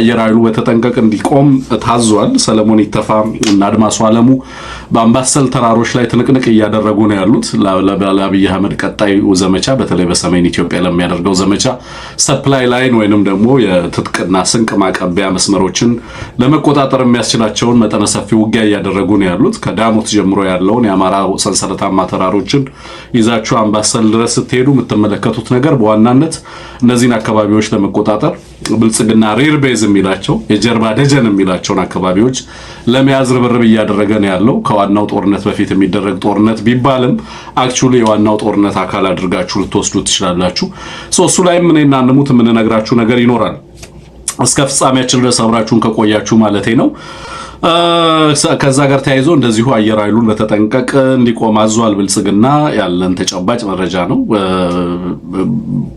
አየር ኃይሉ በተጠንቀቅ እንዲቆም ታዟል። ሰለሞን ይተፋ እና አድማሱ አለሙ በአምባሰል ተራሮች ላይ ትንቅንቅ እያደረጉ ነው ያሉት ለአብይ አህመድ ቀጣይ ዘመቻ በተለይ በሰሜን ኢትዮጵያ ለሚያደርገው ዘመቻ ሰፕላይ ላይን ወይንም ደግሞ የትጥቅና ስንቅ ማቀበያ መስመሮችን ለመቆጣጠር የሚያስችላቸውን መጠነ ሰፊ ውጊያ እያደረጉ ነው ያሉት። ከዳሞት ጀምሮ ያለውን የአማራ ሰንሰለታማ ተራሮችን ይዛችሁ አምባሰል ድረስ ስትሄዱ የምትመለከቱት ነገር በዋናነት እነዚህን አካባቢዎች ለመቆጣጠር ብልጽግና ሬር ቤዝ የሚላቸው የጀርባ ደጀን የሚላቸውን አካባቢዎች ለመያዝ ርብርብ እያደረገ ነው ያለው። ከዋናው ጦርነት በፊት የሚደረግ ጦርነት ቢባልም አክቹሊ የዋናው ጦርነት አካል አድርጋችሁ ልትወስዱት ትችላላችሁ። እሱ ላይም እኔና እንሙት የምንነግራችሁ ነገር ይኖራል። እስከ ፍጻሜያችን ድረስ አብራችሁን ከቆያችሁ ማለቴ ነው። ከዛ ጋር ተያይዞ እንደዚሁ አየር ኃይሉን በተጠንቀቅ እንዲቆም አዟል ብልጽግና ያለን ተጨባጭ መረጃ ነው።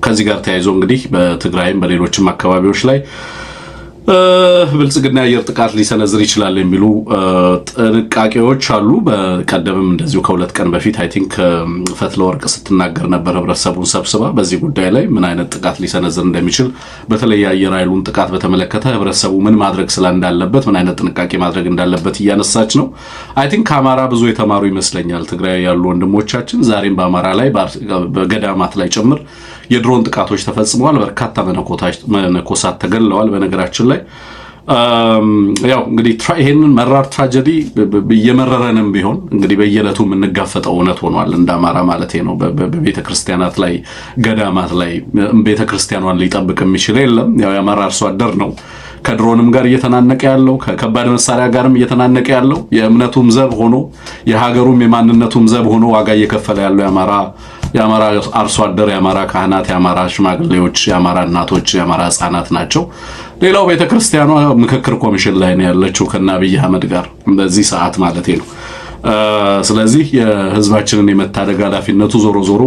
ከዚህ ጋር ተያይዞ እንግዲህ በትግራይም በሌሎችም አካባቢዎች ላይ ብልጽግና አየር ጥቃት ሊሰነዝር ይችላል የሚሉ ጥንቃቄዎች አሉ። በቀደምም እንደዚሁ ከሁለት ቀን በፊት አይ ቲንክ ፈትለወርቅ ስትናገር ነበር ህብረተሰቡን ሰብስባ በዚህ ጉዳይ ላይ ምን አይነት ጥቃት ሊሰነዝር እንደሚችል በተለይ የአየር ኃይሉን ጥቃት በተመለከተ ህብረተሰቡ ምን ማድረግ ስላንዳለበት ምን አይነት ጥንቃቄ ማድረግ እንዳለበት እያነሳች ነው። አይ ቲንክ ከአማራ ብዙ የተማሩ ይመስለኛል ትግራይ ያሉ ወንድሞቻችን። ዛሬም በአማራ ላይ በገዳማት ላይ ጭምር የድሮን ጥቃቶች ተፈጽመዋል። በርካታ መነኮሳት ተገለዋል። በነገራችን ላይ ያው እንግዲህ ይሄንን መራር ትራጀዲ እየመረረንም ቢሆን እንግዲህ በየዕለቱ የምንጋፈጠው እውነት ሆኗል። እንደ አማራ ማለት ነው። በቤተክርስቲያናት ላይ ገዳማት ላይ ቤተክርስቲያኗን ሊጠብቅ የሚችል የለም። ያው የአማራ አርሶ አደር ነው ከድሮንም ጋር እየተናነቀ ያለው ከከባድ መሳሪያ ጋርም እየተናነቀ ያለው የእምነቱም ዘብ ሆኖ የሀገሩም የማንነቱም ዘብ ሆኖ ዋጋ እየከፈለ ያለው የአማራ አርሶ አደር የአማራ ካህናት የአማራ ሽማግሌዎች የአማራ እናቶች የአማራ ህፃናት ናቸው። ሌላው ቤተክርስቲያኗ ምክክር ኮሚሽን ላይ ነው ያለችው ከአብይ አህመድ ጋር በዚህ ሰዓት ማለት ነው። ስለዚህ የህዝባችንን የመታደግ ኃላፊነቱ ዞሮ ዞሮ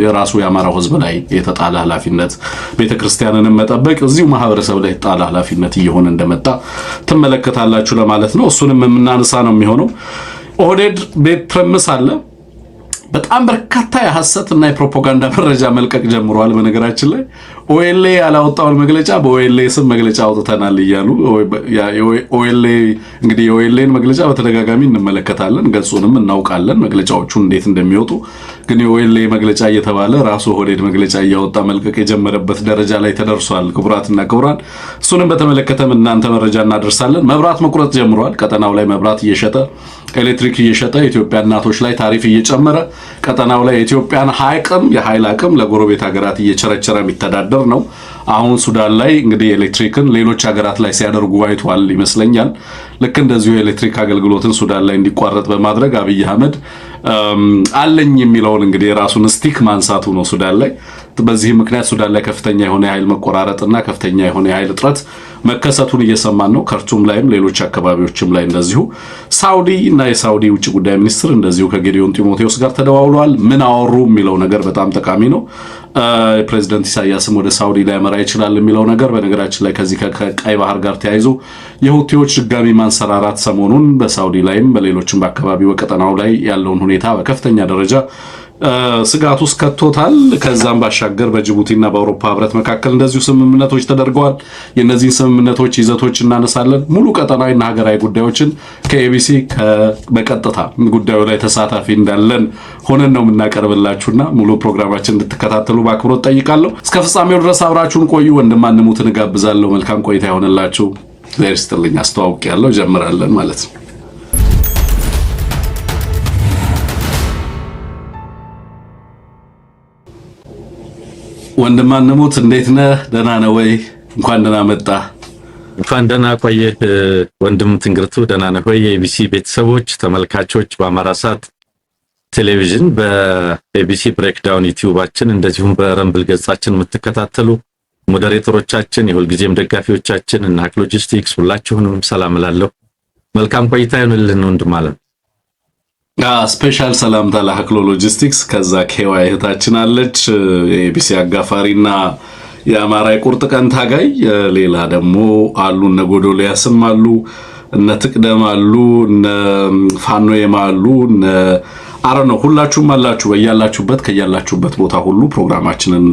የራሱ የአማራው ህዝብ ላይ የተጣለ ኃላፊነት ቤተክርስቲያንንም መጠበቅ እዚሁ ማህበረሰብ ላይ የተጣለ ኃላፊነት እየሆነ እንደመጣ ትመለከታላችሁ ለማለት ነው። እሱንም የምናነሳ ነው የሚሆነው። ኦህዴድ ቤት ትርምስ አለ። በጣም በርካታ የሐሰት እና የፕሮፓጋንዳ መረጃ መልቀቅ ጀምሯል። በነገራችን ላይ ኦኤልኤ ያላወጣውን መግለጫ በኦኤልኤ ስም መግለጫ አውጥተናል እያሉ ኦኤልኤ እንግዲህ የኦኤልኤን መግለጫ በተደጋጋሚ እንመለከታለን፣ ገጹንም እናውቃለን መግለጫዎቹ እንዴት እንደሚወጡ። ግን የኦኤልኤ መግለጫ እየተባለ ራሱ ኦህዴድ መግለጫ እያወጣ መልቀቅ የጀመረበት ደረጃ ላይ ተደርሷል። ክቡራትና ክቡራን እሱንም በተመለከተም እናንተ መረጃ እናደርሳለን። መብራት መቁረጥ ጀምሯል። ቀጠናው ላይ መብራት እየሸጠ ኤሌክትሪክ እየሸጠ ኢትዮጵያ እናቶች ላይ ታሪፍ እየጨመረ ቀጠናው ላይ የኢትዮጵያን የኃይል አቅም ለጎረቤት ሀገራት እየቸረቸረ የሚተዳደር ነው። አሁን ሱዳን ላይ እንግዲህ ኤሌክትሪክን ሌሎች ሀገራት ላይ ሲያደርጉ አይቷል ይመስለኛል። ልክ እንደዚሁ የኤሌክትሪክ አገልግሎትን ሱዳን ላይ እንዲቋረጥ በማድረግ አብይ አህመድ አለኝ የሚለውን እንግዲህ የራሱን ስቲክ ማንሳቱ ነው ሱዳን ላይ። በዚህ ምክንያት ሱዳን ላይ ከፍተኛ የሆነ የኃይል መቆራረጥና ከፍተኛ የሆነ የኃይል እጥረት መከሰቱን እየሰማን ነው። ከርቱም ላይም ሌሎች አካባቢዎችም ላይ እንደዚሁ። ሳውዲ እና የሳውዲ ውጭ ጉዳይ ሚኒስትር እንደዚሁ ከጌዲዮን ጢሞቴዎስ ጋር ተደዋውለዋል። ምን አወሩ የሚለው ነገር በጣም ጠቃሚ ነው። ፕሬዝዳንት ኢሳያስም ወደ ሳውዲ ላይ ያመራ ይችላል የሚለው ነገር በነገራችን ላይ ከዚህ ከቀይ ባህር ጋር ተያይዞ የሁቲዎች ድጋሚ ማንሰራራት ሰሞኑን በሳውዲ ላይም በሌሎችም በአካባቢው በቀጠናው ላይ ያለውን ሁኔታ በከፍተኛ ደረጃ ስጋት ውስጥ ከቶታል። ከዛም ባሻገር በጅቡቲና በአውሮፓ ህብረት መካከል እንደዚሁ ስምምነቶች ተደርገዋል። የነዚህን ስምምነቶች ይዘቶች እናነሳለን። ሙሉ ቀጠናዊና ሀገራዊ ጉዳዮችን ከኤቢሲ በቀጥታ ጉዳዩ ላይ ተሳታፊ እንዳለን ሆነን ነው የምናቀርብላችሁና ሙሉ ፕሮግራማችን እንድትከታተሉ በአክብሮት ጠይቃለሁ። እስከ ፍጻሜው ድረስ አብራችሁን ቆዩ። ወንድም አንሙትን ጋብዛለሁ። መልካም ቆይታ ይሆንላችሁ። እግዚአብሔር ይስጥልኝ። አስተዋውቂያለሁ። ጀምራለን ማለት ነው። ወንድም አንሙት እንዴት ነህ? ደህና ነህ ወይ? እንኳን ደህና መጣ። እንኳን ደህና ቆየህ ወንድም ትንግርቱ። ደህና ነህ ወይ? የኤቢሲ ቤተሰቦች ተመልካቾች፣ በአማራ ሳት ቴሌቪዥን በኤቢሲ ብሬክዳውን ዩቲዩባችን እንደዚሁም በረምብል ገጻችን የምትከታተሉ ሞዴሬተሮቻችን፣ የሁልጊዜም ደጋፊዎቻችን እና ሀክ ሎጂስቲክስ ሁላችሁንም ሰላም እላለሁ። መልካም ቆይታ ይሁንልን ወንድም አለም። ስፔሻል ሰላምታ ለሀክሎ ሎጂስቲክስ። ከዛ ኬዋይ እህታችን አለች የኤቢሲ አጋፋሪና የአማራ የቁርጥ ቀን ታጋይ። ሌላ ደግሞ አሉ እነ ጎዶልያስም አሉ፣ እነ ትቅደም አሉ፣ እነ ፋኖዬም አሉ፣ እነ አረ ነው ሁላችሁም አላችሁ። በያላችሁበት ከያላችሁበት ቦታ ሁሉ ፕሮግራማችንን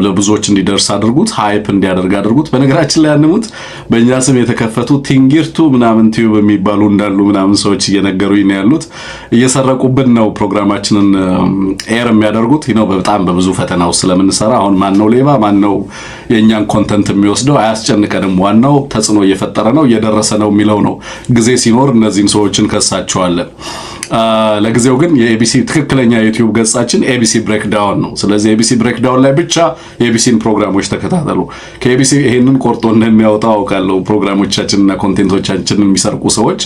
ለብዙዎች እንዲደርስ አድርጉት፣ ሃይፕ እንዲያደርግ አድርጉት። በነገራችን ላይ አንሙት በእኛ ስም የተከፈቱ ቲንጊርቱ ምናምን ቲዩብ የሚባሉ እንዳሉ ምናምን ሰዎች እየነገሩኝ ነው ያሉት። እየሰረቁብን ነው ፕሮግራማችንን ኤር የሚያደርጉት ነው። በጣም በብዙ ፈተና ውስጥ ስለምንሰራ አሁን ማን ነው ሌባ ማን ነው የእኛን ኮንተንት የሚወስደው አያስጨንቀንም። ዋናው ተጽዕኖ እየፈጠረ ነው እየደረሰ ነው የሚለው ነው። ጊዜ ሲኖር እነዚህን ሰዎችን ከሳቸዋለን። ለጊዜው ግን የኤቢሲ ትክክለኛ ዩቲዩብ ገጻችን ኤቢሲ ብሬክዳውን ነው። ስለዚህ ኤቢሲ ብሬክዳውን ላይ ብቻ የኤቢሲን ፕሮግራሞች ተከታተሉ። ከኤቢሲ ይሄንን ቆርጦ እንደሚያወጣው አውቃለሁ ፕሮግራሞቻችንና ኮንቴንቶቻችንን የሚሰርቁ ሰዎች።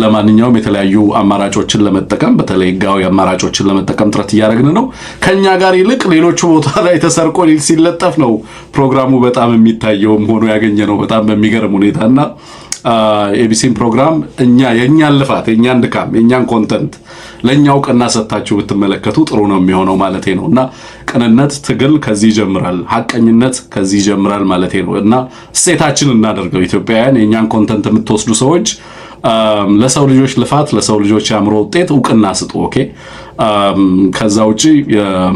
ለማንኛውም የተለያዩ አማራጮችን ለመጠቀም በተለይ ህጋዊ አማራጮችን ለመጠቀም ጥረት እያደረግን ነው። ከኛ ጋር ይልቅ ሌሎቹ ቦታ ላይ ተሰርቆ ሲለጠፍ ነው ፕሮግራሙ በጣም የሚታየውም ሆኖ ያገኘ ነው በጣም በሚገርም ሁኔታና ኤቢሲን ፕሮግራም የኛን ልፋት የኛን ድካም የኛን ኮንተንት ለኛው ቀና ሰጣችሁ ብትመለከቱ ጥሩ ነው የሚሆነው ማለቴ ነውና ቅንነት ትግል ከዚህ ይጀምራል፣ ሐቀኝነት ከዚህ ይጀምራል ማለቴ ነው እና እሴታችን እናደርገው። ኢትዮጵያውያን የኛን ኮንተንት የምትወስዱ ሰዎች ለሰው ልጆች ልፋት ለሰው ልጆች ያምሮ ውጤት እውቅና ስጡ። ኦኬ ከዛ ውጪ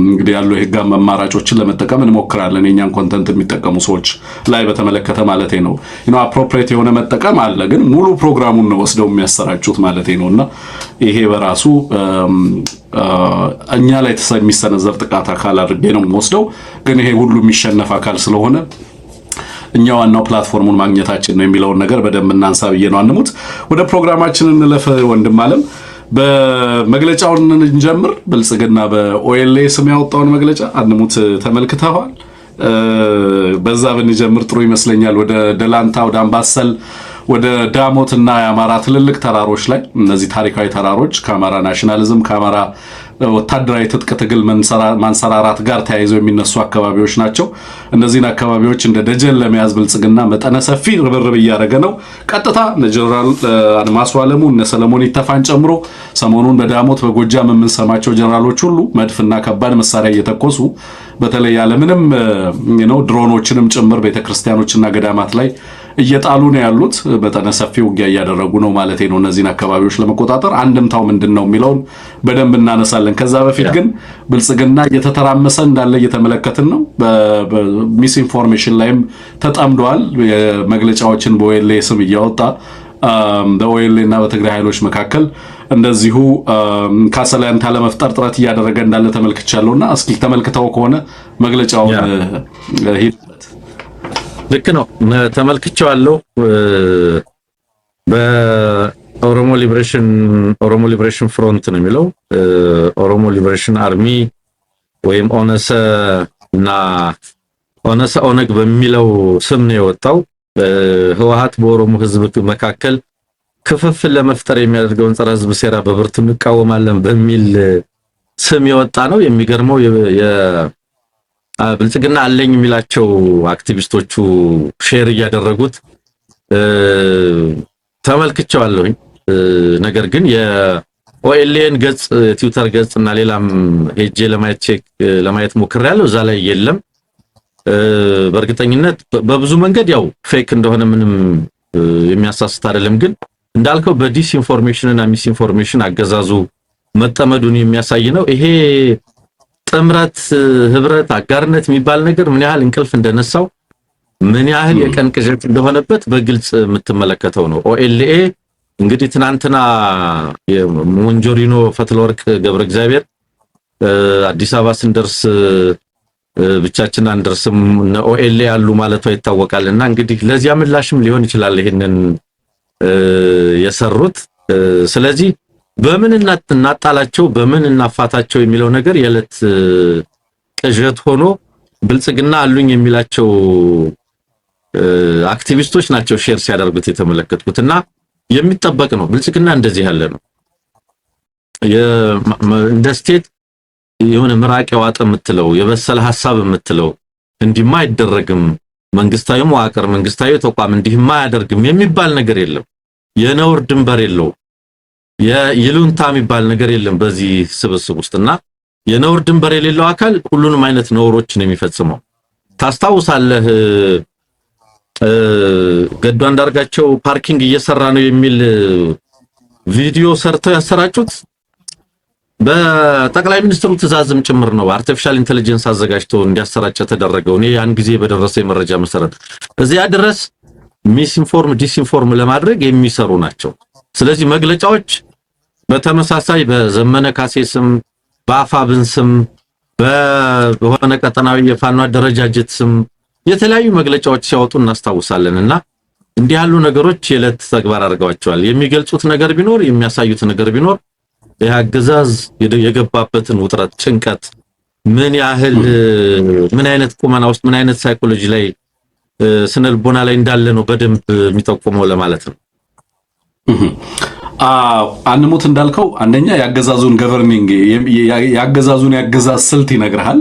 እንግዲህ ያለው የህግ አማራጮችን ለመጠቀም እንሞክራለን። የኛን ኮንተንት የሚጠቀሙ ሰዎች ላይ በተመለከተ ማለቴ ነው አፕሮፕሪየት የሆነ መጠቀም አለ፣ ግን ሙሉ ፕሮግራሙን ነው ወስደው የሚያሰራጩት ማለቴ ነውና ይሄ በራሱ እኛ ላይ የሚሰነዘር ጥቃት አካል አድርጌ ነው የምወስደው። ግን ይሄ ሁሉ የሚሸነፍ አካል ስለሆነ እኛ ዋናው ፕላትፎርሙን ማግኘታችን ነው የሚለውን ነገር በደንብ እናንሳ ብዬ ነው። አንሙት ወደ ፕሮግራማችን እንለፍ። ወንድም አለም በመግለጫውን እንጀምር። ብልጽግና በኦኤልኤ ስም ያወጣውን መግለጫ አንሙት ተመልክተዋል። በዛ ብንጀምር ጥሩ ይመስለኛል። ወደ ደላንታ ወደ አምባሰል ወደ ዳሞትና የአማራ ትልልቅ ተራሮች ላይ እነዚህ ታሪካዊ ተራሮች ከአማራ ናሽናሊዝም ከአማራ ወታደራዊ ትጥቅ ትግል ማንሰራራት ጋር ተያይዘው የሚነሱ አካባቢዎች ናቸው። እነዚህን አካባቢዎች እንደ ደጀን ለመያዝ ብልጽግና መጠነ ሰፊ ርብርብ እያደረገ ነው። ቀጥታ ጀነራል አድማሱ አለሙ እነ ሰለሞን ይተፋን ጨምሮ ሰሞኑን በዳሞት በጎጃም የምንሰማቸው ጀነራሎች ሁሉ መድፍና ከባድ መሳሪያ እየተኮሱ በተለይ ያለምንም ድሮኖችንም ጭምር ቤተክርስቲያኖችና ገዳማት ላይ እየጣሉ ነው ያሉት። መጠነ ሰፊ ውጊያ እያደረጉ ነው ማለት ነው እነዚህን አካባቢዎች ለመቆጣጠር። አንድምታው ምንድነው የሚለውን በደንብ እናነሳለን። ከዛ በፊት ግን ብልጽግና እየተተራመሰ እንዳለ እየተመለከትን ነው። በሚስ ኢንፎርሜሽን ላይም ተጠምደዋል። የመግለጫዎችን በኦኤልኤ ስም እያወጣ በኦኤልኤ እና በትግራይ ኃይሎች መካከል እንደዚሁ ካሰላንታ ለመፍጠር ጥረት እያደረገ እንዳለ ተመልክቻለሁና እስኪ ተመልክተው ከሆነ መግለጫውን ልክ ነው ተመልክቻለሁ። በኦሮሞ ሊበሬሽን ፍሮንት ነው የሚለው ኦሮሞ ሊበሬሽን አርሚ ወይም ኦነሰ ኦነግ በሚለው ስም ነው የወጣው። ህወሓት በኦሮሞ ህዝብ መካከል ክፍፍል ለመፍጠር የሚያደርገውን ጸረ ህዝብ ሴራ በብርቱ እንቃወማለን በሚል ስም የወጣ ነው። የሚገርመው ብልጽግና አለኝ የሚላቸው አክቲቪስቶቹ ሼር እያደረጉት ተመልክቻለሁኝ። ነገር ግን የኦኤልኤን ገጽ ትዊተር ገጽ እና ሌላም ሄጄ ለማየት ሞክሬያለሁ። እዛ ላይ የለም። በእርግጠኝነት በብዙ መንገድ ያው ፌክ እንደሆነ ምንም የሚያሳስት አይደለም። ግን እንዳልከው በዲስኢንፎርሜሽን እና ሚስኢንፎርሜሽን አገዛዙ መጠመዱን የሚያሳይ ነው። ይሄ ጥምረት፣ ህብረት፣ አጋርነት የሚባል ነገር ምን ያህል እንቅልፍ እንደነሳው ምን ያህል የቀን ቅዠት እንደሆነበት በግልጽ የምትመለከተው ነው። ኦኤልኤ እንግዲህ ትናንትና የሞንጆሪኖ ፈትለወርቅ ገብረ እግዚአብሔር አዲስ አበባ ስንደርስ ብቻችን አንደርስም ኦኤልኤ ያሉ ማለቷ ይታወቃልና እንግዲህ ለዚያ ምላሽም ሊሆን ይችላል ይሄንን የሰሩት። ስለዚህ በምን እናጣላቸው በምን እናፋታቸው የሚለው ነገር የዕለት ቅዠት ሆኖ ብልጽግና አሉኝ የሚላቸው አክቲቪስቶች ናቸው ሼር ሲያደርጉት የተመለከትኩትና የሚጠበቅ ነው። ብልጽግና እንደዚህ ያለ ነው። እንደ ስቴት የሆነ ምራቅ ያዋጠ የምትለው የበሰለ ሐሳብ የምትለው እንዲማ አይደረግም፣ መንግስታዊ መዋቅር መንግስታዊ ተቋም እንዲህማ አያደርግም የሚባል ነገር የለም። የነውር ድንበር የለው። የይሉንታ የሚባል ነገር የለም በዚህ ስብስብ ውስጥና የነውር ድንበር የሌለው አካል ሁሉንም አይነት ነውሮችን የሚፈጽመው ታስታውሳለህ። ገዱ አንዳርጋቸው ፓርኪንግ እየሰራ ነው የሚል ቪዲዮ ሰርተው ያሰራጩት በጠቅላይ ሚኒስትሩ ትእዛዝም ጭምር ነው አርቲፊሻል ኢንተለጀንስ አዘጋጅቶ እንዲያሰራጭ ተደረገው። እኔ ያን ጊዜ በደረሰ መረጃ መሰረት እዚያ ድረስ ሚስኢንፎርም ዲስኢንፎርም ለማድረግ የሚሰሩ ናቸው። ስለዚህ መግለጫዎች በተመሳሳይ በዘመነ ካሴ ስም በአፋብን ስም በሆነ ቀጠናዊ የፋኖ አደረጃጀት ስም የተለያዩ መግለጫዎች ሲያወጡ እናስታውሳለንና እንዲህ ያሉ ነገሮች የዕለት ተግባር አድርገዋቸዋል። የሚገልጹት ነገር ቢኖር የሚያሳዩት ነገር ቢኖር የአገዛዝ የገባበትን ውጥረት፣ ጭንቀት ምን ያህል ምን አይነት ቁመና ውስጥ ምን አይነት ሳይኮሎጂ ላይ ስነልቦና ላይ እንዳለ ነው በደንብ የሚጠቁመው ለማለት ነው። አንሙት እንዳልከው አንደኛ ያገዛዙን ገቨርኒንግ ያገዛዙን ያገዛዝ ስልት ይነግርሃል።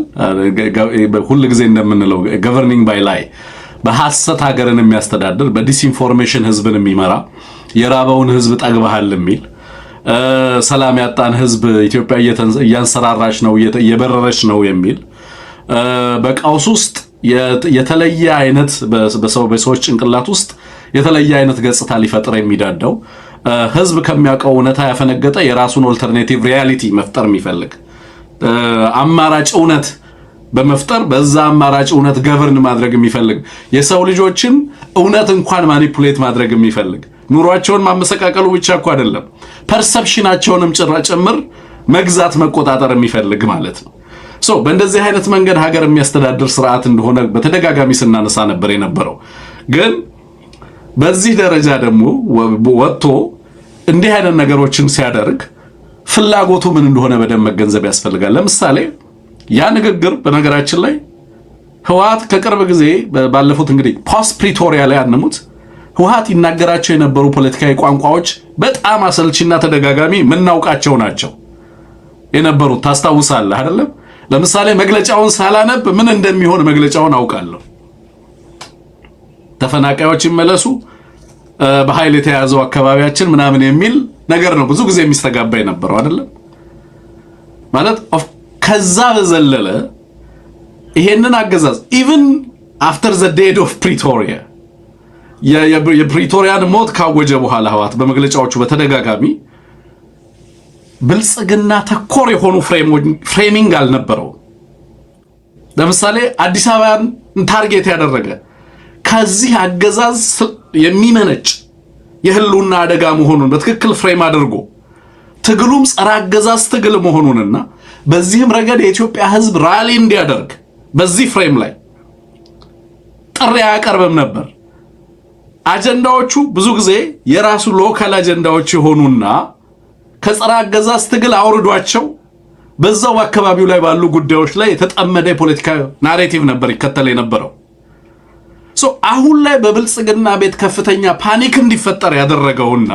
ሁሉ ጊዜ እንደምንለው ገቨርኒንግ ባይ ላይ በሐሰት ሀገርን የሚያስተዳድር በዲስኢንፎርሜሽን ህዝብን የሚመራ የራበውን ህዝብ ጠግበሃል የሚል ሰላም ያጣን ህዝብ ኢትዮጵያ እያንሰራራች ነው እየበረረች ነው የሚል በቀውስ ውስጥ የተለየ አይነት በሰዎች ጭንቅላት ውስጥ የተለየ አይነት ገጽታ ሊፈጥር የሚዳዳው ህዝብ ከሚያውቀው እውነታ ያፈነገጠ የራሱን ኦልተርኔቲቭ ሪያሊቲ መፍጠር የሚፈልግ አማራጭ እውነት በመፍጠር በዛ አማራጭ እውነት ገቨርን ማድረግ የሚፈልግ የሰው ልጆችን እውነት እንኳን ማኒፑሌት ማድረግ የሚፈልግ ኑሯቸውን ማመሰቃቀሉ ብቻ እኮ አይደለም ፐርሰፕሽናቸውንም ጭምር መግዛት መቆጣጠር የሚፈልግ ማለት ነው። በእንደዚህ አይነት መንገድ ሀገር የሚያስተዳድር ስርዓት እንደሆነ በተደጋጋሚ ስናነሳ ነበር የነበረው። ግን በዚህ ደረጃ ደግሞ ወጥቶ እንዲህ አይነት ነገሮችን ሲያደርግ ፍላጎቱ ምን እንደሆነ በደንብ መገንዘብ ያስፈልጋል። ለምሳሌ ያ ንግግር በነገራችን ላይ ህወሓት ከቅርብ ጊዜ ባለፉት እንግዲህ ፖስት ፕሪቶሪያ ላይ አንሙት ህወሓት ይናገራቸው የነበሩ ፖለቲካዊ ቋንቋዎች በጣም አሰልቺና ተደጋጋሚ ምናውቃቸው ናቸው የነበሩት። ታስታውሳለህ አይደለም? ለምሳሌ መግለጫውን ሳላነብ ምን እንደሚሆን መግለጫውን አውቃለሁ። ተፈናቃዮች ይመለሱ፣ በኃይል የተያዘው አካባቢያችን ምናምን የሚል ነገር ነው ብዙ ጊዜ የሚስተጋባ የነበረው አይደለም ማለት ከዛ በዘለለ ይሄንን አገዛዝ ኢቭን አፍተር ዘ ዴድ ኦፍ ፕሪቶሪያ የፕሪቶሪያን ሞት ካወጀ በኋላ ህወሓት በመግለጫዎቹ በተደጋጋሚ ብልጽግና ተኮር የሆኑ ፍሬሚንግ አልነበረው። ለምሳሌ አዲስ አበባን ታርጌት ያደረገ ከዚህ አገዛዝ የሚመነጭ የህልውና አደጋ መሆኑን በትክክል ፍሬም አድርጎ ትግሉም ጸረ አገዛዝ ትግል መሆኑንና በዚህም ረገድ የኢትዮጵያ ህዝብ ራሊ እንዲያደርግ በዚህ ፍሬም ላይ ጥሪ አያቀርብም ነበር። አጀንዳዎቹ ብዙ ጊዜ የራሱ ሎካል አጀንዳዎች የሆኑና ከጸረ አገዛዝ ትግል አውርዷቸው በዛው አካባቢው ላይ ባሉ ጉዳዮች ላይ የተጠመደ የፖለቲካ ናሬቲቭ ነበር ይከተል የነበረው። አሁን ላይ በብልጽግና ቤት ከፍተኛ ፓኒክ እንዲፈጠር ያደረገውና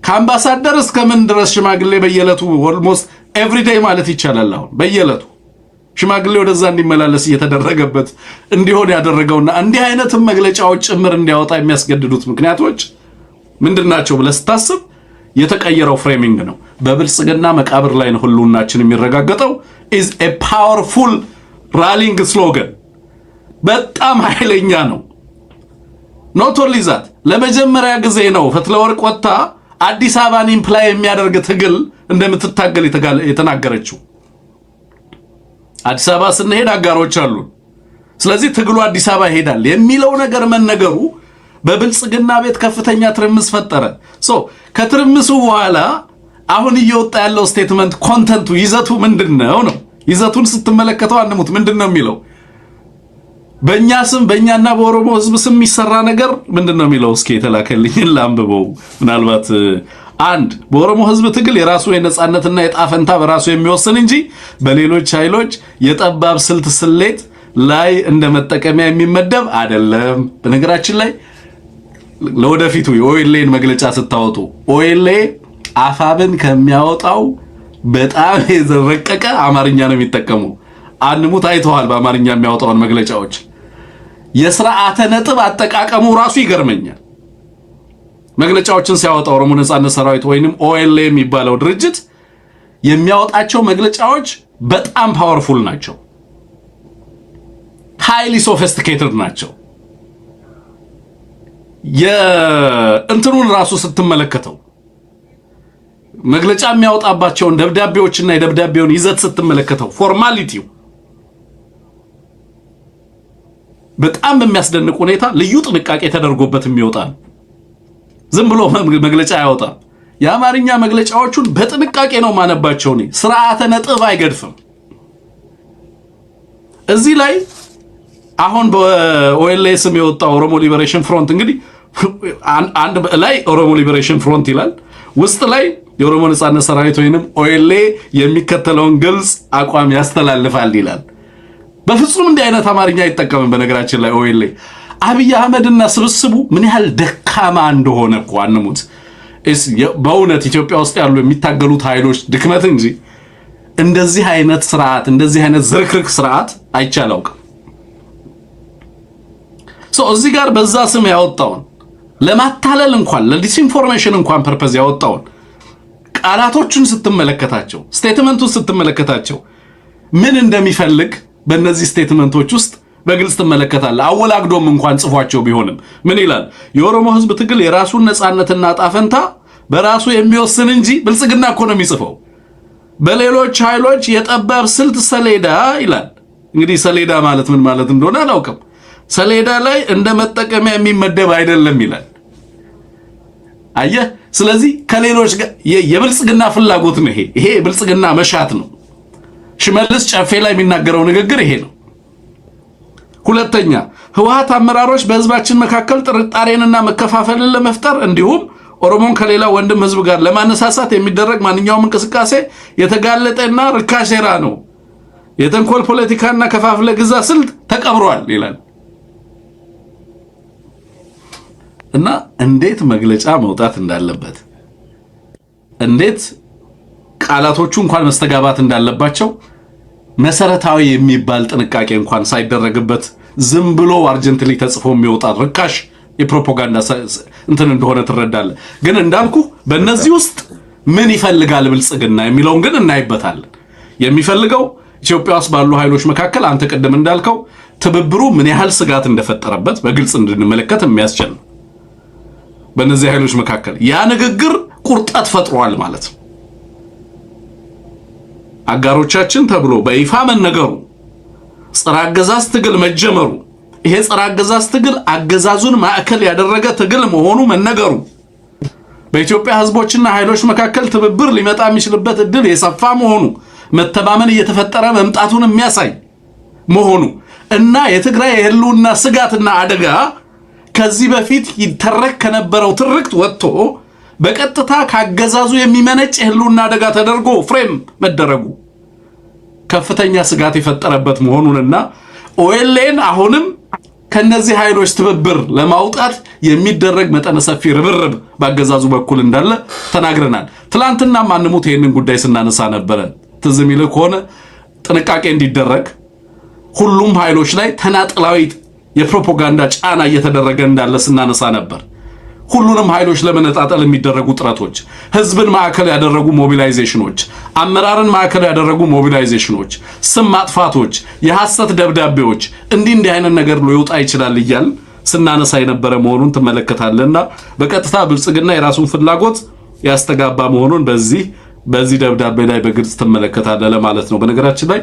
ከአምባሳደር እስከ ምን ድረስ ሽማግሌ በየዕለቱ ኦልሞስት ኤቭሪዴይ ማለት ይቻላል አሁን በየዕለቱ ሽማግሌ ወደዛ እንዲመላለስ እየተደረገበት እንዲሆን ያደረገውና እንዲህ አይነትም መግለጫዎች ጭምር እንዲያወጣ የሚያስገድዱት ምክንያቶች ምንድናቸው ብለህ ስታስብ የተቀየረው ፍሬሚንግ ነው። በብልጽግና መቃብር ላይ ነው ሁሉናችን የሚረጋገጠው is a powerful rallying slogan በጣም ኃይለኛ ነው። not only that ለመጀመሪያ ጊዜ ነው ፈትለወርቅ ወጣ አዲስ አበባን ኢምፕላይ የሚያደርግ ትግል እንደምትታገል የተናገረችው። አዲስ አበባ ስንሄድ አጋሮች አሉ፣ ስለዚህ ትግሉ አዲስ አበባ ይሄዳል የሚለው ነገር መነገሩ በብልጽግና ቤት ከፍተኛ ትርምስ ፈጠረ። ከትርምሱ በኋላ አሁን እየወጣ ያለው ስቴትመንት ኮንተንቱ ይዘቱ ምንድነው ነው? ይዘቱን ስትመለከተው አንሙት ምንድነው የሚለው? በእኛ ስም በእኛና በኦሮሞ ህዝብ ስም የሚሰራ ነገር ምንድነው የሚለው? እስኪ የተላከልኝ ላንብበው። ምናልባት አንድ በኦሮሞ ህዝብ ትግል የራሱ የነጻነትና የጣፈንታ በራሱ የሚወስን እንጂ በሌሎች ኃይሎች የጠባብ ስልት ስሌት ላይ እንደመጠቀሚያ የሚመደብ አይደለም። በነገራችን ላይ ለወደፊቱ የኦኤልኤን መግለጫ ስታወጡ ኦኤልኤ አፋብን ከሚያወጣው በጣም የዘረቀቀ አማርኛ ነው የሚጠቀሙ። አንሙት አይተዋል በአማርኛ የሚያወጣውን መግለጫዎች። የሥርዓተ ነጥብ አጠቃቀሙ ራሱ ይገርመኛል። መግለጫዎችን ሲያወጣ ኦሮሞ ነጻነት ሰራዊት ወይንም ኦኤልኤ የሚባለው ድርጅት የሚያወጣቸው መግለጫዎች በጣም ፓወርፉል ናቸው፣ ሃይሊ ሶፊስቲኬትድ ናቸው። የእንትኑን ራሱ ስትመለከተው መግለጫ የሚያወጣባቸውን ደብዳቤዎችና የደብዳቤውን ይዘት ስትመለከተው ፎርማሊቲው በጣም በሚያስደንቅ ሁኔታ ልዩ ጥንቃቄ ተደርጎበት የሚወጣ ነው። ዝም ብሎ መግለጫ ያወጣ። የአማርኛ መግለጫዎቹን በጥንቃቄ ነው ማነባቸው። እኔ ስርዓተ ነጥብ አይገድፍም። እዚህ ላይ አሁን በኦኤልኤ ስም የወጣው ኦሮሞ ሊበሬሽን ፍሮንት እንግዲህ አንድ ላይ ኦሮሞ ሊበሬሽን ፍሮንት ይላል፣ ውስጥ ላይ የኦሮሞ ነጻነት ሰራዊት ወይንም ኦኤልኤ የሚከተለውን ግልጽ አቋም ያስተላልፋል ይላል። በፍጹም እንዲህ አይነት አማርኛ አይጠቀምም። በነገራችን ላይ ኦኤልኤ አብይ አህመድና ስብስቡ ምን ያህል ደካማ እንደሆነ እኮ አንሙት። በእውነት ኢትዮጵያ ውስጥ ያሉ የሚታገሉት ኃይሎች ድክመት እንጂ እንደዚህ አይነት ስርዓት እንደዚህ አይነት ዝርክርክ ስርዓት አይቻላውቅም። እዚህ ጋር በዛ ስም ያወጣውን ለማታለል እንኳን ለዲስኢንፎርሜሽን እንኳን ፐርፐዝ ያወጣውን ቃላቶቹን ስትመለከታቸው ስቴትመንቱን ስትመለከታቸው ምን እንደሚፈልግ በእነዚህ ስቴትመንቶች ውስጥ በግልጽ ትመለከታለህ። አወላግዶም እንኳን ጽፏቸው ቢሆንም ምን ይላል? የኦሮሞ ህዝብ ትግል የራሱን ነጻነትና ጣፈንታ በራሱ የሚወስን እንጂ ብልጽግና እኮ ነው የሚጽፈው በሌሎች ኃይሎች የጠባብ ስልት ሰሌዳ ይላል። እንግዲህ ሰሌዳ ማለት ምን ማለት እንደሆነ አላውቅም። ሰሌዳ ላይ እንደ መጠቀሚያ የሚመደብ አይደለም ይላል። አየህ፣ ስለዚህ ከሌሎች ጋር የብልጽግና ፍላጎት ነው። ይሄ የብልጽግና መሻት ነው። ሽመልስ ጨፌ ላይ የሚናገረው ንግግር ይሄ ነው። ሁለተኛ፣ ህወሓት አመራሮች በህዝባችን መካከል ጥርጣሬንና መከፋፈልን ለመፍጠር እንዲሁም ኦሮሞን ከሌላ ወንድም ህዝብ ጋር ለማነሳሳት የሚደረግ ማንኛውም እንቅስቃሴ የተጋለጠና ርካሽ ሴራ ነው። የተንኮል ፖለቲካና ከፋፍለ ግዛ ስልት ተቀብሯል ይላል። እና እንዴት መግለጫ መውጣት እንዳለበት እንዴት ቃላቶቹ እንኳን መስተጋባት እንዳለባቸው መሰረታዊ የሚባል ጥንቃቄ እንኳን ሳይደረግበት ዝም ብሎ አርጀንትሊ ተጽፎ የሚወጣ ርካሽ የፕሮፓጋንዳ እንትን እንደሆነ ትረዳለህ። ግን እንዳልኩ በእነዚህ ውስጥ ምን ይፈልጋል ብልጽግና የሚለውን ግን እናይበታለን። የሚፈልገው ኢትዮጵያ ውስጥ ባሉ ኃይሎች መካከል አንተ ቅድም እንዳልከው ትብብሩ ምን ያህል ስጋት እንደፈጠረበት በግልጽ እንድንመለከት የሚያስችል ነው። በእነዚህ ኃይሎች መካከል ያ ንግግር ቁርጠት ፈጥሯል ማለት ነው። አጋሮቻችን ተብሎ በይፋ መነገሩ፣ ጸረ አገዛዝ ትግል መጀመሩ፣ ይሄ ጸረ አገዛዝ ትግል አገዛዙን ማዕከል ያደረገ ትግል መሆኑ መነገሩ፣ በኢትዮጵያ ህዝቦችና ኃይሎች መካከል ትብብር ሊመጣ የሚችልበት እድል የሰፋ መሆኑ፣ መተማመን እየተፈጠረ መምጣቱን የሚያሳይ መሆኑ እና የትግራይ የህልውና ስጋትና አደጋ ከዚህ በፊት ይተረክ ከነበረው ትርክት ወጥቶ በቀጥታ ካገዛዙ የሚመነጭ የህልውና አደጋ ተደርጎ ፍሬም መደረጉ ከፍተኛ ስጋት የፈጠረበት መሆኑንና ኦኤልኤን አሁንም ከነዚህ ኃይሎች ትብብር ለማውጣት የሚደረግ መጠነ ሰፊ ርብርብ ባገዛዙ በኩል እንዳለ ተናግረናል። ትላንትና ማንሙት ይሄንን ጉዳይ ስናነሳ ነበረ። ትዝ የሚልህ ከሆነ ጥንቃቄ እንዲደረግ ሁሉም ኃይሎች ላይ ተናጥላዊ የፕሮፓጋንዳ ጫና እየተደረገ እንዳለ ስናነሳ ነበር። ሁሉንም ኃይሎች ለመነጣጠል የሚደረጉ ጥረቶች፣ ህዝብን ማዕከል ያደረጉ ሞቢላይዜሽኖች፣ አመራርን ማዕከል ያደረጉ ሞቢላይዜሽኖች፣ ስም ማጥፋቶች፣ የሐሰት ደብዳቤዎች እንዲህ አይነት ነገር ሊወጣ ይችላል እያልን ስናነሳ የነበረ መሆኑን ትመለከታለህና በቀጥታ ብልጽግና የራሱን ፍላጎት ያስተጋባ መሆኑን በዚህ ደብዳቤ ላይ በግልጽ ትመለከታለህ ለማለት ነው። በነገራችን ላይ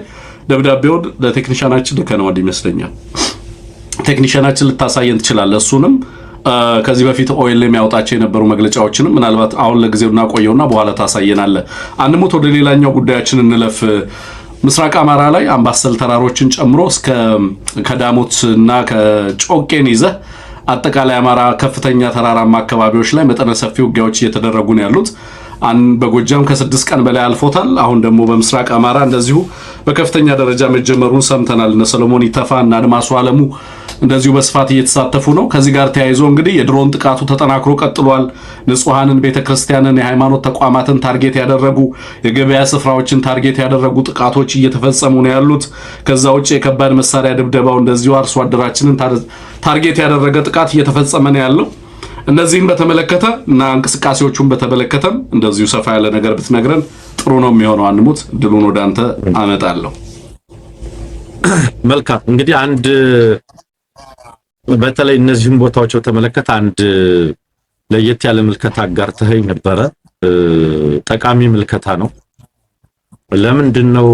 ደብዳቤውን ለቴክኒሻናችን ልከነዋል ይመስለኛል። ቴክኒሻናችን ልታሳየን ትችላለህ። እሱንም ከዚህ በፊት ኦኤልኤ የሚያወጣቸው የነበሩ መግለጫዎችንም ምናልባት አሁን ለጊዜው እናቆየውና በኋላ ታሳየናለህ። አንሙት ወደ ሌላኛው ጉዳያችን እንለፍ። ምስራቅ አማራ ላይ አምባሰል ተራሮችን ጨምሮ እስከ ከዳሞትና ከጮቄን ይዘህ አጠቃላይ አማራ ከፍተኛ ተራራማ አካባቢዎች ላይ መጠነ ሰፊ ውጊያዎች እየተደረጉ ነው ያሉት። በጎጃም ከ6 ቀን በላይ አልፎታል። አሁን ደግሞ በምስራቅ አማራ እንደዚሁ በከፍተኛ ደረጃ መጀመሩን ሰምተናል። እነ ሰሎሞን ይተፋ እና አድማሱ አለሙ እንደዚሁ በስፋት እየተሳተፉ ነው። ከዚህ ጋር ተያይዞ እንግዲህ የድሮን ጥቃቱ ተጠናክሮ ቀጥሏል። ንጹሃንን፣ ቤተክርስቲያንን፣ የሃይማኖት ተቋማትን ታርጌት ያደረጉ የገበያ ስፍራዎችን ታርጌት ያደረጉ ጥቃቶች እየተፈጸሙ ነው ያሉት። ከዛ ውጭ የከባድ መሳሪያ ድብደባው እንደዚሁ አርሶ አደራችንን ታርጌት ያደረገ ጥቃት እየተፈጸመ ነው ያለው። እነዚህን በተመለከተ እና እንቅስቃሴዎቹን በተመለከተም እንደዚሁ ሰፋ ያለ ነገር ብትነግረን ጥሩ ነው የሚሆነው። አንሙት ድሉን ወደ አንተ አመጣለሁ። መልካም እንግዲህ አንድ በተለይ እነዚህን ቦታዎች በተመለከተ አንድ ለየት ያለ ምልከታ አጋርተኸኝ ነበረ። ጠቃሚ ምልከታ ነው። ለምንድነው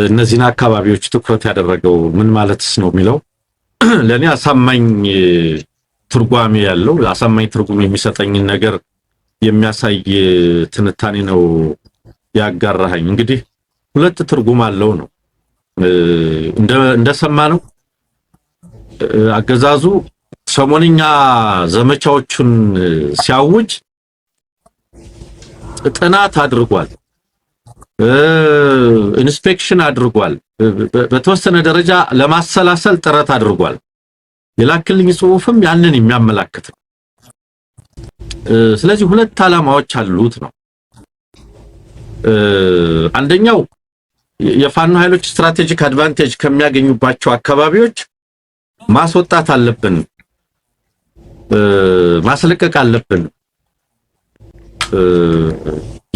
እነዚህን አካባቢዎች ትኩረት ያደረገው ምን ማለትስ ነው የሚለው ለኔ አሳማኝ ትርጓሜ ያለው አሳማኝ ትርጉም የሚሰጠኝን ነገር የሚያሳይ ትንታኔ ነው ያጋራኸኝ። እንግዲህ ሁለት ትርጉም አለው ነው እንደሰማነው አገዛዙ ሰሞንኛ ዘመቻዎቹን ሲያውጅ ጥናት አድርጓል፣ ኢንስፔክሽን አድርጓል፣ በተወሰነ ደረጃ ለማሰላሰል ጥረት አድርጓል። የላክልኝ ጽሁፍም ያንን የሚያመላክት ነው። ስለዚህ ሁለት ዓላማዎች አሉት ነው። አንደኛው የፋኖ ኃይሎች ስትራቴጂክ አድቫንቴጅ ከሚያገኙባቸው አካባቢዎች ማስወጣት አለብን፣ ማስለቀቅ አለብን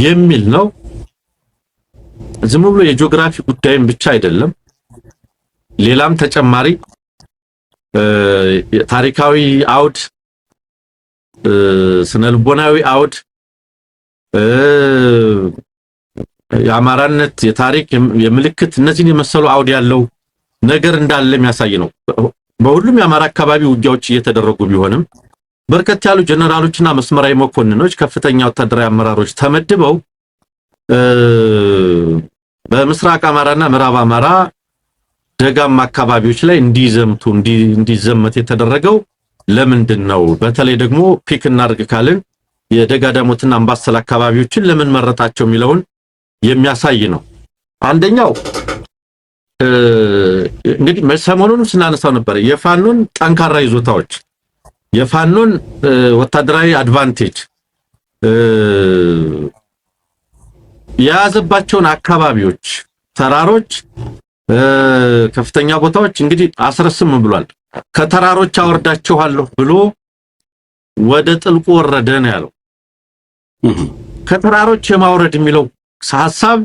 የሚል ነው። ዝም ብሎ የጂኦግራፊ ጉዳይም ብቻ አይደለም። ሌላም ተጨማሪ ታሪካዊ አውድ፣ ስነልቦናዊ አውድ፣ የአማራነት የታሪክ የምልክት እነዚህን የመሰሉ አውድ ያለው ነገር እንዳለ የሚያሳይ ነው። በሁሉም የአማራ አካባቢ ውጊያዎች እየተደረጉ ቢሆንም በርከት ያሉ ጀነራሎችና መስመራዊ መኮንኖች ከፍተኛ ወታደራዊ አመራሮች ተመድበው በምስራቅ አማራና ምዕራብ አማራ ደጋማ አካባቢዎች ላይ እንዲዘመት የተደረገው ለምንድን ነው? በተለይ ደግሞ ፒክ እናድርግ ካልን የደጋዳሞትና አምባሰል አካባቢዎችን ለምን መረጣቸው የሚለውን የሚያሳይ ነው። አንደኛው እንግዲህ ሰሞኑን ስናነሳው ነበር የፋኖን ጠንካራ ይዞታዎች፣ የፋኖን ወታደራዊ አድቫንቴጅ የያዘባቸውን አካባቢዎች፣ ተራሮች፣ ከፍተኛ ቦታዎች እንግዲህ አስረስም ብሏል። ከተራሮች አወርዳቸዋለሁ ብሎ ወደ ጥልቁ ወረደ ነው ያለው። ከተራሮች የማውረድ የሚለው ሐሳብ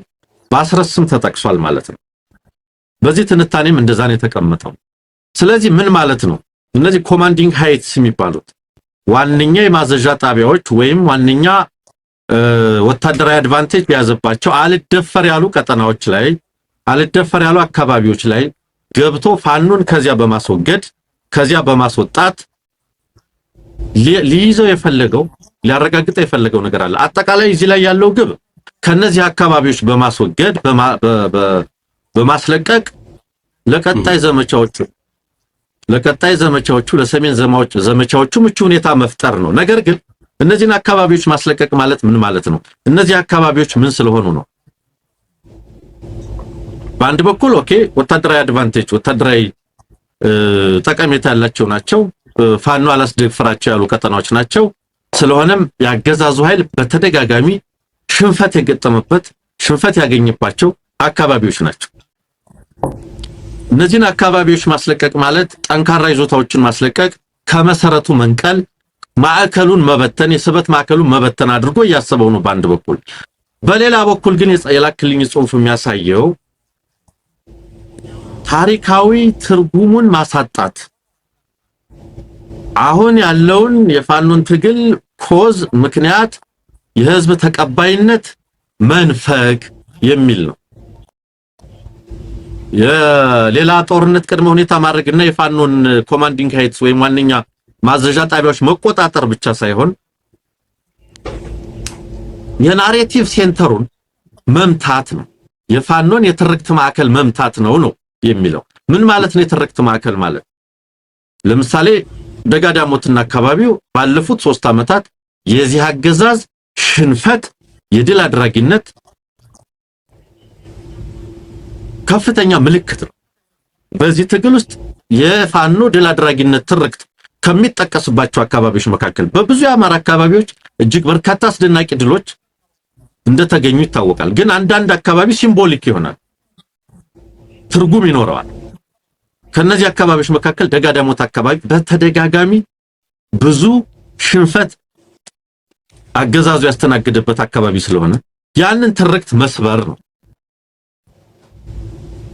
በአስረስም ተጠቅሷል ማለት ነው። በዚህ ትንታኔም እንደዛ ነው የተቀመጠው። ስለዚህ ምን ማለት ነው? እነዚህ ኮማንዲንግ ሃይትስ የሚባሉት ዋነኛ የማዘዣ ጣቢያዎች ወይም ዋነኛ ወታደራዊ አድቫንቴጅ ያዘባቸው አልደፈር ያሉ ቀጠናዎች ላይ አልደፈር ያሉ አካባቢዎች ላይ ገብቶ ፋኖን ከዚያ በማስወገድ ከዚያ በማስወጣት ሊይዘው የፈለገው ሊያረጋግጥ የፈለገው ነገር አለ። አጠቃላይ እዚህ ላይ ያለው ግብ ከነዚህ አካባቢዎች በማስወገድ በማስለቀቅ ለቀጣይ ዘመቻዎቹ ለሰሜን ዘመቻዎቹ ምቹ ሁኔታ መፍጠር ነው። ነገር ግን እነዚህን አካባቢዎች ማስለቀቅ ማለት ምን ማለት ነው? እነዚህ አካባቢዎች ምን ስለሆኑ ነው? በአንድ በኩል ኦኬ ወታደራዊ አድቫንቴጅ ወታደራዊ ጠቀሜታ ያላቸው ናቸው። ፋኖ አላስደፍራቸው ያሉ ቀጠናዎች ናቸው። ስለሆነም ያገዛዙ ኃይል በተደጋጋሚ ሽንፈት የገጠመበት ሽንፈት ያገኘባቸው አካባቢዎች ናቸው። እነዚህን አካባቢዎች ማስለቀቅ ማለት ጠንካራ ይዞታዎችን ማስለቀቅ፣ ከመሰረቱ መንቀል፣ ማዕከሉን መበተን፣ የስበት ማዕከሉን መበተን አድርጎ እያሰበው ነው በአንድ በኩል። በሌላ በኩል ግን የላክልኝ ጽሁፍ የሚያሳየው ታሪካዊ ትርጉሙን ማሳጣት፣ አሁን ያለውን የፋኖን ትግል ኮዝ ምክንያት የህዝብ ተቀባይነት መንፈግ የሚል ነው። የሌላ ጦርነት ቅድመ ሁኔታ ማድረግና የፋኖን ኮማንዲንግ ሃይትስ ወይም ዋነኛ ማዘዣ ጣቢያዎች መቆጣጠር ብቻ ሳይሆን የናሬቲቭ ሴንተሩን መምታት ነው። የፋኖን የትርክት ማዕከል መምታት ነው የሚለው። ምን ማለት ነው የትርክት ማዕከል ማለት? ለምሳሌ ደጋዳሞትና አካባቢው ባለፉት 3 ዓመታት የዚህ አገዛዝ ሽንፈት የድል አድራጊነት ከፍተኛ ምልክት ነው። በዚህ ትግል ውስጥ የፋኖ ድል አድራጊነት ትርክት ከሚጠቀስባቸው አካባቢዎች መካከል በብዙ የአማራ አካባቢዎች እጅግ በርካታ አስደናቂ ድሎች እንደተገኙ ይታወቃል። ግን አንዳንድ አካባቢ ሲምቦሊክ ይሆናል፣ ትርጉም ይኖረዋል። ከነዚህ አካባቢዎች መካከል ደጋዳሞት አካባቢ በተደጋጋሚ ብዙ ሽንፈት አገዛዙ ያስተናገደበት አካባቢ ስለሆነ ያንን ትርክት መስበር ነው።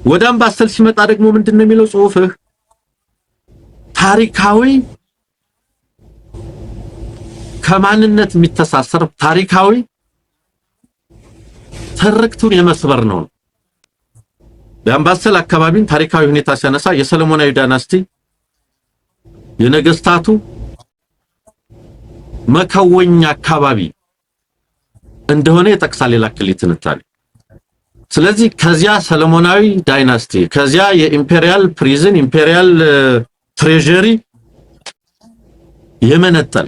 ወደ አምባሰል ሲመጣ ደግሞ ምንድነው የሚለው ጽሁፍህ? ከማንነት የሚተሳሰር ታሪካዊ ትርክቱን የመስበር ነው። በአምባሰል አካባቢን ታሪካዊ ሁኔታ ሲያነሳ የሰለሞናዊ ዳይናስቲ የነገስታቱ መከወኛ አካባቢ እንደሆነ የጠቅሳል የላክል ትንታኔ። ስለዚህ ከዚያ ሰለሞናዊ ዳይናስቲ ከዚያ የኢምፔሪያል ፕሪዝን ኢምፔሪያል ትሬዠሪ የመነጠል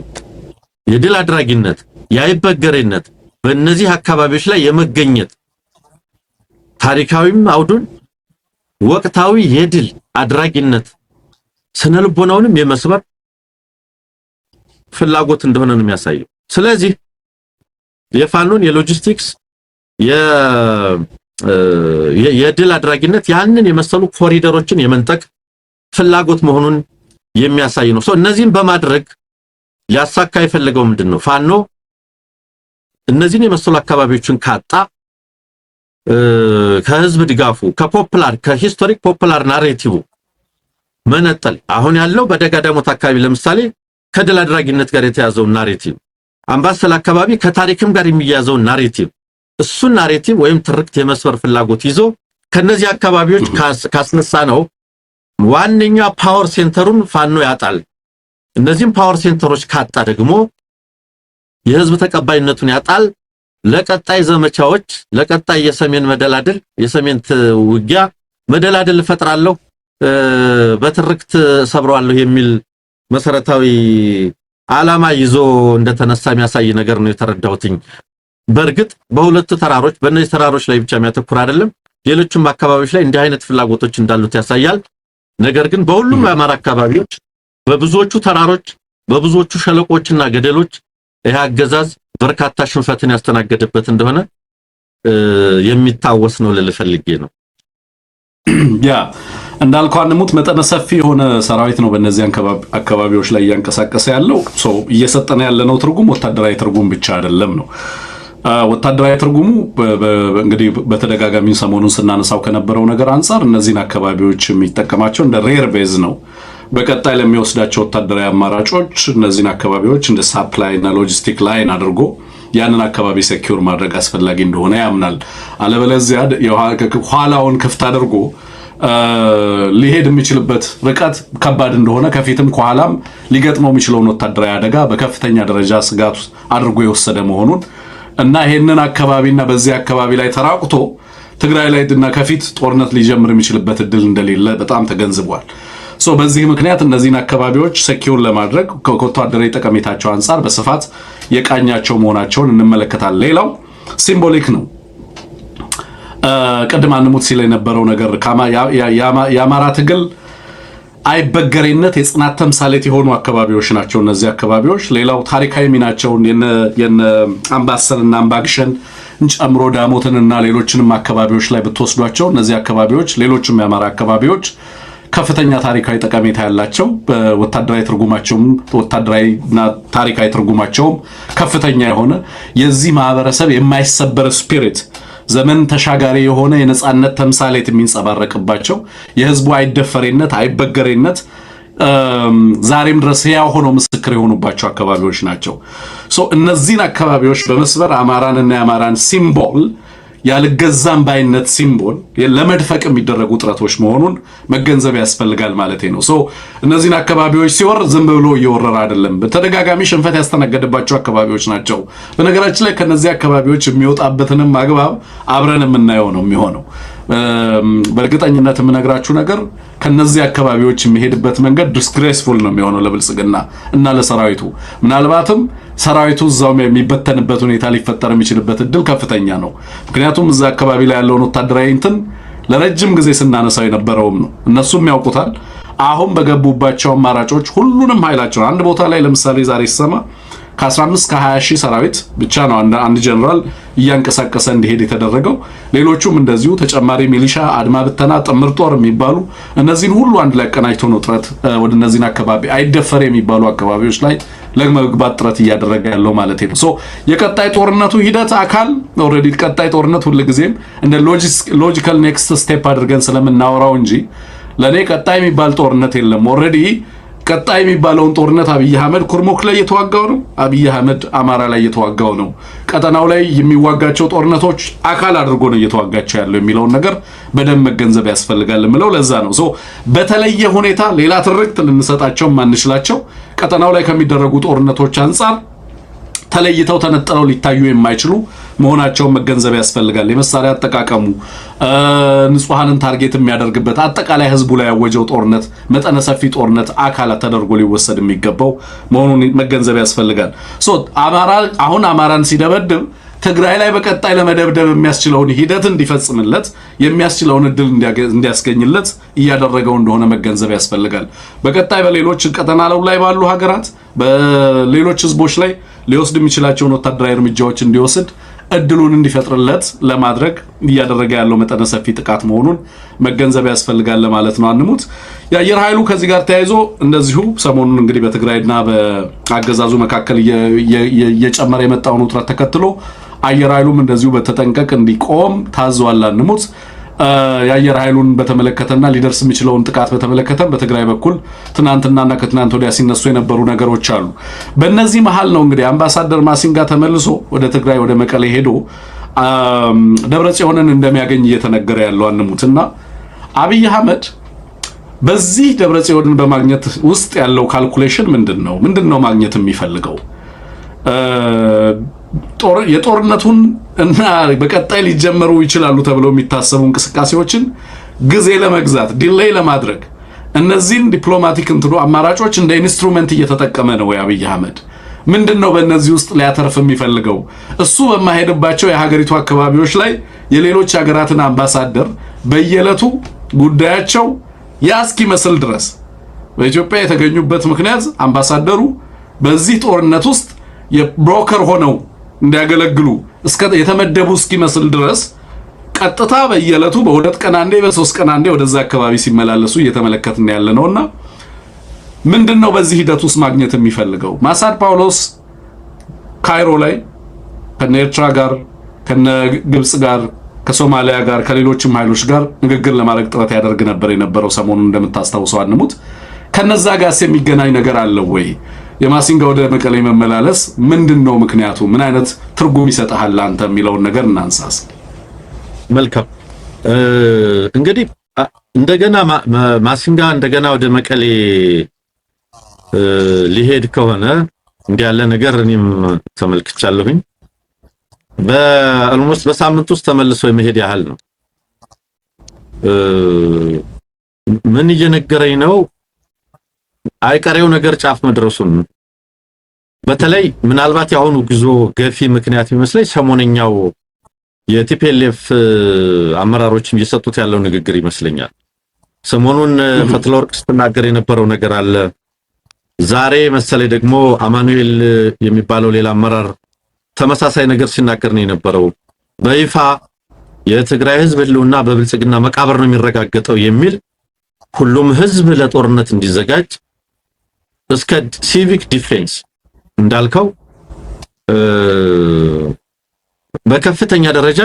የድል አድራጊነት የአይበገሬነት በእነዚህ አካባቢዎች ላይ የመገኘት ታሪካዊም አውዱን ወቅታዊ የድል አድራጊነት ስነልቦናውንም የመስበር ፍላጎት እንደሆነ ነው የሚያሳየው። ስለዚህ የፋኖን የሎጂስቲክስ የድል አድራጊነት ያንን የመሰሉ ኮሪደሮችን የመንጠቅ ፍላጎት መሆኑን የሚያሳይ ነው። እነዚህን በማድረግ ሊያሳካ የፈለገው ምንድነው? ፋኖ እነዚህን የመሰሉ አካባቢዎችን ካጣ ከህዝብ ድጋፉ ከሂስቶሪክ ፖፑላር ናሬቲቭ መነጠል አሁን ያለው በደጋዳሞት አካባቢ ለምሳሌ ከድል አድራጊነት ጋር የተያዘው ናሬቲቭ አምባሰል አካባቢ ከታሪክም ጋር የሚያዘው ናሬቲቭ እሱን ናሬቲቭ ወይም ትርክት የመስበር ፍላጎት ይዞ ከነዚህ አካባቢዎች ካስነሳ ነው ዋንኛ ፓወር ሴንተሩን ፋኖ ያጣል። እነዚህም ፓወር ሴንተሮች ካጣ ደግሞ የህዝብ ተቀባይነቱን ያጣል። ለቀጣይ ዘመቻዎች ለቀጣይ የሰሜን መደላድል የሰሜን ውጊያ መደላድል ፈጥራለሁ በትርክት ሰብረዋለሁ የሚል መሰረታዊ ዓላማ ይዞ እንደተነሳ የሚያሳይ ነገር ነው የተረዳሁትኝ። በእርግጥ በሁለት ተራሮች በእነዚህ ተራሮች ላይ ብቻ የሚያተኩር አይደለም፣ ሌሎችም አካባቢዎች ላይ እንዲህ አይነት ፍላጎቶች እንዳሉት ያሳያል። ነገር ግን በሁሉም የአማራ አካባቢዎች በብዙዎቹ ተራሮች በብዙዎቹ ሸለቆችና ገደሎች ይህ አገዛዝ በርካታ ሽንፈትን ያስተናገደበት እንደሆነ የሚታወስ ነው ልል ፈልጌ ነው። ያ እንዳልከው አንሙት መጠነ ሰፊ የሆነ ሰራዊት ነው በእነዚህ አካባቢዎች ላይ እያንቀሳቀሰ ያለው። እየሰጠነ ያለነው ትርጉም ወታደራዊ ትርጉም ብቻ አይደለም ነው። ወታደራዊ ትርጉሙ እንግዲህ በተደጋጋሚ ሰሞኑን ስናነሳው ከነበረው ነገር አንፃር እነዚህን አካባቢዎች የሚጠቀማቸው እንደ ሬር ቤዝ ነው። በቀጣይ ለሚወስዳቸው ወታደራዊ አማራጮች እነዚህን አካባቢዎች እንደ ሳፕላይ እና ሎጂስቲክ ላይን አድርጎ ያንን አካባቢ ሴኩር ማድረግ አስፈላጊ እንደሆነ ያምናል። አለበለዚያ ኋላውን ክፍት አድርጎ ሊሄድ የሚችልበት ርቀት ከባድ እንደሆነ ከፊትም ከኋላም ሊገጥመው የሚችለውን ወታደራዊ አደጋ በከፍተኛ ደረጃ ስጋት አድርጎ የወሰደ መሆኑን እና ይሄንን አካባቢና በዚህ አካባቢ ላይ ተራቁቶ ትግራይ ላይ እና ከፊት ጦርነት ሊጀምር የሚችልበት እድል እንደሌለ በጣም ተገንዝቧል። በዚህ ምክንያት እነዚህን አካባቢዎች ሴኩር ለማድረግ ከወታደራዊ ጠቀሜታቸው አንፃር በስፋት የቃኛቸው መሆናቸውን እንመለከታለን። ሌላው ሲምቦሊክ ነው። ቀድማ አንሙት ሲል የነበረው ነገር የአማራ ትግል አይበገሬነት የጽናት ተምሳሌት የሆኑ አካባቢዎች ናቸው እነዚህ አካባቢዎች። ሌላው ታሪካዊ ሚናቸውን የነ አምባሰልና አምባግሸን ጨምሮ ዳሞትንና ሌሎችንም አካባቢዎች ላይ ብትወስዷቸው እነዚህ አካባቢዎች ሌሎችም የአማራ አካባቢዎች ከፍተኛ ታሪካዊ ጠቀሜታ ያላቸው በወታደራዊ ትርጉማቸውም ወታደራዊና ታሪካዊ ትርጉማቸውም ከፍተኛ የሆነ የዚህ ማህበረሰብ የማይሰበር ስፒሪት ዘመን ተሻጋሪ የሆነ የነጻነት ተምሳሌት የሚንጸባረቅባቸው የህዝቡ አይደፈሬነት አይበገሬነት ዛሬም ድረስ ያው ሆኖ ምስክር የሆኑባቸው አካባቢዎች ናቸው። እነዚህን አካባቢዎች በመስበር አማራንና የአማራን ሲምቦል ያልገዛም ባይነት ሲምቦል ለመድፈቅ የሚደረጉ ጥረቶች መሆኑን መገንዘብ ያስፈልጋል ማለት ነው። እነዚህን አካባቢዎች ሲወር ዝም ብሎ እየወረረ አይደለም። በተደጋጋሚ ሽንፈት ያስተናገደባቸው አካባቢዎች ናቸው። በነገራችን ላይ ከነዚህ አካባቢዎች የሚወጣበትንም አግባብ አብረን የምናየው ነው የሚሆነው። በእርግጠኝነት የምነግራችሁ ነገር ከነዚህ አካባቢዎች የሚሄድበት መንገድ ዲስግሬስፉል ነው የሚሆነው ለብልጽግና እና ለሰራዊቱ። ምናልባትም ሰራዊቱ እዛው የሚበተንበት ሁኔታ ሊፈጠር የሚችልበት እድል ከፍተኛ ነው። ምክንያቱም እዛ አካባቢ ላይ ያለውን ወታደራዊ እንትን ለረጅም ጊዜ ስናነሳው የነበረውም ነው። እነሱም ያውቁታል። አሁን በገቡባቸው አማራጮች ሁሉንም ኃይላቸውን አንድ ቦታ ላይ ለምሳሌ ዛሬ ሲሰማ ከ15 ከ20 ሺህ ሰራዊት ብቻ ነው አንድ ጀነራል እያንቀሳቀሰ እንዲሄድ የተደረገው። ሌሎቹም እንደዚሁ ተጨማሪ ሚሊሻ፣ አድማ ብተና፣ ጥምር ጦር የሚባሉ እነዚህን ሁሉ አንድ ላይ አቀናጅቶ ነው ጥረት ወደ እነዚህን አካባቢ አይደፈር የሚባሉ አካባቢዎች ላይ ለመግባት ጥረት እያደረገ ያለው ማለት ነው። የቀጣይ ጦርነቱ ሂደት አካል ኦልሬዲ ቀጣይ ጦርነት ሁልጊዜም እንደ ሎጂካል ኔክስት ስቴፕ አድርገን ስለምናወራው እንጂ ለኔ ቀጣይ የሚባል ጦርነት የለም። ኦልሬዲ ቀጣይ የሚባለውን ጦርነት አብይ አህመድ ኩርሙክ ላይ እየተዋጋው ነው። አብይ አህመድ አማራ ላይ እየተዋጋው ነው። ቀጠናው ላይ የሚዋጋቸው ጦርነቶች አካል አድርጎ ነው እየተዋጋቸው ያለው የሚለውን ነገር በደንብ መገንዘብ ያስፈልጋል የምለው ለዛ ነው። በተለየ ሁኔታ ሌላ ትርክት ልንሰጣቸው ማንችላቸው ቀጠናው ላይ ከሚደረጉ ጦርነቶች አንፃር ተለይተው ተነጥለው ሊታዩ የማይችሉ መሆናቸውን መገንዘብ ያስፈልጋል። የመሳሪያ አጠቃቀሙ ንጹሃንን ታርጌት የሚያደርግበት አጠቃላይ ህዝቡ ላይ ያወጀው ጦርነት መጠነ ሰፊ ጦርነት አካላት ተደርጎ ሊወሰድ የሚገባው መሆኑን መገንዘብ ያስፈልጋል። አማራን ሲደበድብ ትግራይ ላይ በቀጣይ ለመደብደብ የሚያስችለውን ሂደት እንዲፈጽምለት የሚያስችለውን እድል እንዲያስገኝለት እያደረገው እንደሆነ መገንዘብ ያስፈልጋል። በቀጣይ በሌሎች ቀጠና ላይ ባሉ ሀገራት በሌሎች ህዝቦች ላይ ሊወስድ የሚችላቸውን ወታደራዊ እርምጃዎች እንዲወስድ እድሉን እንዲፈጥርለት ለማድረግ እያደረገ ያለው መጠነ ሰፊ ጥቃት መሆኑን መገንዘብ ያስፈልጋል ለማለት ነው። አንሙት የአየር ኃይሉ ከዚህ ጋር ተያይዞ እንደዚሁ ሰሞኑን እንግዲህ በትግራይና በአገዛዙ መካከል እየጨመረ የመጣውን ውጥረት ተከትሎ አየር ኃይሉም እንደዚሁ በተጠንቀቅ እንዲቆም ታዟል። አንሙት የአየር ኃይሉን በተመለከተና ሊደርስ የሚችለውን ጥቃት በተመለከተ በትግራይ በኩል ትናንትናና ከትናንት ወዲያ ሲነሱ የነበሩ ነገሮች አሉ። በእነዚህ መሃል ነው እንግዲህ አምባሳደር ማሲንጋ ተመልሶ ወደ ትግራይ ወደ መቀሌ ሄዶ ደብረጽዮንን እንደሚያገኝ እየተነገረ ያለው አንሙትና አብይ አህመድ በዚህ ደብረጽዮንን በማግኘት ውስጥ ያለው ካልኩሌሽን ምንድነው ማግኘት የሚፈልገው የጦርነቱን እና በቀጣይ ሊጀመሩ ይችላሉ ተብለው የሚታሰቡ እንቅስቃሴዎችን ጊዜ ለመግዛት ዲሌይ ለማድረግ እነዚህን ዲፕሎማቲክ አማራጮች እንደ ኢንስትሩመንት እየተጠቀመ ነው አብይ አህመድ። ምንድነው በእነዚህ ውስጥ ሊያተርፍ የሚፈልገው? እሱ በማይሄድባቸው የሀገሪቱ አካባቢዎች ላይ የሌሎች ሀገራትን አምባሳደር በየዕለቱ ጉዳያቸው ያስኪመስል ድረስ በኢትዮጵያ የተገኙበት ምክንያት አምባሳደሩ በዚህ ጦርነት ውስጥ የብሮከር ሆነው እንዲያገለግሉ የተመደቡ እስኪመስል ድረስ ቀጥታ በየዕለቱ በሁለት ቀን አንዴ በሶስት ቀን አንዴ ወደዛ አካባቢ ሲመላለሱ እየተመለከትን ያለ ነውና ምንድነው በዚህ ሂደት ውስጥ ማግኘት የሚፈልገው? ማሳድ ጳውሎስ ካይሮ ላይ ከኤርትራ ጋር ከግብጽ ጋር ከሶማሊያ ጋር ከሌሎችም ኃይሎች ጋር ንግግር ለማድረግ ጥረት ያደርግ ነበር የነበረው ሰሞኑን እንደምታስታውሰው አንሙት። ከነዛ ጋርስ የሚገናኝ ነገር አለው ወይ? የማሲንጋ ወደ መቀሌ መመላለስ ምንድነው ምክንያቱ? ምን አይነት ትርጉም ይሰጣል አንተ የሚለውን ነገር እናንሳስ። መልካም እንግዲህ እንደገና ማሲንጋ እንደገና ወደ መቀሌ ሊሄድ ከሆነ እንዲህ ያለ ነገር እኔም ተመልክቻለሁኝ። በአልሞስት በሳምንት ውስጥ ተመልሶ የመሄድ ያህል ነው። ምን እየነገረኝ ነው? አይቀሬው ነገር ጫፍ መድረሱን በተለይ ምናልባት ያሁኑ ጉዞ ገፊ ምክንያት ይመስለኝ ሰሞነኛው የቲፒኤልኤፍ አመራሮችም እየሰጡት ያለው ንግግር ይመስለኛል። ሰሞኑን ፈትለወርቅ ስትናገር የነበረው ነገር አለ። ዛሬ መሰለኝ ደግሞ አማኑኤል የሚባለው ሌላ አመራር ተመሳሳይ ነገር ሲናገር ነው የነበረው። በይፋ የትግራይ ህዝብ ህልውና በብልጽግና መቃብር ነው የሚረጋገጠው የሚል ሁሉም ህዝብ ለጦርነት እንዲዘጋጅ እስከ ሲቪክ ዲፌንስ እንዳልከው በከፍተኛ ደረጃ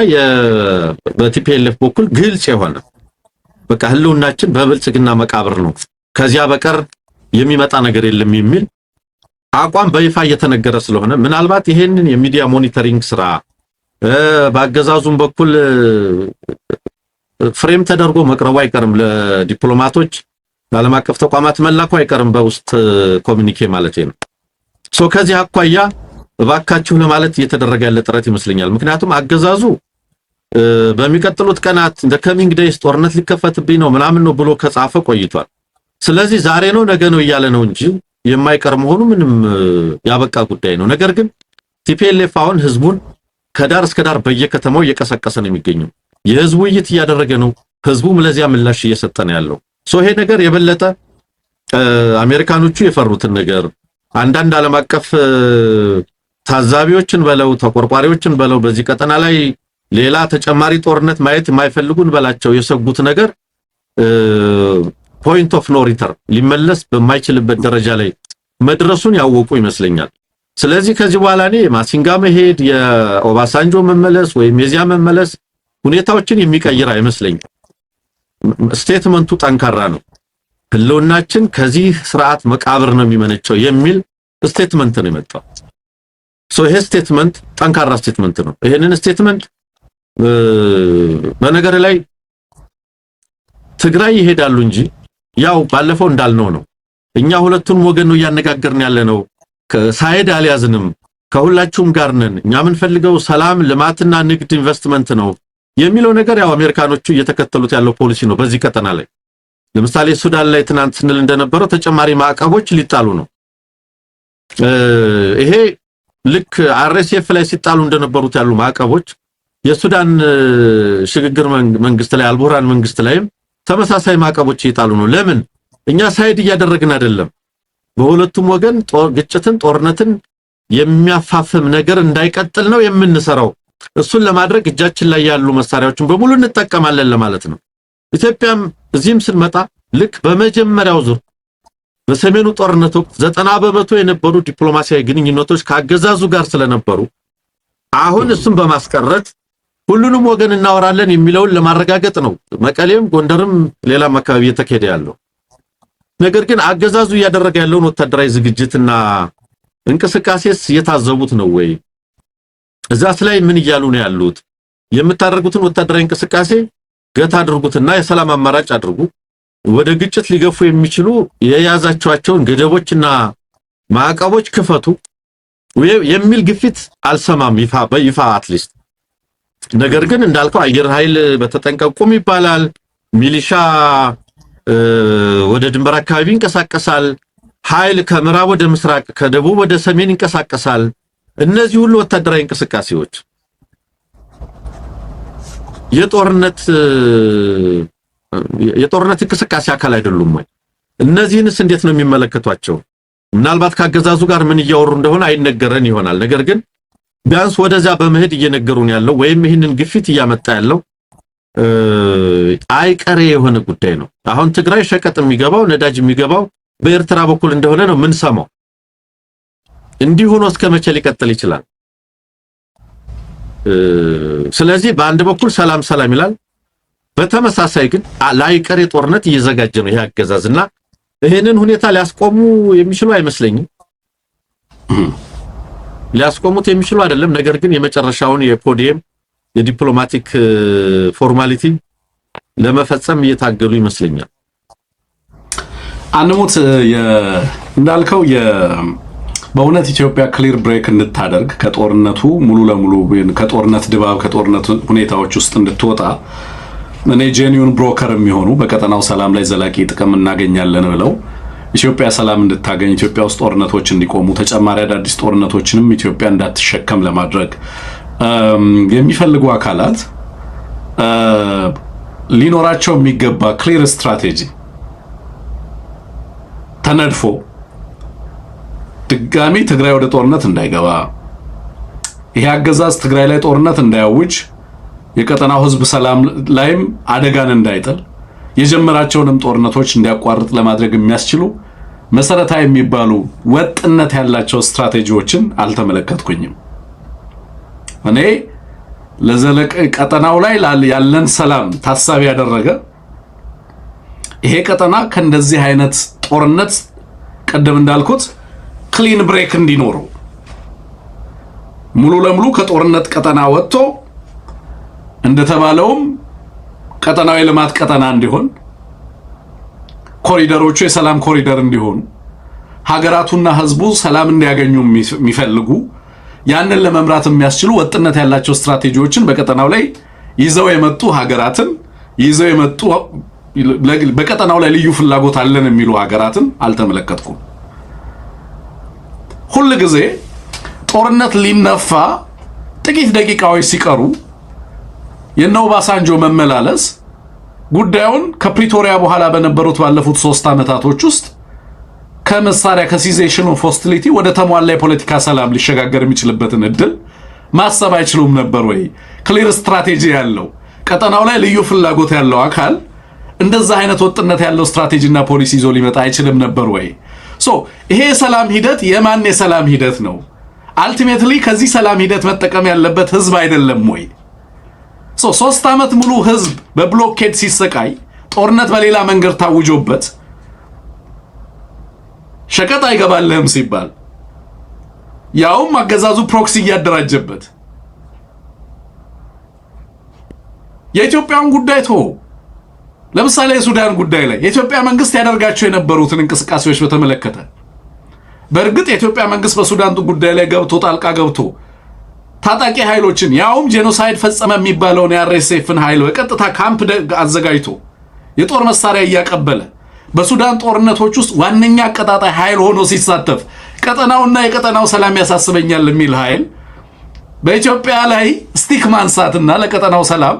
በቲፒኤልኤፍ በኩል ግልጽ የሆነ በቃ ህልውናችን በብልጽግና መቃብር ነው ከዚያ በቀር የሚመጣ ነገር የለም የሚል አቋም በይፋ እየተነገረ ስለሆነ ምናልባት ይሄንን የሚዲያ ሞኒተሪንግ ስራ በአገዛዙም በኩል ፍሬም ተደርጎ መቅረቡ አይቀርም፣ ለዲፕሎማቶች ለዓለም አቀፍ ተቋማት መላኩ አይቀርም፣ በውስጥ ኮሚኒኬ ማለት ነው። ከዚህ አኳያ እባካችሁ ለማለት እየተደረገ ያለ ጥረት ይመስለኛል። ምክንያቱም አገዛዙ በሚቀጥሉት ቀናት the coming days ጦርነት ሊከፈትብኝ ነው ምናምን ነው ብሎ ከጻፈ ቆይቷል። ስለዚህ ዛሬ ነው ነገ ነው እያለ ነው እንጂ የማይቀር መሆኑ ምንም ያበቃ ጉዳይ ነው። ነገር ግን ቲፒኤልኤፍ አሁን ህዝቡን ከዳር እስከ ዳር በየከተማው እየቀሰቀሰ ነው የሚገኘው። የህዝቡ ውይይት እያደረገ ነው። ህዝቡም ለዚያ ምላሽ እየሰጠ ነው ያለው። ይሄ ነገር የበለጠ አሜሪካኖቹ የፈሩትን ነገር አንዳንድ ዓለም አቀፍ ታዛቢዎችን በለው ተቆርቋሪዎችን በለው በዚህ ቀጠና ላይ ሌላ ተጨማሪ ጦርነት ማየት የማይፈልጉን በላቸው የሰጉት ነገር ፖይንት ኦፍ ኖ ሪተርን ሊመለስ በማይችልበት ደረጃ ላይ መድረሱን ያወቁ ይመስለኛል። ስለዚህ ከዚህ በኋላ እኔ ማሲንጋ መሄድ የኦባሳንጆ መመለስ ወይም የዚያ መመለስ ሁኔታዎችን የሚቀይር አይመስለኝም። ስቴትመንቱ ጠንካራ ነው። ህልውናችን ከዚህ ስርዓት መቃብር ነው የሚመነጨው የሚል ስቴትመንት ነው የመጣው። ይሄ ስቴትመንት ጠንካራ ስቴትመንት ነው። ይሄንን ስቴትመንት በነገር ላይ ትግራይ ይሄዳሉ እንጂ ያው ባለፈው እንዳልነው ነው። እኛ ሁለቱንም ወገን ነው እያነጋገርን ያለነው። ከሳይድ አልያዝንም፣ ከሁላችሁም ጋር ነን። እኛ የምንፈልገው ሰላም፣ ልማትና ንግድ ኢንቨስትመንት ነው የሚለው ነገር ያው አሜሪካኖቹ እየተከተሉት ያለው ፖሊሲ ነው። በዚህ ቀጠና ላይ ለምሳሌ ሱዳን ላይ ትናንት ስንል እንደነበረው ተጨማሪ ማዕቀቦች ሊጣሉ ነው። ይሄ ልክ አርኤስኤፍ ላይ ሲጣሉ እንደነበሩት ያሉ ማዕቀቦች የሱዳን ሽግግር መንግስት ላይ አልቡርሃን መንግስት ላይም ተመሳሳይ ማዕቀቦች ይጣሉ ነው። ለምን? እኛ ሳይድ እያደረግን አይደለም። በሁለቱም ወገን ግጭትን፣ ጦርነትን የሚያፋፍም ነገር እንዳይቀጥል ነው የምንሰራው። እሱን ለማድረግ እጃችን ላይ ያሉ መሳሪያዎችን በሙሉ እንጠቀማለን ለማለት ነው። ኢትዮጵያም እዚህም ስንመጣ ልክ በመጀመሪያው ዙር በሰሜኑ ጦርነት ወቅት 90% የነበሩ ዲፕሎማሲያዊ ግንኙነቶች ካገዛዙ ጋር ስለነበሩ አሁን እሱን በማስቀረት ሁሉንም ወገን እናወራለን የሚለውን ለማረጋገጥ ነው መቀሌም ጎንደርም ሌላም አካባቢ እየተካሄደ ያለው። ነገር ግን አገዛዙ እያደረገ ያለውን ወታደራዊ ዝግጅትና እንቅስቃሴስ እየታዘቡት ነው ወይ? እዛስ ላይ ምን እያሉ ነው ያሉት? የምታደርጉትን ወታደራዊ እንቅስቃሴ ገታ አድርጉትና የሰላም አማራጭ አድርጉ። ወደ ግጭት ሊገፉ የሚችሉ የያዛቸዋቸውን ገደቦችና ማዕቀቦች ክፈቱ የሚል ግፊት አልሰማም በይፋ አትሊስት። ነገር ግን እንዳልከው አየር ኃይል በተጠንቀቁም ይባላል። ሚሊሻ ወደ ድንበር አካባቢ ይንቀሳቀሳል። ኃይል ከምዕራብ ወደ ምስራቅ ከደቡብ ወደ ሰሜን ይንቀሳቀሳል። እነዚህ ሁሉ ወታደራዊ እንቅስቃሴዎች የጦርነት እንቅስቃሴ አካል አይደሉም ወይ? እነዚህንስ እንዴት ነው የሚመለከቷቸው? ምናልባት ካገዛዙ ጋር ምን እያወሩ እንደሆነ አይነገረን ይሆናል። ነገር ግን ቢያንስ ወደዛ በመሄድ እየነገሩን ያለው ወይም ይህንን ግፊት እያመጣ ያለው አይቀሬ የሆነ ጉዳይ ነው። አሁን ትግራይ ሸቀጥ የሚገባው ነዳጅ የሚገባው በኤርትራ በኩል እንደሆነ ነው ምን ሰማው። እንዲህ ሆኖ እስከ መቼ ሊቀጥል ይችላል? ስለዚህ በአንድ በኩል ሰላም ሰላም ይላል፣ በተመሳሳይ ግን ለአይቀሬ ጦርነት እየዘጋጀ ነው ይሄ አገዛዝና ይሄንን ሁኔታ ሊያስቆሙ የሚችሉ አይመስለኝም። ሊያስቆሙት የሚችሉ አይደለም። ነገር ግን የመጨረሻውን የፖዲየም የዲፕሎማቲክ ፎርማሊቲ ለመፈጸም እየታገሉ ይመስለኛል። አንሙት እንዳልከው በእውነት ኢትዮጵያ ክሊር ብሬክ እንድታደርግ ከጦርነቱ ሙሉ ለሙሉ ከጦርነት ድባብ ከጦርነት ሁኔታዎች ውስጥ እንድትወጣ እኔ ጄኒዩን ብሮከር የሚሆኑ በቀጠናው ሰላም ላይ ዘላቂ ጥቅም እናገኛለን ብለው ኢትዮጵያ ሰላም እንድታገኝ ኢትዮጵያ ውስጥ ጦርነቶች እንዲቆሙ ተጨማሪ አዳዲስ ጦርነቶችንም ኢትዮጵያ እንዳትሸከም ለማድረግ የሚፈልጉ አካላት ሊኖራቸው የሚገባ ክሊር ስትራቴጂ ተነድፎ ድጋሚ ትግራይ ወደ ጦርነት እንዳይገባ ይሄ አገዛዝ ትግራይ ላይ ጦርነት እንዳያውጅ የቀጠናው ህዝብ ሰላም ላይም አደጋን እንዳይጥል የጀመራቸውንም ጦርነቶች እንዲያቋርጥ ለማድረግ የሚያስችሉ መሰረታዊ የሚባሉ ወጥነት ያላቸው ስትራቴጂዎችን አልተመለከትኩኝም። እኔ ለዘለቀ ቀጠናው ላይ ያለን ሰላም ታሳቢ ያደረገ ይሄ ቀጠና ከእንደዚህ አይነት ጦርነት ቀደም እንዳልኩት ክሊን ብሬክ እንዲኖረው ሙሉ ለሙሉ ከጦርነት ቀጠና ወጥቶ እንደተባለውም ቀጠናው የልማት ቀጠና እንዲሆን ኮሪደሮቹ የሰላም ኮሪደር እንዲሆኑ ሀገራቱና ህዝቡ ሰላም እንዲያገኙ የሚፈልጉ ያንን ለመምራት የሚያስችሉ ወጥነት ያላቸው ስትራቴጂዎችን በቀጠናው ላይ ይዘው የመጡ ሀገራትን ይዘው የመጡ በቀጠናው ላይ ልዩ ፍላጎት አለን የሚሉ ሀገራትን አልተመለከትኩም። ሁሉ ጊዜ ጦርነት ሊነፋ ጥቂት ደቂቃዎች ሲቀሩ የነው ባሳንጆ መመላለስ ጉዳዩን ከፕሪቶሪያ በኋላ በነበሩት ባለፉት 3 አመታቶች ውስጥ ከመሳሪያ ከሲዜሽን ኦፍ ሆስቲሊቲ ወደ ተሟላ የፖለቲካ ሰላም ሊሸጋገር የሚችልበትን እድል ማሰብ አይችሉም ነበር ወይ? ክሊር ስትራቴጂ ያለው ቀጠናው ላይ ልዩ ፍላጎት ያለው አካል እንደዛ አይነት ወጥነት ያለው ስትራቴጂና ፖሊሲ ይዞ ሊመጣ አይችልም ነበር ወይ? ይሄ የሰላም ሂደት የማን የሰላም ሂደት ነው? አልቲሜትሊ ከዚህ ሰላም ሂደት መጠቀም ያለበት ህዝብ አይደለም ወይ? 3 አመት ሙሉ ህዝብ በብሎኬድ ሲሰቃይ ጦርነት በሌላ መንገድ ታውጆበት ሸቀጥ አይገባልህም ሲባል ያውም አገዛዙ ፕሮክሲ እያደራጀበት የኢትዮጵያን ጉዳይ ተው። ለምሳሌ የሱዳን ጉዳይ ላይ የኢትዮጵያ መንግስት ያደርጋቸው የነበሩትን እንቅስቃሴዎች በተመለከተ በእርግጥ የኢትዮጵያ መንግስት በሱዳን ጉዳይ ላይ ገብቶ ጣልቃ ገብቶ ታጣቂ ኃይሎችን ያውም ጄኖሳይድ ፈጸመ የሚባለውን የአርኤስኤፍን ኃይል በቀጥታ ካምፕ አዘጋጅቶ የጦር መሳሪያ እያቀበለ በሱዳን ጦርነቶች ውስጥ ዋነኛ አቀጣጣይ ኃይል ሆኖ ሲሳተፍ ቀጠናውና የቀጠናው ሰላም ያሳስበኛል የሚል ኃይል በኢትዮጵያ ላይ ስቲክ ማንሳትና ለቀጠናው ሰላም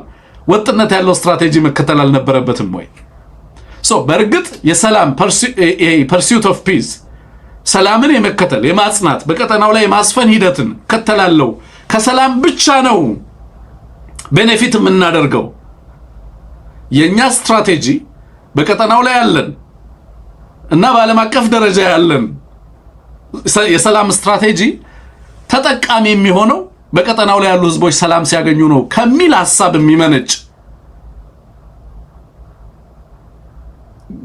ወጥነት ያለው ስትራቴጂ መከተል አልነበረበትም ወይ? በእርግጥ የሰላም ፐርሱት ኦፍ ፒስ ሰላምን የመከተል የማጽናት በቀጠናው ላይ የማስፈን ሂደትን ከተላለው ከሰላም ብቻ ነው ቤኔፊት የምናደርገው። የኛ ስትራቴጂ በቀጠናው ላይ ያለን እና በዓለም አቀፍ ደረጃ ያለን የሰላም ስትራቴጂ ተጠቃሚ የሚሆነው በቀጠናው ላይ ያሉ ህዝቦች ሰላም ሲያገኙ ነው ከሚል ሐሳብ የሚመነጭ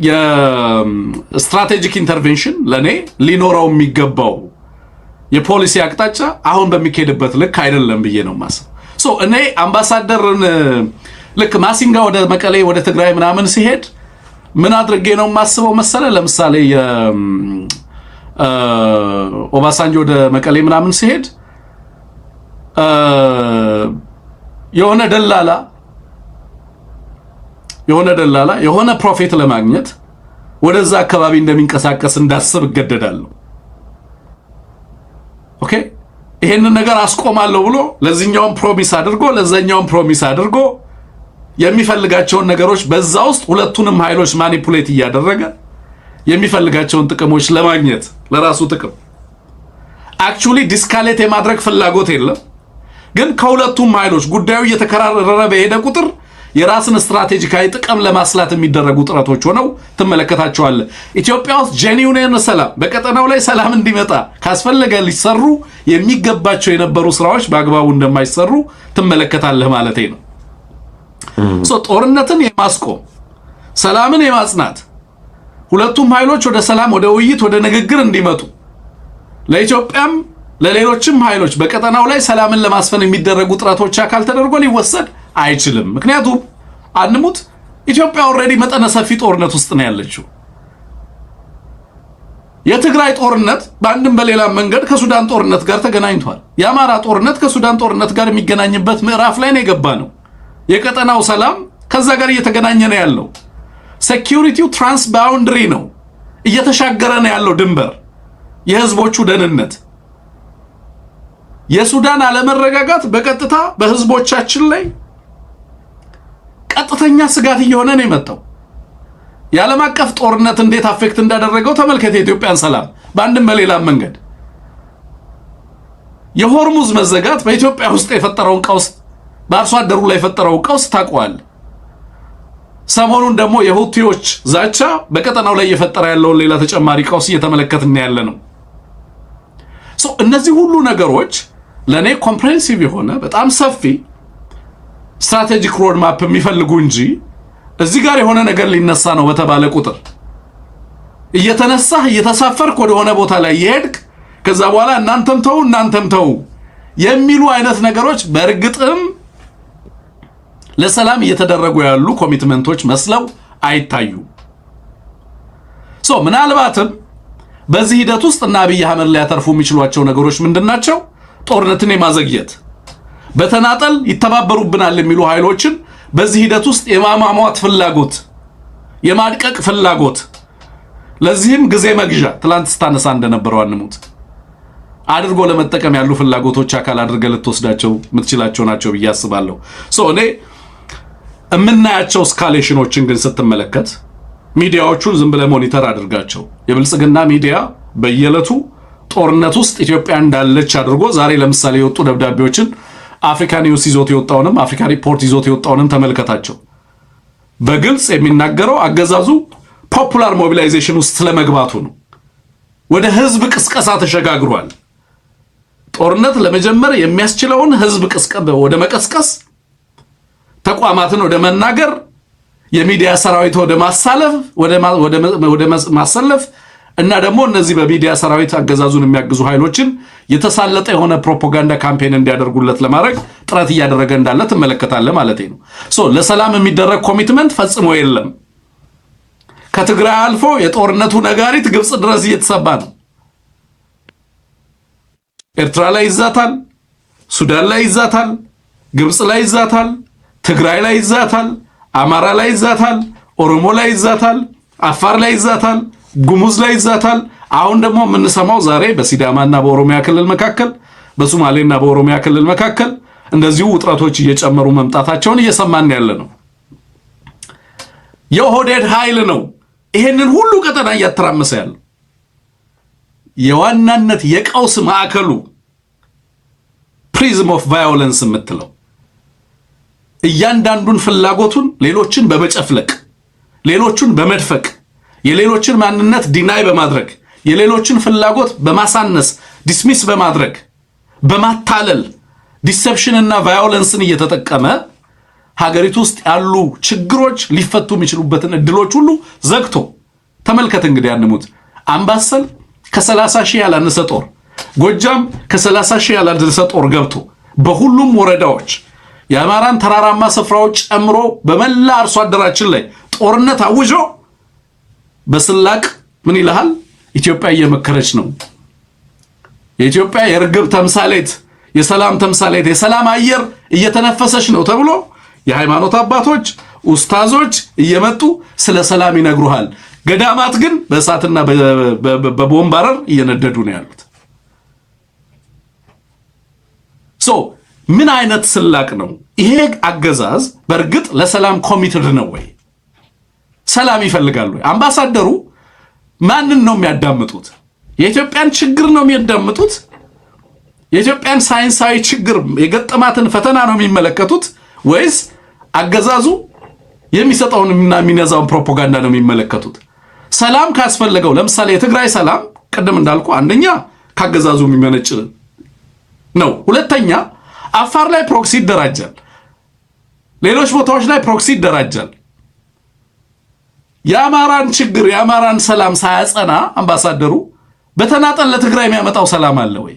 የስትራቴጂክ ኢንተርቬንሽን ለኔ ሊኖረው የሚገባው የፖሊሲ አቅጣጫ አሁን በሚካሄድበት ልክ አይደለም ብዬ ነው ማስበው። እኔ አምባሳደርን ልክ ማሲንጋ ወደ መቀሌ ወደ ትግራይ ምናምን ሲሄድ ምን አድርጌ ነው ማስበው መሰለ? ለምሳሌ ኦባሳንጆ ወደ መቀሌ ምናምን ሲሄድ የሆነ ደላላ የሆነ ፕሮፊት ለማግኘት ወደዛ አካባቢ እንደሚንቀሳቀስ እንዳስብ እገደዳለሁ። ኦኬ ይሄንን ነገር አስቆማለሁ ብሎ ለዚህኛውም ፕሮሚስ አድርጎ ለዛኛውም ፕሮሚስ አድርጎ የሚፈልጋቸውን ነገሮች በዛ ውስጥ ሁለቱንም ኃይሎች ማኒፑሌት እያደረገ የሚፈልጋቸውን ጥቅሞች ለማግኘት ለራሱ ጥቅም አክቹሊ ዲስካሌት የማድረግ ፍላጎት የለም። ግን ከሁለቱም ኃይሎች ጉዳዩ እየተከራረረ በሄደ ቁጥር የራስን ስትራቴጂካዊ ጥቅም ለማስላት የሚደረጉ ጥረቶች ሆነው ትመለከታቸዋለህ። ኢትዮጵያ ውስጥ ጄኒውን ሰላም በቀጠናው ላይ ሰላም እንዲመጣ ካስፈለገ ሊሰሩ የሚገባቸው የነበሩ ስራዎች በአግባቡ እንደማይሰሩ ትመለከታለህ ማለቴ ነው። ጦርነትን የማስቆም ሰላምን የማጽናት ሁለቱም ኃይሎች ወደ ሰላም ወደ ውይይት ወደ ንግግር እንዲመጡ ለኢትዮጵያም ለሌሎችም ኃይሎች በቀጠናው ላይ ሰላምን ለማስፈን የሚደረጉ ጥረቶች አካል ተደርጎ ሊወሰድ አይችልም። ምክንያቱም አንሙት ኢትዮጵያ ኦልሬዲ መጠነ ሰፊ ጦርነት ውስጥ ነው ያለችው። የትግራይ ጦርነት በአንድም በሌላ መንገድ ከሱዳን ጦርነት ጋር ተገናኝቷል። የአማራ ጦርነት ከሱዳን ጦርነት ጋር የሚገናኝበት ምዕራፍ ላይ ነው የገባ ነው። የቀጠናው ሰላም ከዛ ጋር እየተገናኘ ነው ያለው። ሴኩሪቲው ትራንስ ባውንደሪ ነው፣ እየተሻገረ ነው ያለው ድንበር። የህዝቦቹ ደህንነት የሱዳን አለመረጋጋት በቀጥታ በህዝቦቻችን ላይ ቀጥተኛ ስጋት እየሆነ ነው የመጣው። የዓለም አቀፍ ጦርነት እንዴት አፌክት እንዳደረገው ተመልከተ። የኢትዮጵያን ሰላም በአንድም በሌላም መንገድ የሆርሙዝ መዘጋት በኢትዮጵያ ውስጥ የፈጠረውን ቀውስ በአርሶ አደሩ ላይ የፈጠረውን ቀውስ ታውቀዋለህ። ሰሞኑን ደግሞ የሁቲዎች ዛቻ በቀጠናው ላይ እየፈጠረ ያለውን ሌላ ተጨማሪ ቀውስ እየተመለከትን ያለ ነው። እነዚህ ሁሉ ነገሮች ለኔ ኮምፕሬሄንሲቭ የሆነ በጣም ሰፊ ስትራቴጂክ ሮድ ማፕ የሚፈልጉ እንጂ እዚህ ጋር የሆነ ነገር ሊነሳ ነው በተባለ ቁጥር እየተነሳህ እየተሳፈርክ ወደ ሆነ ቦታ ላይ ይሄድክ ከዛ በኋላ እናንተም ተው የሚሉ አይነት ነገሮች በእርግጥም ለሰላም እየተደረጉ ያሉ ኮሚትመንቶች መስለው አይታዩ። ምናልባትም በዚህ ሂደት ውስጥ እና አብይ አህመድ ላይ ያተርፉ የሚችሏቸው ነገሮች ምንድናቸው? ጦርነትን የማዘግየት በተናጠል ይተባበሩብናል የሚሉ ኃይሎችን በዚህ ሂደት ውስጥ የማማሟት ፍላጎት፣ የማድቀቅ ፍላጎት፣ ለዚህም ጊዜ መግዣ ትላንት ስታነሳ እንደነበረው አንሙት አድርጎ ለመጠቀም ያሉ ፍላጎቶች አካል አድርገህ ልትወስዳቸው የምትችላቸው ናቸው ብዬ አስባለሁ። እኔ የምናያቸው ስካሌሽኖችን ግን ስትመለከት ሚዲያዎቹን ዝም ብለህ ሞኒተር አድርጋቸው። የብልጽግና ሚዲያ በየዕለቱ ጦርነት ውስጥ ኢትዮጵያ እንዳለች አድርጎ ዛሬ ለምሳሌ የወጡ ደብዳቤዎችን አፍሪካ ኒውስ ይዞት የወጣውንም አፍሪካ ሪፖርት ይዞት የወጣውንም ተመልከታቸው። በግልጽ የሚናገረው አገዛዙ ፖፑላር ሞቢላይዜሽን ውስጥ ስለመግባቱ ነው። ወደ ህዝብ ቅስቀሳ ተሸጋግሯል። ጦርነት ለመጀመር የሚያስችለውን ህዝብ ወደ መቀስቀስ፣ ተቋማትን ወደ መናገር፣ የሚዲያ ሰራዊት ወደ ማሳለፍ ወደ ማሰለፍ እና ደግሞ እነዚህ በሚዲያ ሰራዊት አገዛዙን የሚያግዙ ኃይሎችን የተሳለጠ የሆነ ፕሮፓጋንዳ ካምፔን እንዲያደርጉለት ለማድረግ ጥረት እያደረገ እንዳለ ትመለከታለህ ማለት ነው። ለሰላም የሚደረግ ኮሚትመንት ፈጽሞ የለም። ከትግራይ አልፎ የጦርነቱ ነጋሪት ግብጽ ድረስ እየተሰማ ነው። ኤርትራ ላይ ይዛታል፣ ሱዳን ላይ ይዛታል፣ ግብጽ ላይ ይዛታል፣ ትግራይ ላይ ይዛታል፣ አማራ ላይ ይዛታል፣ ኦሮሞ ላይ ይዛታል፣ አፋር ላይ ይዛታል፣ ጉሙዝ ላይ ይዛታል። አሁን ደግሞ የምንሰማው ዛሬ በሲዳማና በኦሮሚያ ክልል መካከል፣ በሶማሌና በኦሮሚያ ክልል መካከል እንደዚሁ ውጥረቶች እየጨመሩ መምጣታቸውን እየሰማን ያለ ነው። የኦህዴድ ኃይል ነው ይሄንን ሁሉ ቀጠና እያተራመሰ ያለው። የዋናነት የቀውስ ማዕከሉ ፕሪዝም ኦፍ ቫዮለንስ የምትለው እያንዳንዱን ፍላጎቱን ሌሎችን በመጨፍለቅ ሌሎችን በመድፈቅ የሌሎችን ማንነት ዲናይ በማድረግ የሌሎችን ፍላጎት በማሳነስ ዲስሚስ በማድረግ በማታለል ዲሰፕሽን እና ቫዮለንስን እየተጠቀመ ሀገሪቱ ውስጥ ያሉ ችግሮች ሊፈቱ የሚችሉበትን እድሎች ሁሉ ዘግቶ ተመልከት። እንግዲህ ያንሙት አምባሰል ከ30 ሺህ ያላነሰ ጦር፣ ጎጃም ከ30 ሺህ ያላነሰ ጦር ገብቶ በሁሉም ወረዳዎች የአማራን ተራራማ ስፍራዎች ጨምሮ በመላ አርሶ አደራችን ላይ ጦርነት አውጆ በስላቅ ምን ይልሃል? ኢትዮጵያ እየመከረች ነው። የኢትዮጵያ የርግብ ተምሳሌት፣ የሰላም ተምሳሌት፣ የሰላም አየር እየተነፈሰች ነው ተብሎ የሃይማኖት አባቶች ኡስታዞች እየመጡ ስለ ሰላም ይነግሩሃል። ገዳማት ግን በእሳትና በቦምባረር እየነደዱ ነው ያሉት። ምን አይነት ስላቅ ነው ይሄ አገዛዝ? በእርግጥ ለሰላም ኮሚትድ ነው ወይ? ሰላም ይፈልጋሉ? አምባሳደሩ ማንን ነው የሚያዳምጡት? የኢትዮጵያን ችግር ነው የሚያዳምጡት? የኢትዮጵያን ሳይንሳዊ ችግር የገጠማትን ፈተና ነው የሚመለከቱት? ወይስ አገዛዙ የሚሰጠውንና የሚነዛውን ፕሮፓጋንዳ ነው የሚመለከቱት? ሰላም ካስፈለገው ለምሳሌ የትግራይ ሰላም ቅድም እንዳልኩ አንደኛ ካገዛዙ የሚመነጭ ነው። ሁለተኛ አፋር ላይ ፕሮክሲ ይደራጃል፣ ሌሎች ቦታዎች ላይ ፕሮክሲ ይደራጃል። የአማራን ችግር የአማራን ሰላም ሳያጸና አምባሳደሩ በተናጠል ለትግራይ የሚያመጣው ሰላም አለ ወይ?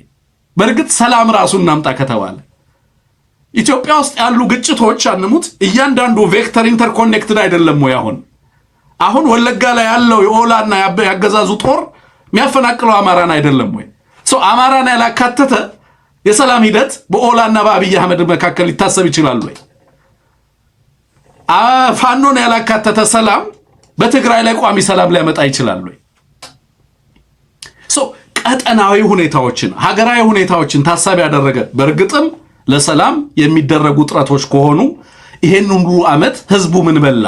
በእርግጥ ሰላም ራሱን እናምጣ ከተባለ ኢትዮጵያ ውስጥ ያሉ ግጭቶች አንሙት እያንዳንዱ ቬክተር ኢንተርኮኔክትድ አይደለም ወይ? አሁን ወለጋ ላይ ያለው የኦላና ያገዛዙ ጦር የሚያፈናቅለው አማራን አይደለም ወይ? አማራን ያላካተተ የሰላም ሂደት በኦላና በአብይ አህመድ መካከል ሊታሰብ ይችላል ወይ? ፋኖን ያላካተተ ሰላም በትግራይ ላይ ቋሚ ሰላም ሊያመጣ ይችላል ወይ? ቀጠናዊ ሁኔታዎችን ሀገራዊ ሁኔታዎችን ታሳቢ ያደረገ በእርግጥም ለሰላም የሚደረጉ ጥረቶች ከሆኑ ይሄን ሁሉ ዓመት ህዝቡ ምን በላ?